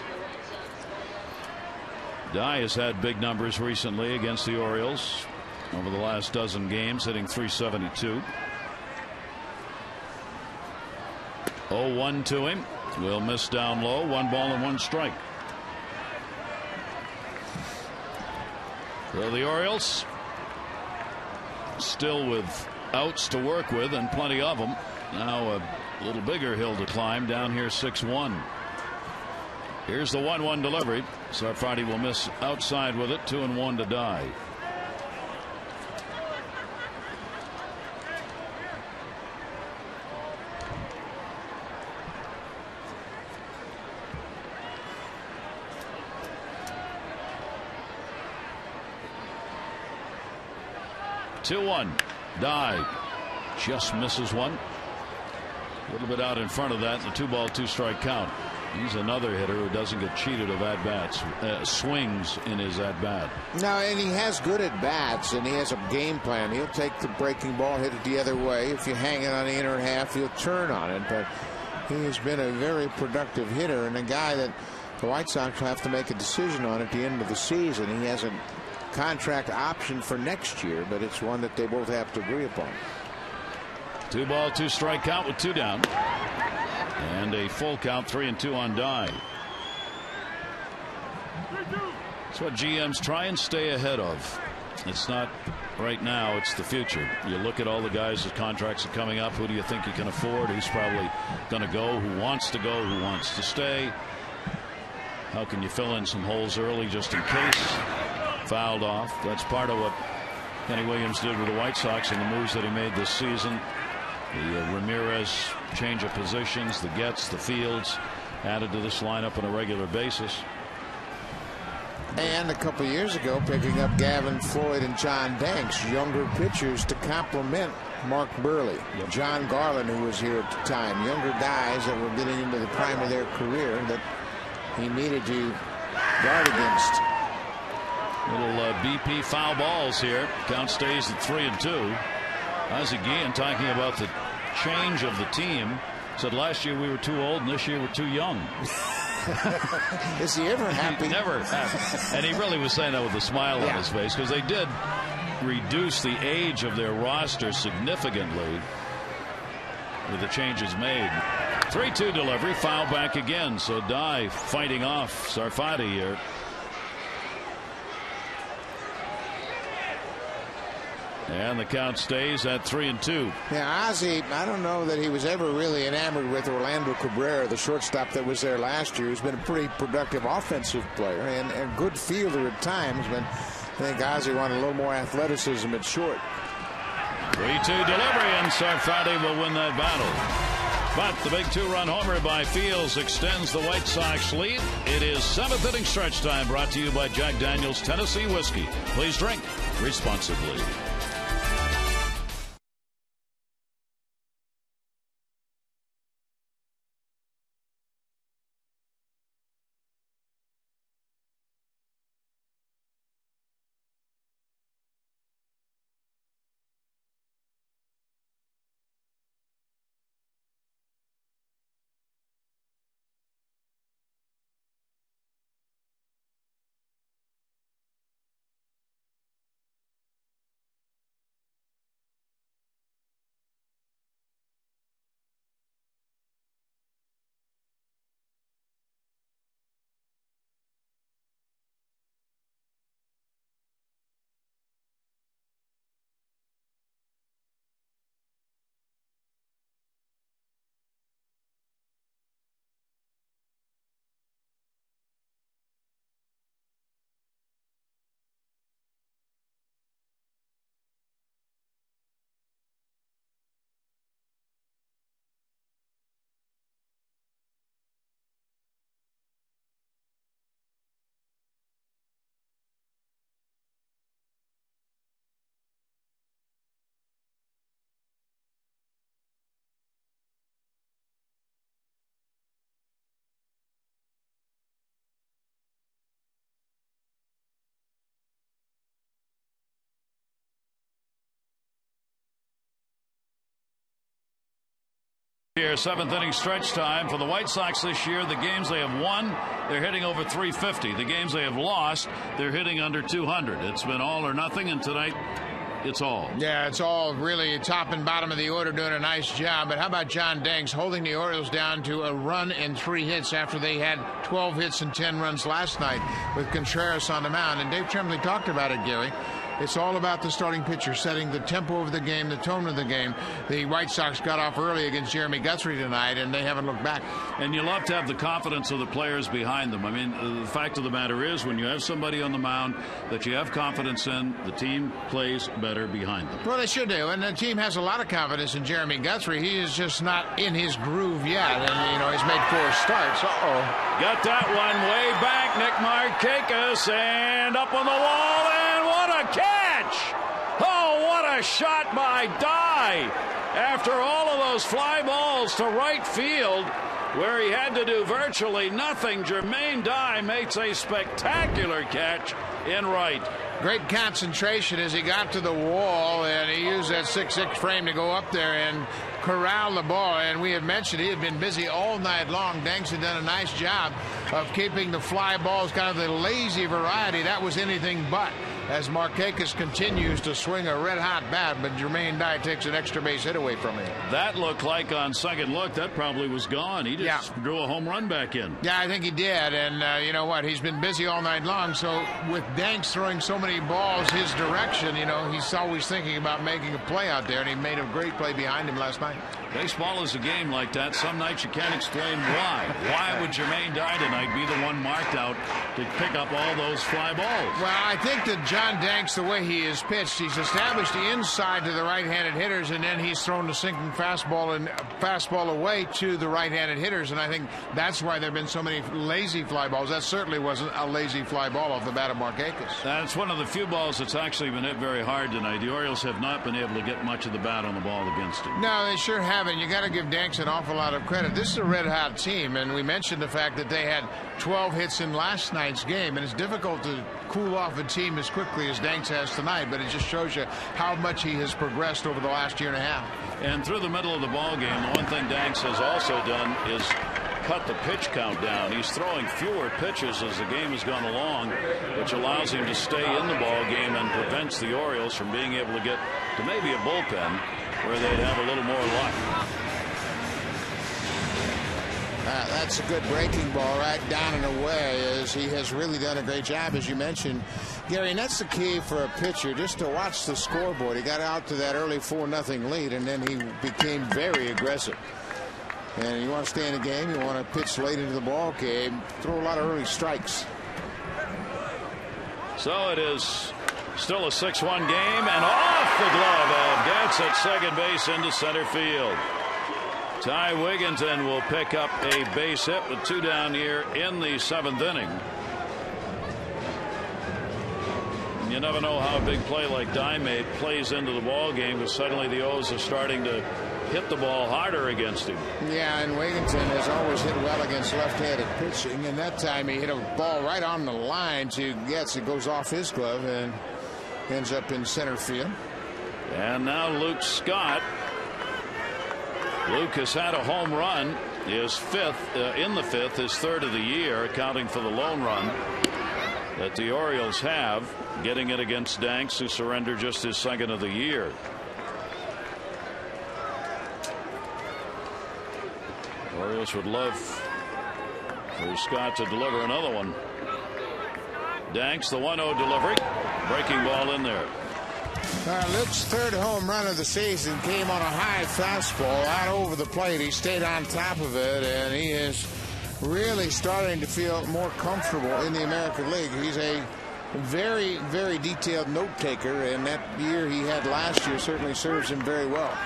Dye has had big numbers recently against the Orioles over the last dozen games, hitting .372. 0-1 to him. Will miss down low. 1 ball and 1 strike. So the Orioles still with outs to work with, and plenty of them. Now a little bigger hill to climb down here. 6-1. Here's the 1-1 delivery. Sarfati will miss outside with it. 2-1 to die. Die just misses one. A little bit out in front of that. The 2-ball 2-strike count. He's another hitter who doesn't get cheated of at-bats, swings in his at-bat. No, and he has good at-bats, and he has a game plan. He'll take the breaking ball, hit it the other way. If you hang it on the inner half, he'll turn on it. But he has been a very productive hitter, and a guy that the White Sox have to make a decision on at the end of the season. He has a contract option for next year, but it's one that they both have to agree upon. 2-ball 2-strike count with 2 down. And a full count, 3-2 on die. That's what GMs try and stay ahead of. It's not right now, it's the future. You look at all the guys whose contracts are coming up. Who do you think you can afford? Who's probably going to go? Who wants to go? Who wants to stay? How can you fill in some holes early just in case? Fouled off. That's part of what Kenny Williams did with the White Sox and the moves that he made this season. The Ramirez change of positions, the Getz, the Fields added to this lineup on a regular basis. And a couple years ago, picking up Gavin Floyd and John Danks, younger pitchers to complement Mark Burley. Yep. John Garland, who was here at the time, younger guys that were getting into the prime of their career that he needed to guard against. Little BP foul balls here. Count stays at 3-2. Ozzie Guillen talking about the change of the team. Said last year we were too old and this year we're too young. Is he ever happy? Never happy. And he really was saying that with a smile on his face, because they did reduce the age of their roster significantly with the changes made. 3-2 delivery, foul back again. So Dye fighting off Sarfati here. And the count stays at 3-2. Yeah, Ozzie, I don't know that he was ever really enamored with Orlando Cabrera, the shortstop that was there last year. He's been a pretty productive offensive player and a good fielder at times, but I think Ozzie wanted a little more athleticism at short. 3-2 delivery, and Sarfati will win that battle. But the big 2-run homer by Fields extends the White Sox lead. It is 7th inning stretch time, brought to you by Jack Daniel's Tennessee Whiskey. Please drink responsibly. Here, 7th inning stretch time for the White Sox this year. The games they have won, they're hitting over 350. The games they have lost, they're hitting under 200. It's been all or nothing, and tonight it's all. Yeah, it's all really top and bottom of the order doing a nice job. But how about John Danks holding the Orioles down to a run and 3 hits after they had 12 hits and 10 runs last night with Contreras on the mound? And Dave Tremblay talked about it, Gary. It's all about the starting pitcher setting the tempo of the game, the tone of the game. The White Sox got off early against Jeremy Guthrie tonight, and they haven't looked back. And you love to have the confidence of the players behind them. I mean, the fact of the matter is, when you have somebody on the mound that you have confidence in, the team plays better behind them. Well, they should do, and the team has a lot of confidence in Jeremy Guthrie. He is just not in his groove yet, and, you know, he's made 4 starts. Got that one way back, Nick Markakis, and up on the wall, and what a catch! Oh, what a shot by Dye! After all of those fly balls to right field, where he had to do virtually nothing, Jermaine Dye makes a spectacular catch in right. Great concentration as he got to the wall, and he used that 6'6" frame to go up there and corral the ball. And we had mentioned he had been busy all night long. Danks had done a nice job of keeping the fly balls kind of the lazy variety. That was anything but, as Markakis continues to swing a red-hot bat, but Jermaine Dye takes an extra base hit away from him. That looked like, on second look, that probably was gone. He just drew a home run back in. Yeah, I think he did. And you know what? He's been busy all night long. So with Danks throwing so many balls his direction, you know, he's always thinking about making a play out there, and he made a great play behind him last night. Baseball is a game like that. Some nights you can't explain why. Why would Jermaine Dye tonight be the one marked out to pick up all those fly balls? Well, I think that John Danks, the way he is pitched, he's established the inside to the right-handed hitters, and then he's thrown the sinking fastball away to the right-handed hitters, and I think that's why there have been so many lazy fly balls. That certainly wasn't a lazy fly ball off the bat of Markakis. That's one of the few balls that's actually been hit very hard tonight. The Orioles have not been able to get much of the bat on the ball against him. No, they sure haven't. You got to give Danks an awful lot of credit. This is a red-hot team, and we mentioned the fact that they had 12 hits in last night's game, and it's difficult to cool off a team as quickly as Danks has tonight, but it just shows you how much he has progressed over the last year and a half. And through the middle of the ball game, the one thing Danks has also done is cut the pitch count down. He's throwing fewer pitches as the game has gone along, which allows him to stay in the ball game and prevents the Orioles from being able to get to maybe a bullpen where they'd have a little more luck. That's a good breaking ball right down and away, as he has really done a great job, as you mentioned, Gary. And that's the key for a pitcher, just to watch the scoreboard. He got out to that early 4-0 lead, and then he became very aggressive. And you want to stay in the game, you want to pitch late into the ball game, throw a lot of early strikes. So it is still a 6-1 game, and off the glove of Getz at second base into center field. Ty Wigginton will pick up a base hit with 2 down here in the 7th inning. You never know how a big play like Dye made plays into the ball game, because suddenly the O's are starting to hit the ball harder against him. Yeah, and Wigginton has always hit well against left-handed pitching, and that time he hit a ball right on the line to Getz. It goes off his glove and ends up in center field. And now Luke Scott. Luke has had a home run, his 5th in the 5th, his 3rd of the year, accounting for the lone run that the Orioles have, getting it against Danks, who surrendered just his 2nd of the year. Orioles would love for Scott to deliver another one. Danks, the 1-0 delivery, breaking ball in there. Luke's 3rd home run of the season came on a high fastball out over the plate. He stayed on top of it, and he is really starting to feel more comfortable in the American League. He's a very, very detailed note taker, and that year he had last year certainly serves him very well.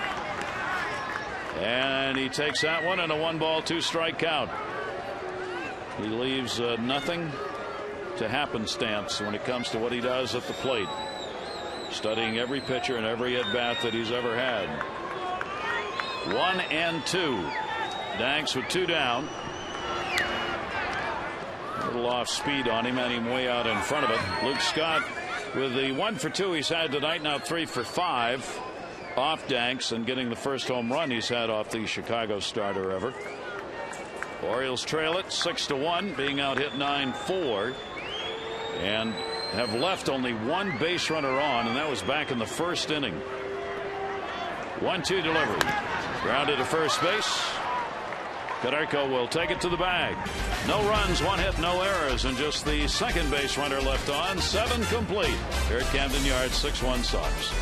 And he takes that one in a 1-ball, 2-strike count. He leaves nothing to happenstance when it comes to what he does at the plate. Studying every pitcher and every at-bat that he's ever had. 1-2. Danks with 2 down. A little off speed on him, and him way out in front of it. Luke Scott with the 1 for 2 he's had tonight, now 3 for 5 off Danks, and getting the first home run he's had off the Chicago starter ever. Orioles trail it 6-1, being out hit 9-4, and have left only 1 base runner on, and that was back in the 1st inning. 1-2 delivery. Grounded to first base. Konerko will take it to the bag. No runs, 1 hit, no errors, and just the second base runner left on. 7 complete here at Camden Yards. 6-1 Sox.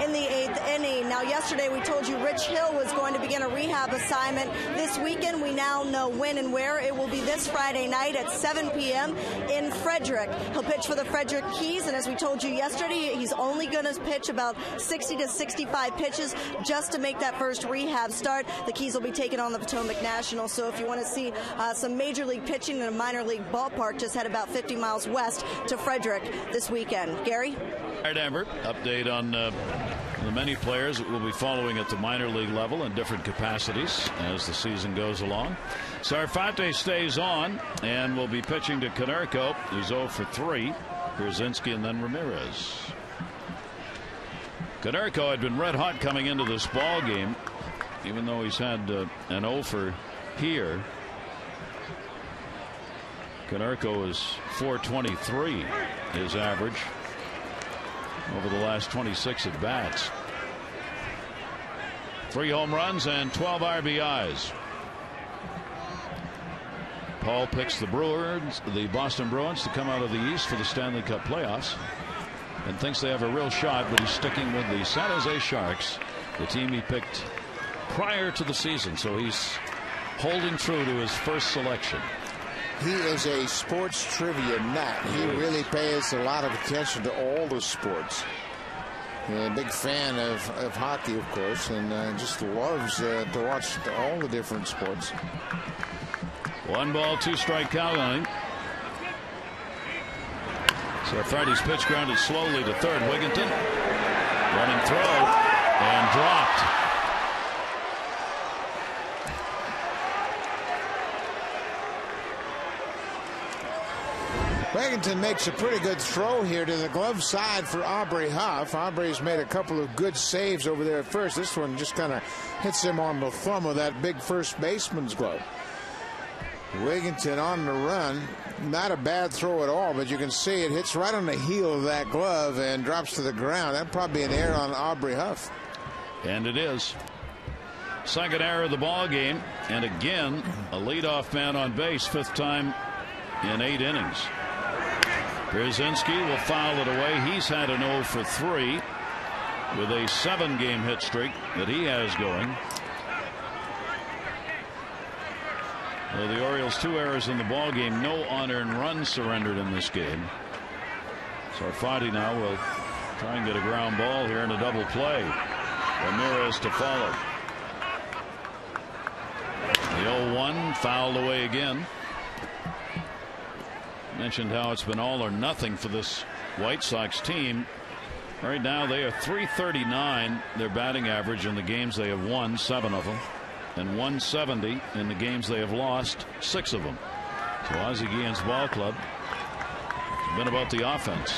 In the 8th inning. Now, yesterday we told you Rich Hill was going to begin a rehab assignment this weekend. We now know when and where. It will be this Friday night at 7 p.m. in Frederick. He'll pitch for the Frederick Keys, and as we told you yesterday, he's only going to pitch about 60 to 65 pitches just to make that first rehab start. The Keys will be taking on the Potomac National, so if you want to see some major league pitching in a minor league ballpark, just head about 50 miles west to Frederick this weekend. Gary? All right, Amber, update on the many players that will be following at the minor league level in different capacities as the season goes along. Sarfate stays on and will be pitching to Konerko, who's 0 for 3. Brzezinski and then Ramirez. Konerko had been red hot coming into this ball game, even though he's had an 0 for here. Konerko is .423 his average over the last 26 at bats. 3 home runs and 12 RBIs. Paul picks the Boston Bruins to come out of the East for the Stanley Cup playoffs and thinks they have a real shot, but he's sticking with the San Jose Sharks, the team he picked prior to the season, so he's holding true to his first selection. He is a sports trivia nut. He really pays a lot of attention to all the sports. A big fan of hockey, of course, and just loves to watch all the different sports. 1 ball, 2 strike count on him. So Friday's pitch grounded slowly to third. Wigginton running throw and dropped. Wigginton makes a pretty good throw here to the glove side for Aubrey Huff. Aubrey's made a couple of good saves over there at first. This one just kind of hits him on the thumb of that big first baseman's glove. Wigginton on the run. Not a bad throw at all, but you can see it hits right on the heel of that glove and drops to the ground. That'd probably be an error on Aubrey Huff. And it is. Second error of the ball game, and again a leadoff man on base, 5th time in 8 innings. Brzezinski will foul it away. He's had an 0 for 3 with a 7-game hit streak that he has going. Well, the Orioles 2 errors in the ball game. No unearned runs surrendered in this game. Sarfati now will try and get a ground ball here in a double play. Ramirez to follow. The 0-1 fouled away again. Mentioned how it's been all or nothing for this White Sox team. Right now they are .339 their batting average in the games they have won, 7 of them, and .170 in the games they have lost, 6 of them. So Ozzie Guillen's ball club been about the offense.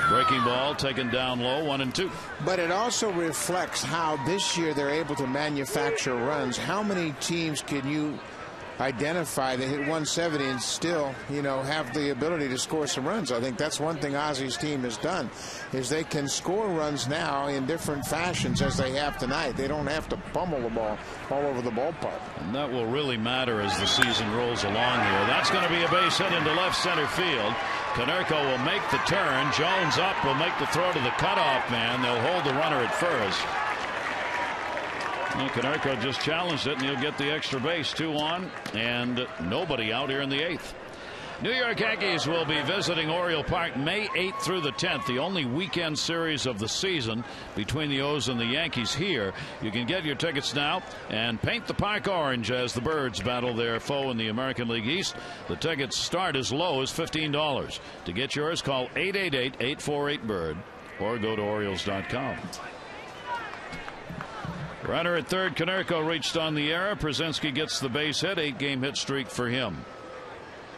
Breaking ball taken down low, 1-2. But it also reflects how this year they're able to manufacture runs. How many teams can you identify that hit 170 and still, have the ability to score some runs? I think that's one thing Ozzy's team has done, is they can score runs now in different fashions as they have tonight. They don't have to pummel the ball all over the ballpark. And that will really matter as the season rolls along here. That's going to be a base hit into left center field. Konerko will make the turn. Jones up, will make the throw to the cutoff man. They'll hold the runner at first. Well, Konerko just challenged it, and he'll get the extra base. 2 on, and nobody out here in the 8th. New York Yankees will be visiting Oriole Park May 8th through the 10th, the only weekend series of the season between the O's and the Yankees here. You can get your tickets now and paint the park orange as the Birds battle their foe in the American League East. The tickets start as low as $15. To get yours, call 888-848-BIRD or go to Orioles.com. Runner at third, Konerko reached on the error. Przinsky gets the base hit. 8-game hit streak for him.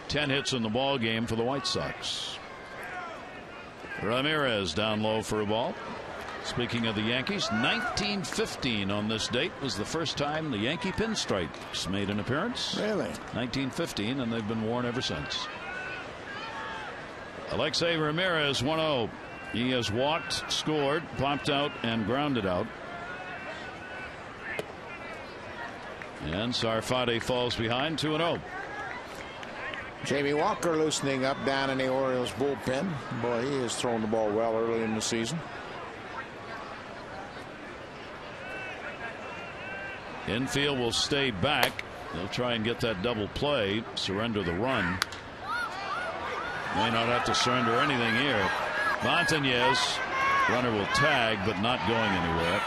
10 hits in the ball game for the White Sox. Ramirez down low for a ball. Speaking of the Yankees, 1915 on this date was the first time the Yankee pinstripes made an appearance. Really? 1915, and they've been worn ever since. Alexei Ramirez 1-0. He has walked, scored, popped out, and grounded out. And Sarfati falls behind, 2-0. Jamie Walker loosening up down in the Orioles bullpen. Boy, he has thrown the ball well early in the season. Infield will stay back. They'll try and get that double play, surrender the run. May not have to surrender anything here. Montañez, runner will tag, but not going anywhere.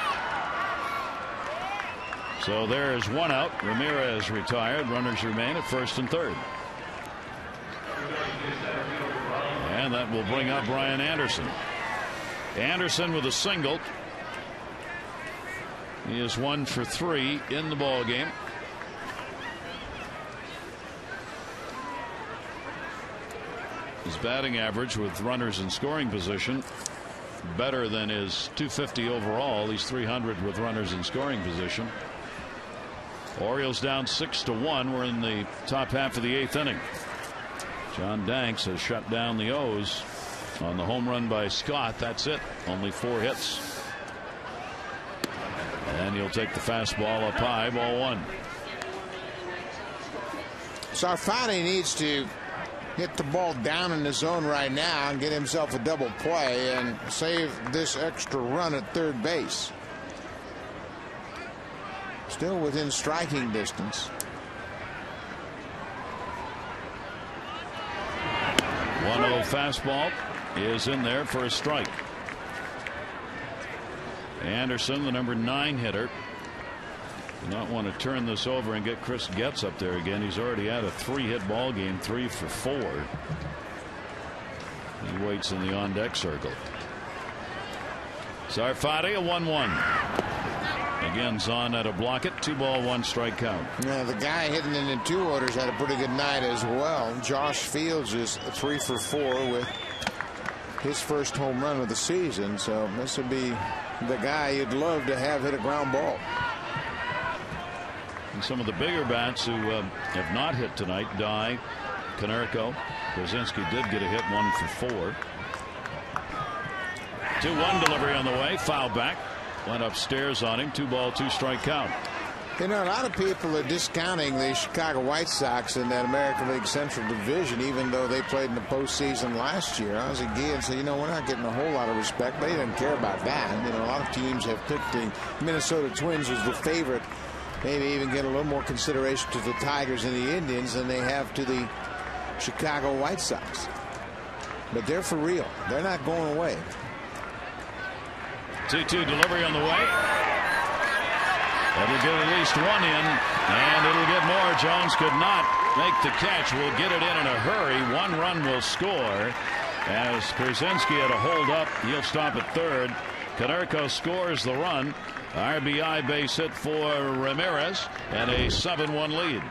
So there's 1 out. Ramirez retired. Runners remain at first and third. And that will bring up Brian Anderson. Anderson with a single. He is 1 for 3 in the ball game. His batting average with runners in scoring position better than his .250 overall. He's .300 with runners in scoring position. Orioles down 6-1. We're in the top half of the 8th inning. John Danks has shut down the O's on the home run by Scott. That's it. Only 4 hits. And he'll take the fastball up high. Ball 1. Sarfati needs to hit the ball down in the zone right now and get himself a double play and save this extra run at third base. Still within striking distance. 1-0 fastball is in there for a strike. Anderson, the number 9 hitter, do not want to turn this over and get Chris Getz up there again. He's already had a 3-hit ball game, 3 for 4. He waits in the on-deck circle. Sarfati, a 1-1. Again, Zahn had to block it. 2-ball, 1-strike count. Yeah, the guy hitting in the 2 orders had a pretty good night as well. Josh Fields is 3 for 4 with his first home run of the season. So this would be the guy you'd love to have hit a ground ball. And some of the bigger bats who have not hit tonight, Dye, Konerko. Przinsky did get a hit, 1 for 4. 2-1 delivery on the way. Foul back. Went upstairs on him. 2-ball, 2-strike count. You know, a lot of people are discounting the Chicago White Sox in that American League Central Division, even though they played in the postseason last year. Ozzie Guillen said, we're not getting a whole lot of respect. They didn't care about that. A lot of teams have picked the Minnesota Twins as the favorite, maybe even get a little more consideration to the Tigers and the Indians than they have to the Chicago White Sox. But they're for real. They're not going away. 2-2 delivery on the way. That'll get at least 1 in, and it'll get more. Jones could not make the catch. Will get it in a hurry. 1 run will score. As Przinsky had a hold up, he'll stop at third. Konerko scores the run. RBI base hit for Ramirez, and a 7-1 lead.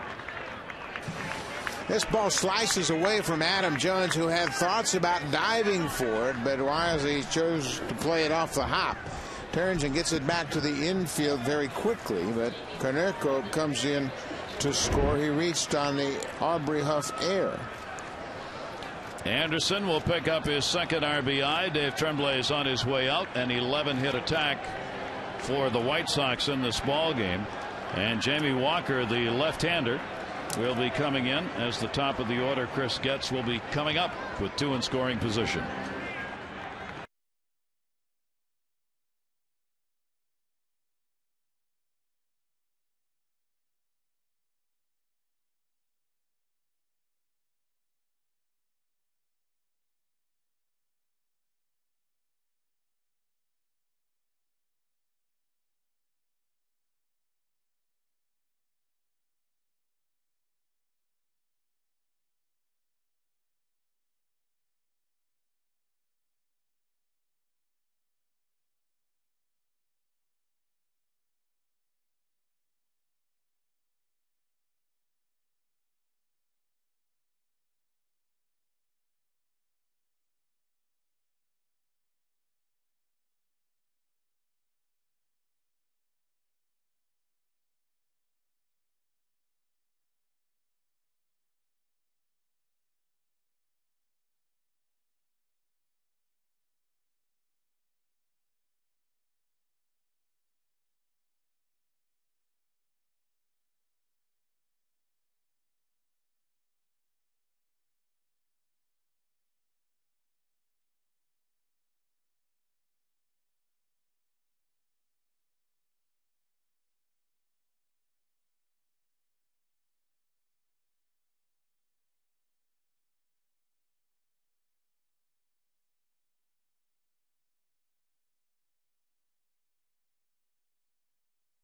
This ball slices away from Adam Jones, who had thoughts about diving for it, but wisely chose to play it off the hop. Turns and gets it back to the infield very quickly, but Konerko comes in to score. He reached on the Aubrey Huff air. Anderson will pick up his second RBI. Dave Tremblay is on his way out. An 11-hit attack for the White Sox in this ball game. And Jamie Walker, the left-hander, will be coming in as the top of the order. Chris Getz will be coming up with 2 in scoring position.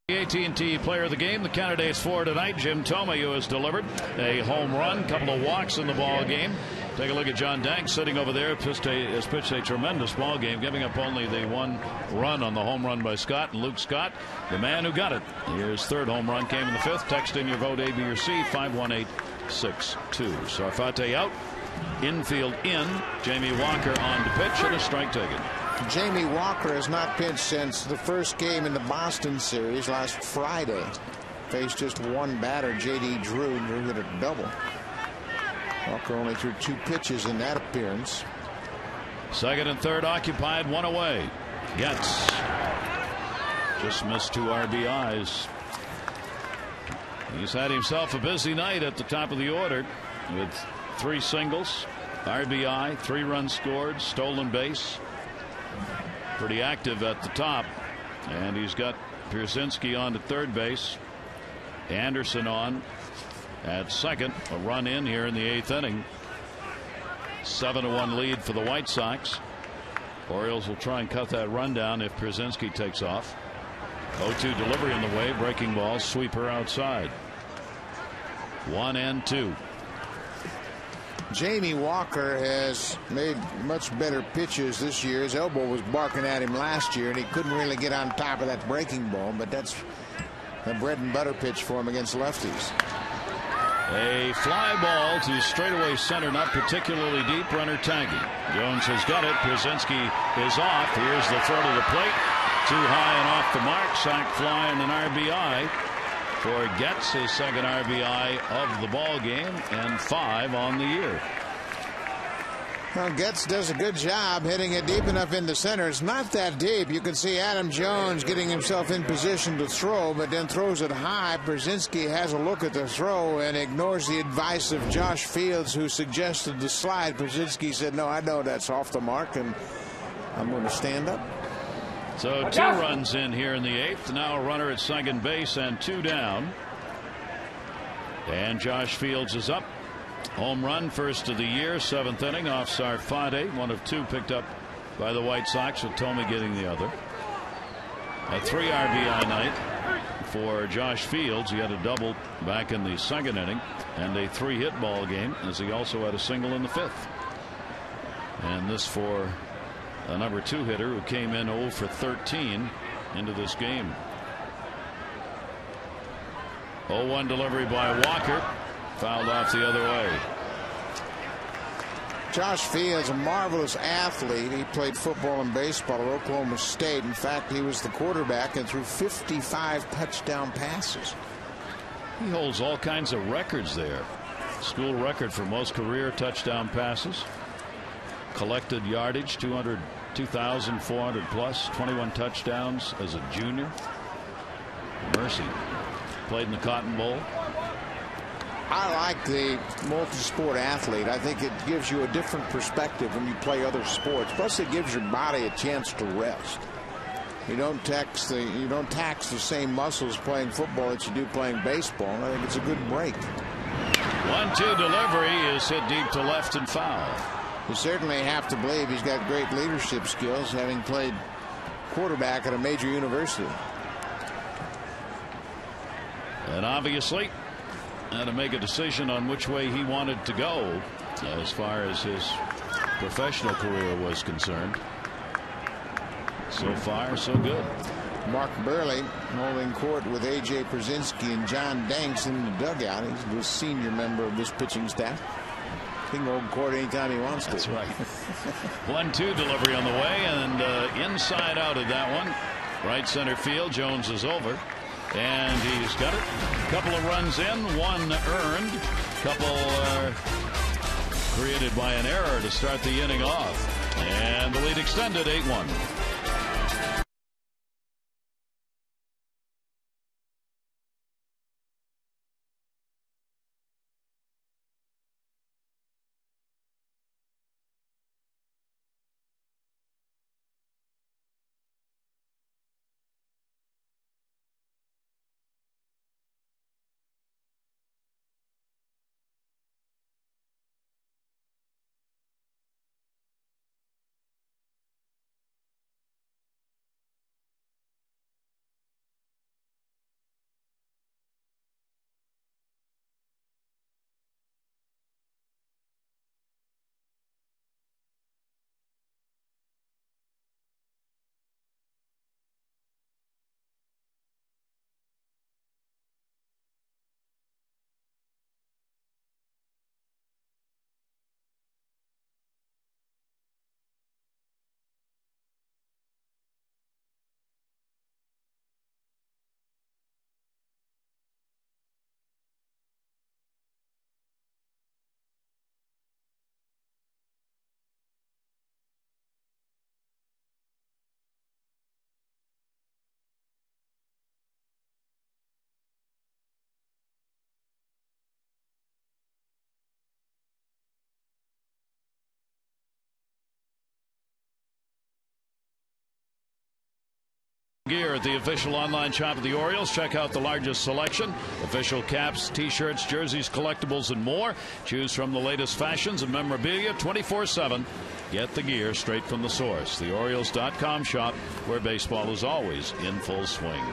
The AT&T player of the game, the candidates for tonight, Jim Thome, who has delivered a home run, couple of walks in the ball game. Take a look at John Danks sitting over there, has pitched a tremendous ball game, giving up only the 1 run on the home run by Scott. And Luke Scott, the man who got it. His 3rd home run came in the 5th. Text in your vote, A, B, or C, 51862. Sarfate out, infield in. Jamie Walker on to pitch, and a strike taken. Jamie Walker has not pitched since the first game in the Boston series last Friday. Faced just 1 batter, J.D. Drew. Drew hit a double. Walker only threw 2 pitches in that appearance. Second and third occupied, 1 away. Getz just missed 2 RBIs. He's had himself a busy night at the top of the order with 3 singles, RBI, 3 runs scored, stolen base. Pretty active at the top, and he's got Pierzynski on to third base, Anderson on at second. A run in here in the 8th inning. 7-1 lead for the White Sox. Orioles will try and cut that run down if Pierzynski takes off. 0-2 delivery in the way, breaking ball, sweeper outside. 1-2. Jamie Walker has made much better pitches this year. His elbow was barking at him last year, and he couldn't really get on top of that breaking ball, but that's the bread and butter pitch for him against lefties. A fly ball to straightaway center, not particularly deep. Runner tagging. Jones has got it. Pierzynski is off. Here's the throw to the plate. Too high and off the mark. Sac fly and an RBI for Getz, his second RBI of the ball game, and 5 on the year. Well, Getz does a good job hitting it deep enough into center. It's not that deep. You can see Adam Jones getting himself in position to throw, but then throws it high. Pierzynski has a look at the throw and ignores the advice of Josh Fields, who suggested the slide. Pierzynski said, no, I know that's off the mark, and I'm going to stand up. So 2 runs in here in the 8th. Now a runner at second base and 2 down. And Josh Fields is up. Home run, first of the year, 7th inning off Sarfate. 1 of 2 picked up by the White Sox, with Thome getting the other. A 3 RBI night for Josh Fields. He had a double back in the 2nd inning, and a 3-hit ball game, as he also had a single in the 5th. And this for a number 2 hitter who came in 0 for 13 into this game. 0-1 delivery by Walker. Fouled off the other way. Josh Fee is a marvelous athlete. He played football and baseball at Oklahoma State. In fact, he was the quarterback and threw 55 touchdown passes. He holds all kinds of records there. School record for most career touchdown passes. Collected yardage, 2,400 plus, 21 touchdowns as a junior. Mercy played in the Cotton Bowl. I like the multi-sport athlete. I think it gives you a different perspective when you play other sports. Plus, it gives your body a chance to rest. You don't tax the same muscles playing football that you do playing baseball. And I think it's a good break. 1-2 delivery is hit deep to left and foul. You certainly have to believe he's got great leadership skills, having played quarterback at a major university. And obviously had to make a decision on which way he wanted to go as far as his professional career was concerned. So far, so good. Mark Burley holding court with A.J. Przinski and John Danks in the dugout. He's the senior member of this pitching staff. He can hold court anytime he wants to. That's right. 1-2 delivery on the way, and inside out of that one. Right center field. Jones is over. And he's got it. A couple of runs in, one earned. Couple created by an error to start the inning off. And the lead extended 8-1. Gear at the official online shop of the Orioles. Check out the largest selection. Official caps, t-shirts, jerseys, collectibles, and more. Choose from the latest fashions and memorabilia 24/7. Get the gear straight from the source. The Orioles.com shop, where baseball is always in full swing.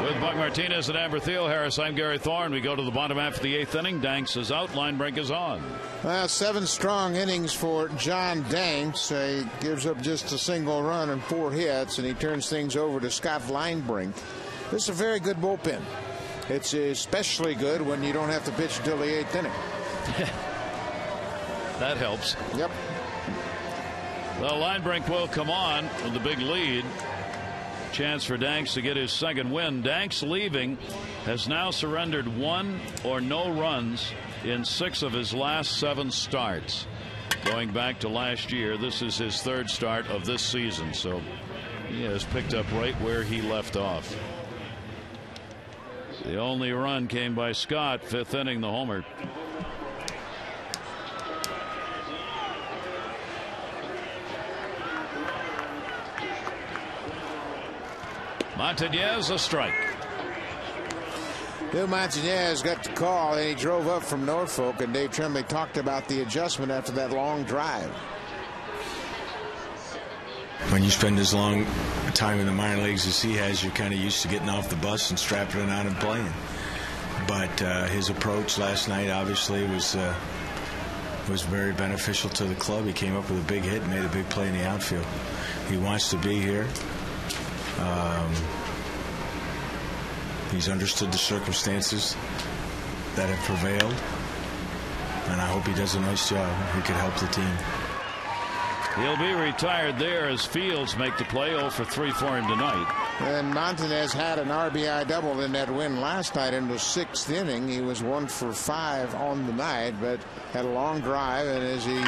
With Buck Martinez and Amber Thiel-Harris, I'm Gary Thorne. We go to the bottom half of the 8th inning. Danks is out. Line break is on. Well, 7 strong innings for John Danks. He gives up just a single run and 4 hits, and he turns things over to Scott Linebrink. This is a very good bullpen. It's especially good when you don't have to pitch until the 8th inning. That helps. Yep. Well, Linebrink will come on with the big lead. Chance for Danks to get his second win. Danks leaving has now surrendered 1 or no runs in 6 of his last 7 starts. Going back to last year, this is his 3rd start of this season, so he has picked up right where he left off. The only run came by Scott, 5th inning, the homer. Montañez, a strike. Bill Montañez got the call, and he drove up from Norfolk, and Dave Tremblay talked about the adjustment after that long drive. When you spend as long time in the minor leagues as he has, you're kind of used to getting off the bus and strapping it on and playing. But his approach last night obviously was very beneficial to the club. He came up with a big hit and made a big play in the outfield. He wants to be here. He's understood the circumstances that have prevailed. And I hope he does a nice job. He could help the team. He'll be retired there as Fields make the play. 0 for 3 for him tonight. And Montanez had an RBI double in that win last night in the 6th inning. He was 1 for 5 on the night, but had a long drive. And as he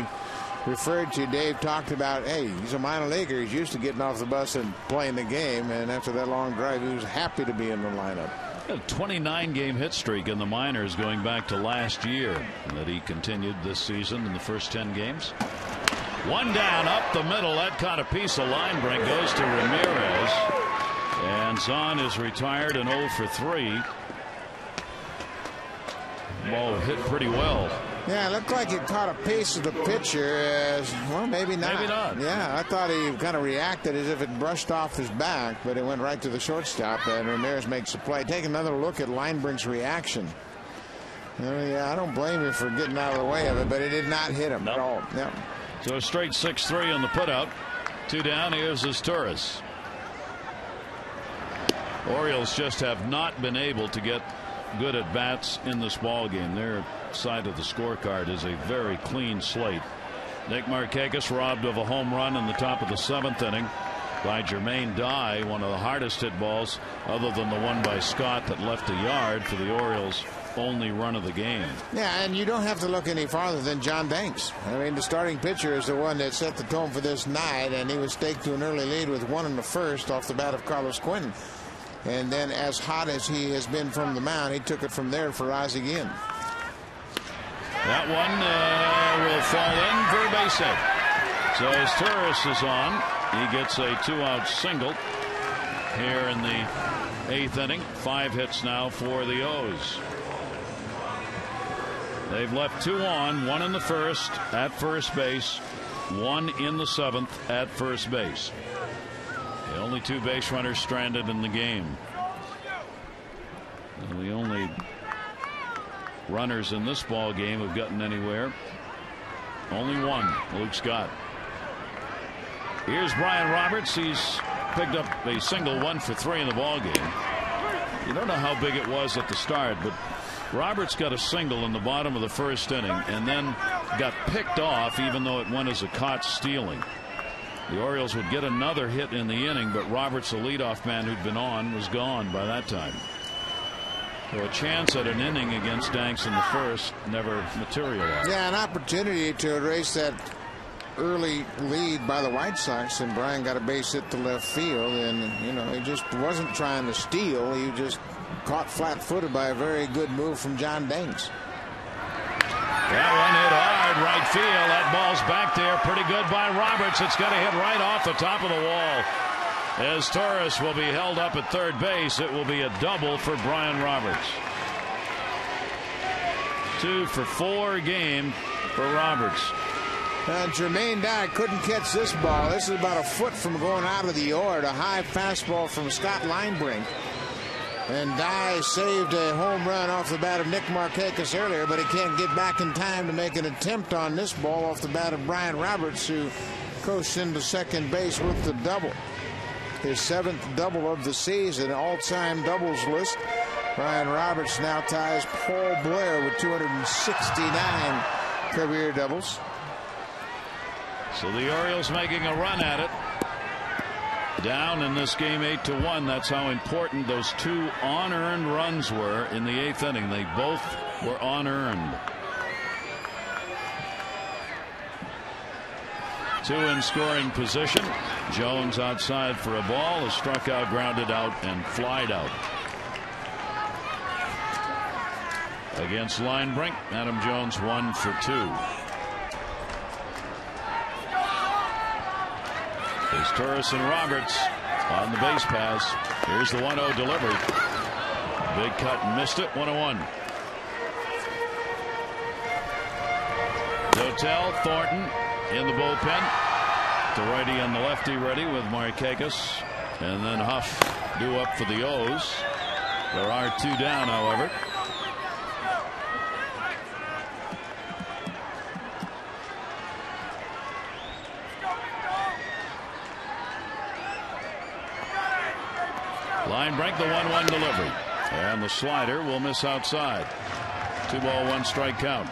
referred to, Dave talked about, hey, he's a minor leaguer. He's used to getting off the bus and playing the game. And after that long drive, he was happy to be in the lineup. A 29-game hit streak in the minors going back to last year, and that he continued this season in the first 10 games. One down up the middle. That caught a piece of line break. Goes to Ramirez. And Zahn is retired and 0 for 3. Ball hit pretty well. Yeah, it looked like it caught a piece of the pitcher. Well, maybe not. Maybe not. Yeah, I thought he kind of reacted as if it brushed off his back, but it went right to the shortstop, and Ramirez makes the play. Take another look at Linebrink's reaction. Yeah, I don't blame you for getting out of the way of it, but it did not hit him at all. Yeah. So a straight 6-3 on the putout. 2 down. Here's his Torres. Orioles just have not been able to get good at bats in this ball game. Their side of the scorecard is a very clean slate. Nick Markakis robbed of a home run in the top of the 7th inning by Jermaine Dye, one of the hardest hit balls other than the one by Scott that left the yard for the Orioles' only run of the game. Yeah, and you don't have to look any farther than John Danks. I mean, the starting pitcher is the one that set the tone for this night, and he was staked to an early lead with 1 in the first off the bat of Carlos Quentin. And then, as hot as he has been from the mound, he took it from there for Ozzie Guillen. That one will fall in for a base hit. So as Torres is on, he gets a 2-out single here in the 8th inning. 5 hits now for the O's. They've left 2 on, 1 in the first at first base, 1 in the 7th at first base. The only 2 base runners stranded in the game. And the only runners in this ball game have gotten anywhere. Only 1, Luke Scott. Here's Brian Roberts. He's picked up a single 1 for 3 in the ball game. You don't know how big it was at the start, but Roberts got a single in the bottom of the 1st inning and then got picked off, even though it went as a caught stealing. The Orioles would get another hit in the inning, but Roberts, the leadoff man who'd been on, was gone by that time. So a chance at an inning against Danks in the first never materialized. Yeah, an opportunity to erase that early lead by the White Sox, and Brian got a base hit to left field, and you know, he just wasn't trying to steal. He just caught flat-footed by a very good move from John Danks. That one hit hard right field. That ball's back there. Pretty good by Roberts. It's going to hit right off the top of the wall. As Torres will be held up at third base, it will be a double for Brian Roberts. 2 for 4 game for Roberts. And Jermaine Dye couldn't catch this ball. This is about a foot from going out of the yard. A high fastball from Scott Linebrink. And Dye saved a home run off the bat of Nick Markakis earlier, but he can't get back in time to make an attempt on this ball off the bat of Brian Roberts, who coasts into second base with the double. His 7th double of the season, all-time doubles list. Brian Roberts now ties Paul Blair with 269 career doubles. So the Orioles making a run at it. Down in this game 8-1. That's how important those 2 unearned runs were in the 8th inning. They both were unearned. 2 in scoring position. Jones outside for a ball, is struck out, grounded out, and flied out. Against Linebrink, Adam Jones 1 for 2. There's Torres and Roberts on the base pass. Here's the 1-0 delivery. Big cut and missed it. 1-1. Dotel, Thornton in the bullpen. The righty and the lefty ready with Markakis. And then Huff due up for the O's. There are 2 down, however. Linebrink, the 1-1 delivery. And the slider will miss outside. 2 ball, 1 strike count.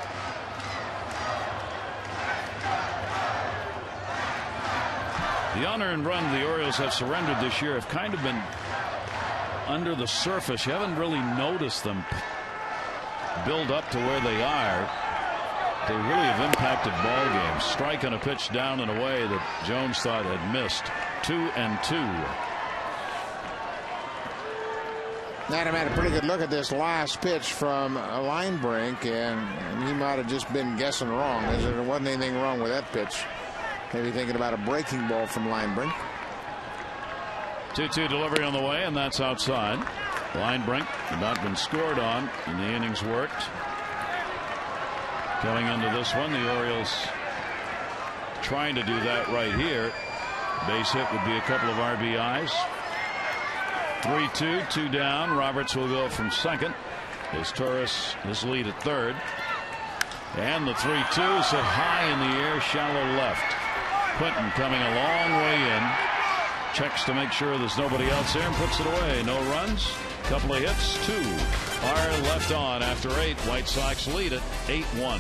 The unearned run the Orioles have surrendered this year have kind of been under the surface. You haven't really noticed them build up to where they are. They really have impacted ball games. Striking a pitch down in a way that Jones thought had missed. 2-2. Adam had a pretty good look at this last pitch from Linebrink, and he might have just been guessing wrong. There wasn't anything wrong with that pitch. Maybe thinking about a breaking ball from Linebrink. 2-2 delivery on the way, and that's outside. Linebrink had not been scored on in the innings worked. Coming into this one, the Orioles trying to do that right here. Base hit would be a couple of RBIs. 3-2, 2 down. Roberts will go from second as Torres his lead at third. And the 3-2 is hit high in the air, shallow left. Quinton coming a long way in. Checks to make sure there's nobody else there and puts it away. No runs. Couple of hits. 2 are left on after 8. White Sox lead it 8-1.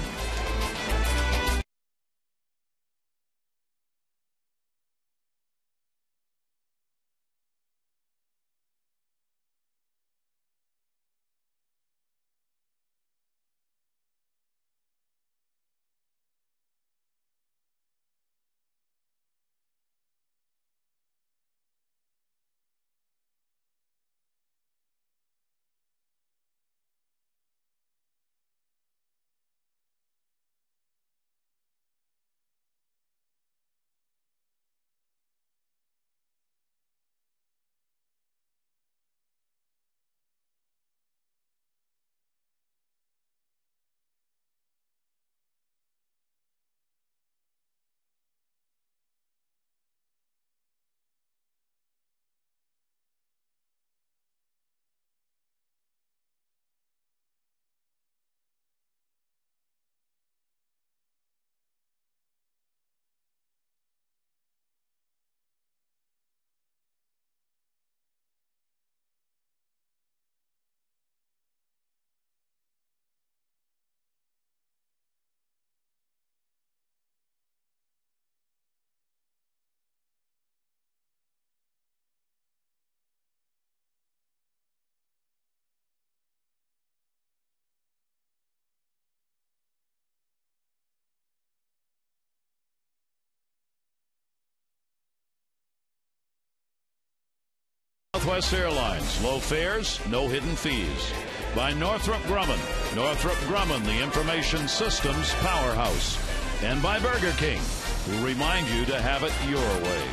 Southwest Airlines. Low fares, no hidden fees. By Northrop Grumman. Northrop Grumman, the information systems powerhouse. And by Burger King, who remind you to have it your way.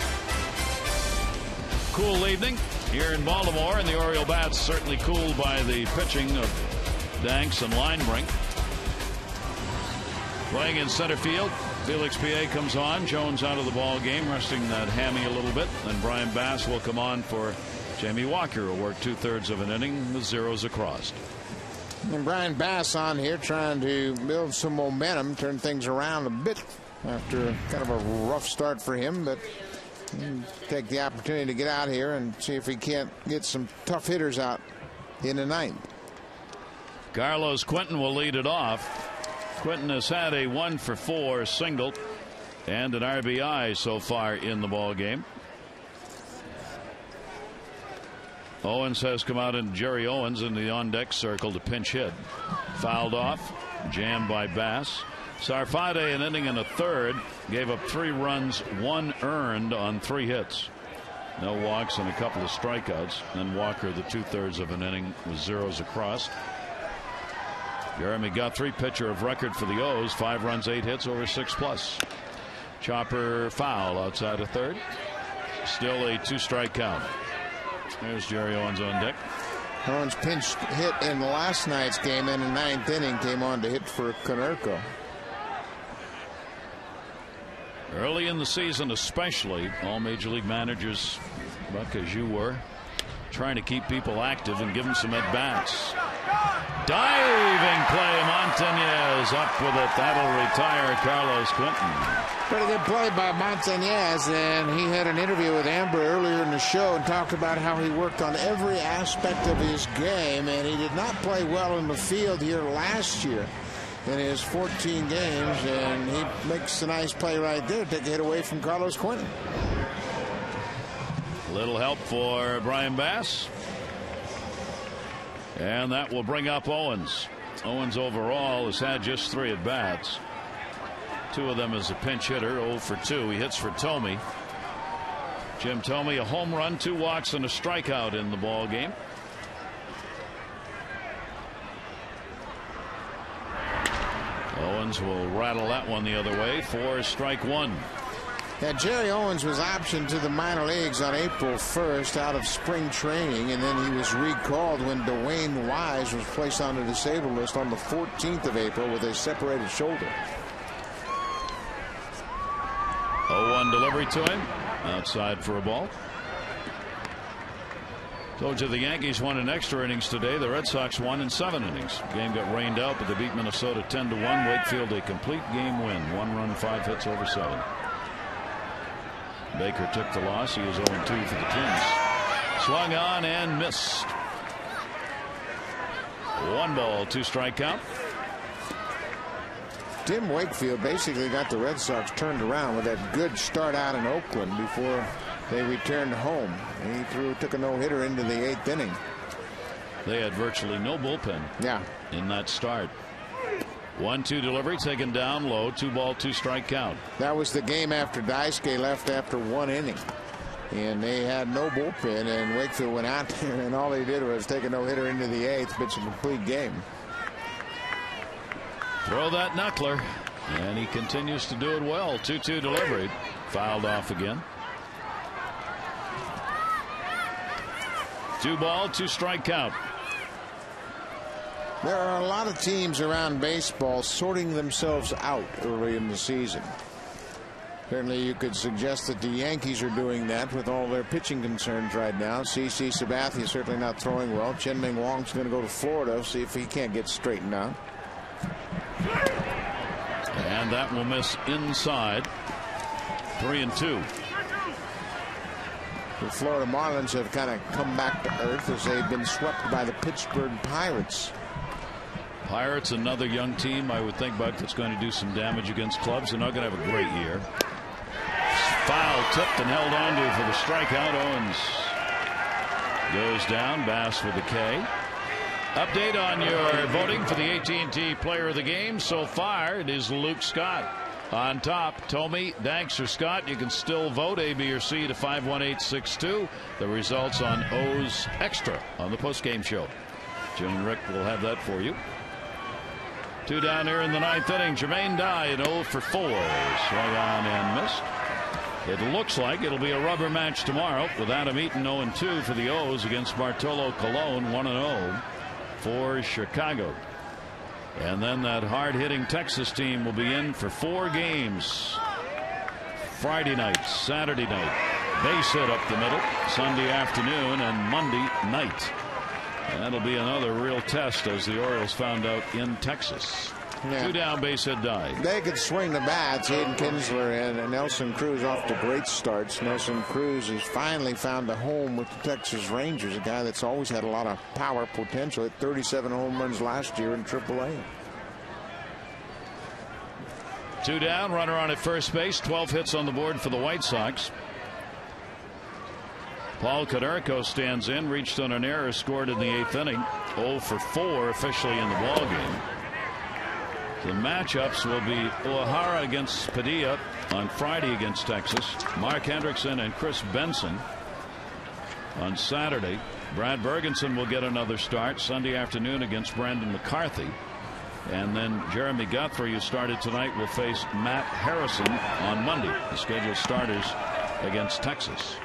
Cool evening here in Baltimore, and the Oriole bats certainly cooled by the pitching of Danks and Linebrink. Playing in center field, Felix P.A. comes on. Jones out of the ball game, resting that hammy a little bit. Then Brian Bass will come on for Jamie Walker, who worked 2/3 of an inning with zeros across. And Brian Bass on here trying to build some momentum, turn things around a bit after kind of a rough start for him, but take the opportunity to get out here and see if he can't get some tough hitters out in the ninth. Carlos Quinton will lead it off. Quinton has had a 1-for-4 single and an RBI so far in the ball game. Owens has come out, and Jerry Owens in the on-deck circle to pinch hit. Fouled off, jammed by Bass. Sarfate, an inning and a third, gave up 3 runs, 1 earned on 3 hits. No walks and a couple of strikeouts. Then Walker, the 2/3 of an inning, with zeros across. Jeremy Guthrie, pitcher of record for the O's, 5 runs, 8 hits over 6+. Chopper foul outside of third. Still a 2-strike count. There's Jerry Owens on deck. Owens pinched hit in last night's game, in the 9th inning came on to hit for Konerko. Early in the season especially, all major league managers, Buck, as you were, trying to keep people active and give them some at-bats. Diving play. Montañez up with it. That'll retire Carlos Quentin. Pretty good play by Montañez, and he had an interview with Amber earlier in the show and talked about how he worked on every aspect of his game, and he did not play well in the field here last year in his 14 games, and he makes a nice play right there, take a hit away from Carlos Quentin. Little help for Brian Bass. And that will bring up Owens. Owens overall has had just 3 at-bats. 2 of them as a pinch hitter, 0 for 2. He hits for Thome. Jim Thome, a home run, 2 walks, and a strikeout in the ball game. Owens will rattle that one the other way for strike 1. Yeah, Jerry Owens was optioned to the minor leagues on April 1st out of spring training, and then he was recalled when Dwayne Wise was placed on the disabled list on the 14th of April with a separated shoulder. 0-1 delivery to him. Outside for a ball. Told you the Yankees won in extra innings today. The Red Sox won in 7 innings. Game got rained out, but they beat Minnesota 10-1. Wakefield a complete game win. 1 run, 5 hits over 7. Baker took the loss. He is 0-2 for the Twins. Swung on and missed. 1 ball, 2 strike count. Tim Wakefield basically got the Red Sox turned around with that good start out in Oakland before they returned home. He took a no-hitter into the 8th inning. They had virtually no bullpen in that start. 1-2 delivery taken down low. 2 ball, 2 strike count. That was the game after Daisuke left after 1 inning. And they had no bullpen, and Wakefield went out there, and all he did was take a no-hitter into the 8th, pitch a complete game. Throw that knuckler, and he continues to do it well. 2-2 delivery. Fouled off again. 2 ball, 2 strike count. There are a lot of teams around baseball sorting themselves out early in the season. Certainly you could suggest that the Yankees are doing that with all their pitching concerns right now. CC Sabathia certainly not throwing well. Chen-Ming Wong's going to go to Florida, see if he can't get straightened out. And that will miss inside. 3-2. The Florida Marlins have kind of come back to earth as they've been swept by the Pittsburgh Pirates. Pirates, another young team I would think, Buck, that's going to do some damage against clubs. They're not going to have a great year. Foul tipped and held on to for the strikeout. Owens goes down. Bass with a K. Update on your voting for the AT&T Player of the Game. So far, it is Luke Scott on top. Thome, Danks, or Scott. You can still vote A, B, or C to 51862. The results on O's Extra on the postgame show. Jim and Rick will have that for you. 2 down here in the 9th inning. Jermaine Dye at 0 for 4. Swung on and missed. It looks like it'll be a rubber match tomorrow with Adam Eaton 0-2 for the O's against Bartolo Colon 1-0 for Chicago. And then that hard-hitting Texas team will be in for 4 games. Friday night, Saturday night, base hit up the middle, Sunday afternoon, and Monday night. That'll be another real test, as the Orioles found out in Texas. 2 down, base hit Dye. They could swing the bats. Hayden Kinsler and Nelson Cruz off to great starts. Nelson Cruz has finally found a home with the Texas Rangers, a guy that's always had a lot of power potential. At 37 home runs last year in AAA. 2 down, runner on at first base. 12 hits on the board for the White Sox. Paul Konerko stands in, reached on an error, scored in the 8th inning. 0 for 4 officially in the ballgame. The matchups will be Uehara against Padilla on Friday against Texas. Mark Hendrickson and Chris Benson on Saturday. Brad Bergenson will get another start Sunday afternoon against Brandon McCarthy. And then Jeremy Guthrie, who started tonight, will face Matt Harrison on Monday. The scheduled starters against Texas.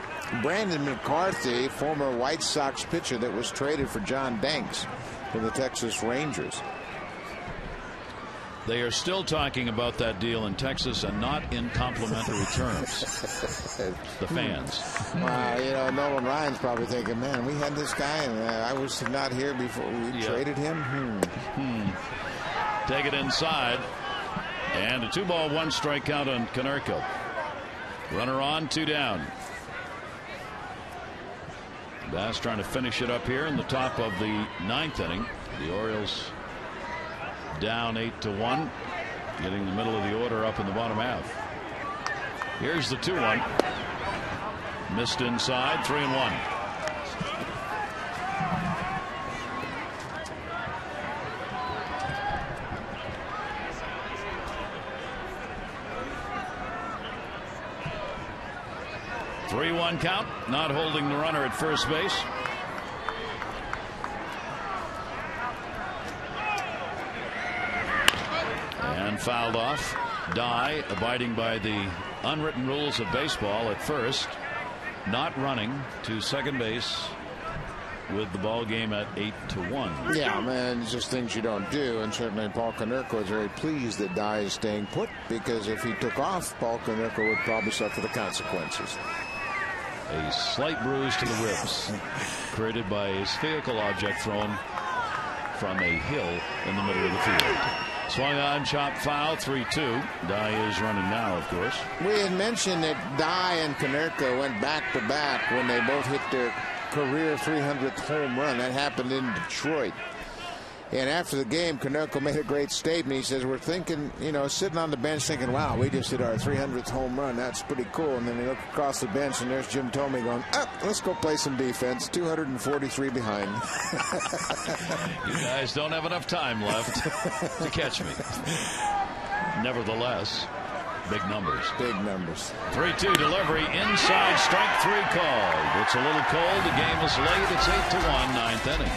Brandon McCarthy, former White Sox pitcher that was traded for John Danks for the Texas Rangers. They are still talking about that deal in Texas and not in complimentary terms. The fans. Wow, Nolan Ryan's probably thinking, man, we had this guy and I was not here before we traded him. Take it inside. And a 2-ball, 1 strikeout on Konerko. Runner on, 2 down. Bass trying to finish it up here in the top of the 9th inning. The Orioles down 8-1, getting the middle of the order up in the bottom half. Here's the 2-1. Missed inside, 3-1. Three-1 count, not holding the runner at first base. And fouled off. Dye, abiding by the unwritten rules of baseball at first, not running to second base with the ball game at 8-1. Yeah, man, it's just things you don't do. And certainly Paul Konerko is very pleased that Dye is staying put, because if he took off, Paul Konerko would probably suffer the consequences. A slight bruise to the ribs created by his vehicle object thrown from a hill in the middle of the field. Swung on, chopped foul, 3-2. Dye is running now, of course. We had mentioned that Dye and Konerko went back-to-back when they both hit their career 300th home run. That happened in Detroit. And after the game, Konerko made a great statement. He says, we're thinking, sitting on the bench thinking, wow, we just hit our 300th home run. That's pretty cool. And then they look across the bench, and there's Jim Thome going, let's go play some defense. 243 behind. You guys don't have enough time left to catch me. Nevertheless, big numbers. Big numbers. 3-2 delivery, inside, strike 3 called. It's a little cold. The game is late. It's 8-1, 9th inning.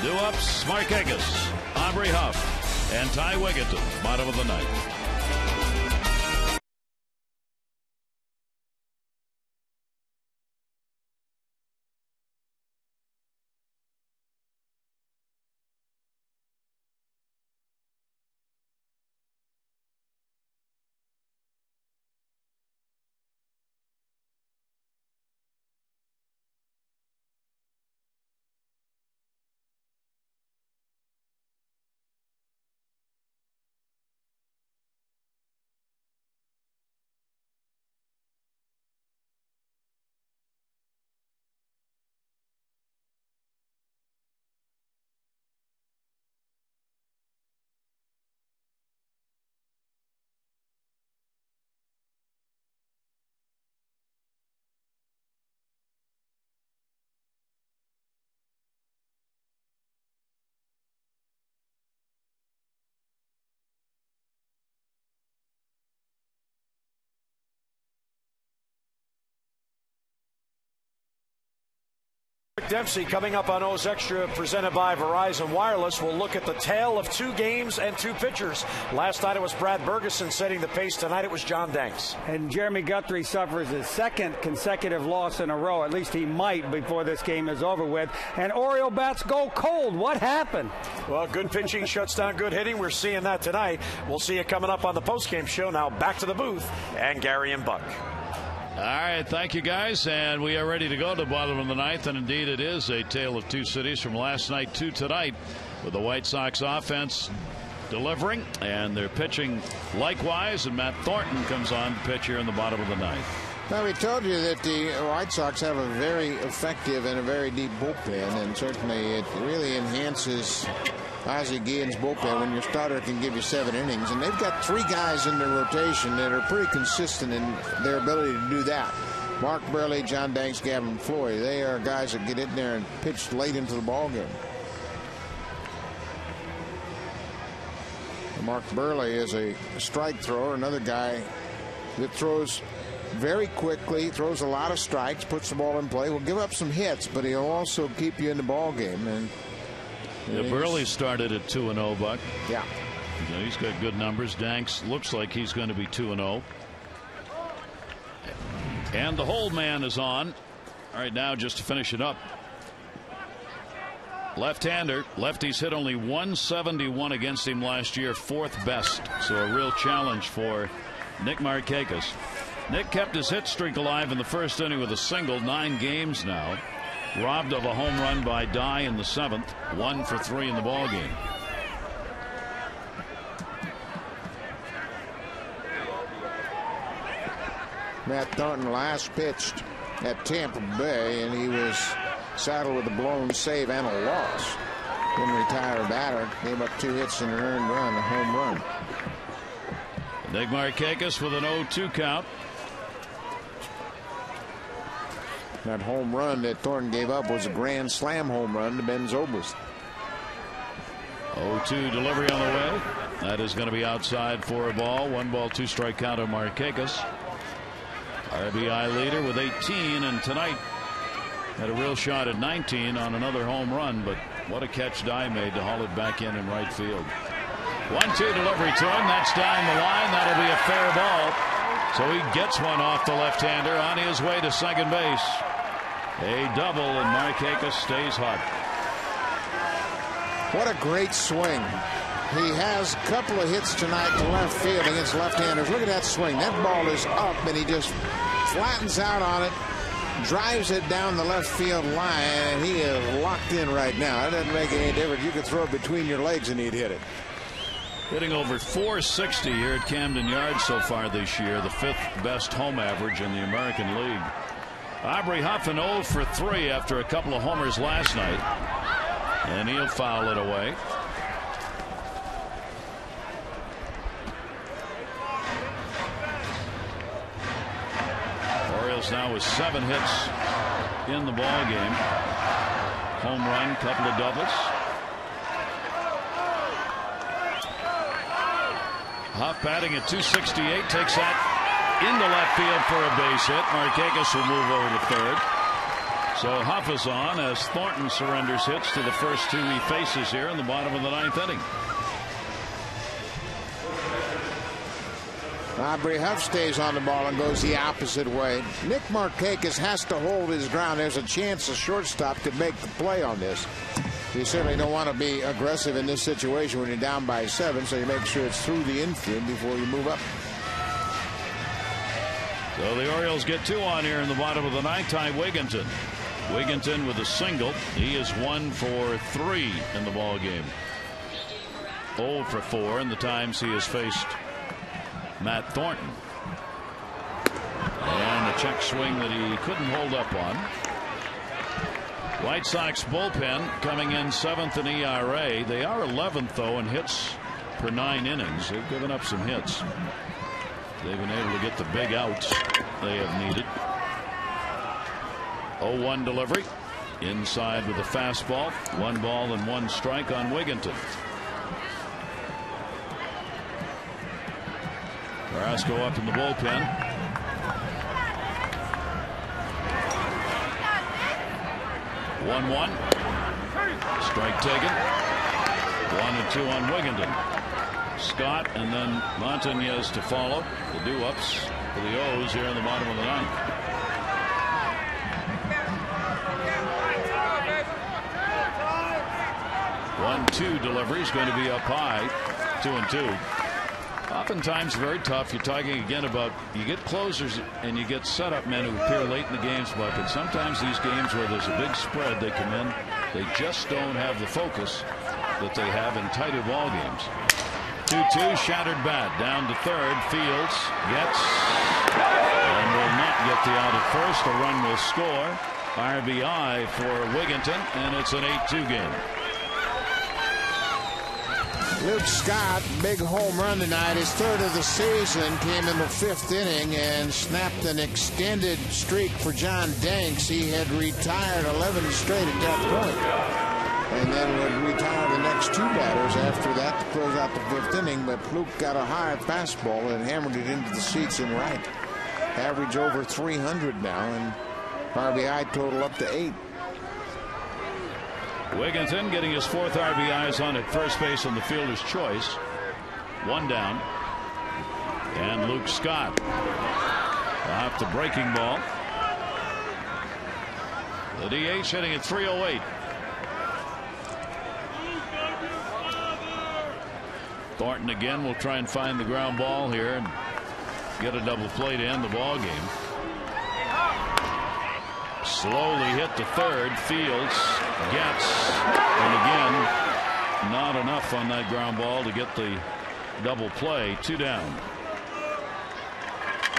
Due-ups, Markakis, Aubrey Huff, and Ty Wigginton, bottom of the 9th. Dempsey coming up on O's Extra, presented by Verizon Wireless. We'll look at the tale of 2 games and 2 pitchers. Last night it was Brad Bergeson setting the pace. Tonight it was John Danks. And Jeremy Guthrie suffers his 2nd consecutive loss in a row. At least he might before this game is over with. And Oriole bats go cold. What happened? Well, good pitching shuts down good hitting. We're seeing that tonight. We'll see it coming up on the postgame show. Now back to the booth and Gary and Buck. All right, thank you, guys, and we are ready to go to the bottom of the 9th, and indeed it is a tale of 2 cities from last night to tonight, with the White Sox offense delivering, and they're pitching likewise, and Matt Thornton comes on to pitch here in the bottom of the 9th. Now, we told you that the White Sox have a very effective and a very deep bullpen, and certainly it really enhances Ozzie Guillen's bullpen when your starter can give you 7 innings. And they've got 3 guys in their rotation that are pretty consistent in their ability to do that. Mark Burley, John Danks, Gavin Floyd. They are guys that get in there and pitch late into the ballgame. Mark Burley is a strike thrower, another guy that throws very quickly, throws a lot of strikes, puts the ball in play. Will give up some hits, but he'll also keep you in the ballgame. And Burley started at 2-0, Buck. Yeah. He's got good numbers. Danks looks like he's going to be 2-0. And the hold man is on. All right, now just to finish it up. Left-hander. Lefties hit only 171 against him last year, 4th best. So a real challenge for Nick Markakis. Nick kept his hit streak alive in the first inning with a single. 9 games now. Robbed of a home run by Dye in the 7th. 1 for 3 in the ballgame. Matt Thornton last pitched at Tampa Bay, and he was saddled with a blown save and a loss. Then retired batter, gave up 2 hits and an earned run, a home run. Nick Markakis with an 0-2 count. That home run that Thornton gave up was a grand slam home run to Ben Zobrist. 0-2 delivery on the way. That is going to be outside for a ball. 1 ball, 2 strike count on Markakis. RBI leader with 18, and tonight had a real shot at 19 on another home run, but what a catch Dye made to haul it back in right field. 1-2 delivery to him. That's down the line. That'll be a fair ball. So he gets one off the left-hander on his way to second base. A double, and Markakis stays hot. What a great swing. He has a couple of hits tonight to left field against left-handers. Look at that swing. That ball is up, and he just flattens out on it, drives it down the left field line, and he is locked in right now. It doesn't make any difference. You could throw it between your legs and he'd hit it. Hitting over 460 here at Camden Yards so far this year, the 5th best home average in the American League. Aubrey Huffin 0 for 3 after a couple of homers last night, and he'll foul it away. Orioles now with 7 hits in the ball game. Home run, couple of doubles. Huff batting at 268, takes that into left field for a base hit. Markakis will move over to third. So Huff is on as Thornton surrenders hits to the first 2 he faces here in the bottom of the 9th inning. Aubrey Huff stays on the ball and goes the opposite way. Nick Markakis has to hold his ground. There's a chance a shortstop could make the play on this. You certainly don't want to be aggressive in this situation when you're down by 7, so you make sure it's through the infield before you move up. So the Orioles get 2 on here in the bottom of the 9th. Ty Wigginton. Wigginton with a single. He is 1 for 3 in the ball game. 0 for 4 in the times he has faced Matt Thornton. And a check swing that he couldn't hold up on. White Sox bullpen coming in 7th in ERA. They are 11th though in hits per 9 innings. They've given up some hits. They've been able to get the big outs they have needed. 0-1 delivery inside with a fastball. 1 ball and 1 strike on Wigginton. Carrasco up in the bullpen. 1-1. Strike taken. 1-2 on Wigginton. Scott and then Montañez to follow. The do-ups for the O's here in the bottom of the 9th. 1-2 delivery is going to be up high. 2-2. Oftentimes very tough. You're talking again about you get closers and you get setup men who appear late in the games, Buck, and sometimes these games where there's a big spread, they come in, they just don't have the focus that they have in tighter ball games. 2-2, shattered bat down to third. Fields gets and will not get the out at first. A run will score. RBI for Wigginton, and it's an 8-2 game. Luke Scott, big home run tonight. His 3rd of the season, came in the 5th inning and snapped an extended streak for John Danks. He had retired 11 straight at that point, and then would retire the next 2 batters after that to close out the 5th inning. But Luke got a high fastball and hammered it into the seats in right. Average over 300 now, and RBI total up to 8. Wigginton getting his 4th RBIs on at first base on the fielder's choice. 1 down. And Luke Scott off the breaking ball. The DH hitting at 308. Thornton again will try and find the ground ball here and get a double play to end the ball game. Slowly hit to third. Fields gets, and again, not enough on that ground ball to get the double play. 2 down.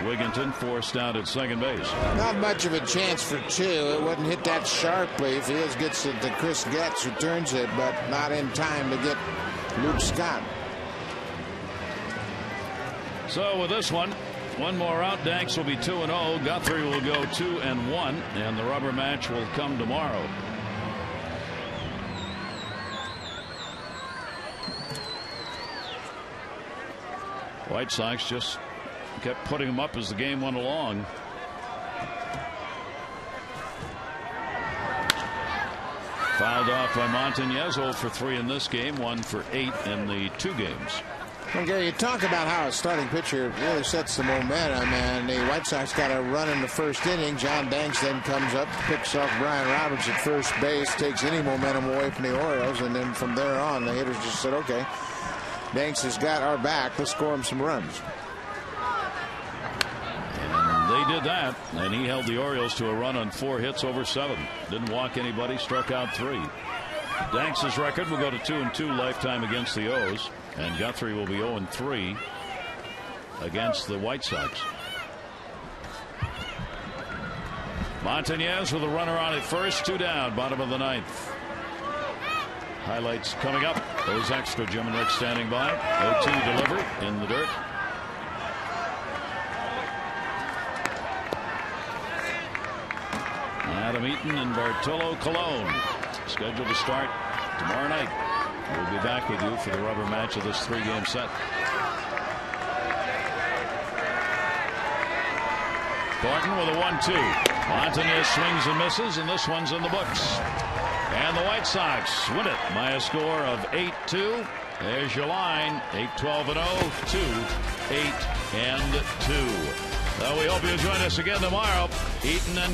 Wigginton forced out at second base. Not much of a chance for 2. It wouldn't hit that sharply. Fields gets it to Chris Getz, who turns it, but not in time to get Luke Scott. So with this one more out, Danks will be 2-0. Guthrie will go 2-1, and the rubber match will come tomorrow. White Sox just kept putting him up as the game went along. Fouled off by Montañez. 0 for 3 in this game, 1 for 8 in the 2 games. Well, Gary, you talk about how a starting pitcher really sets the momentum, and the White Sox got a run in the first inning. John Danks then comes up, picks off Brian Roberts at first base, takes any momentum away from the Orioles, and then from there on, the hitters just said, okay, Danks has got our back. Let's score him some runs. They did that, and he held the Orioles to a run on 4 hits over 7. Didn't walk anybody, struck out 3. Danks' record will go to 2-2 lifetime against the O's, and Guthrie will be 0-3 against the White Sox. Montañez with a runner on at first, 2 down, bottom of the 9th. Highlights coming up. Those extra. Jim and Rick standing by. 0-2 delivery in the dirt. Adam Eaton and Bartolo Colon scheduled to start tomorrow night. We'll be back with you for the rubber match of this 3-game set. Thornton with a 1-2. Montañez swings and misses, and this one's in the books. And the White Sox win it by a score of 8-2. There's your line. 8-12-0, 2-8-2. We hope you'll join us again tomorrow. Eaton and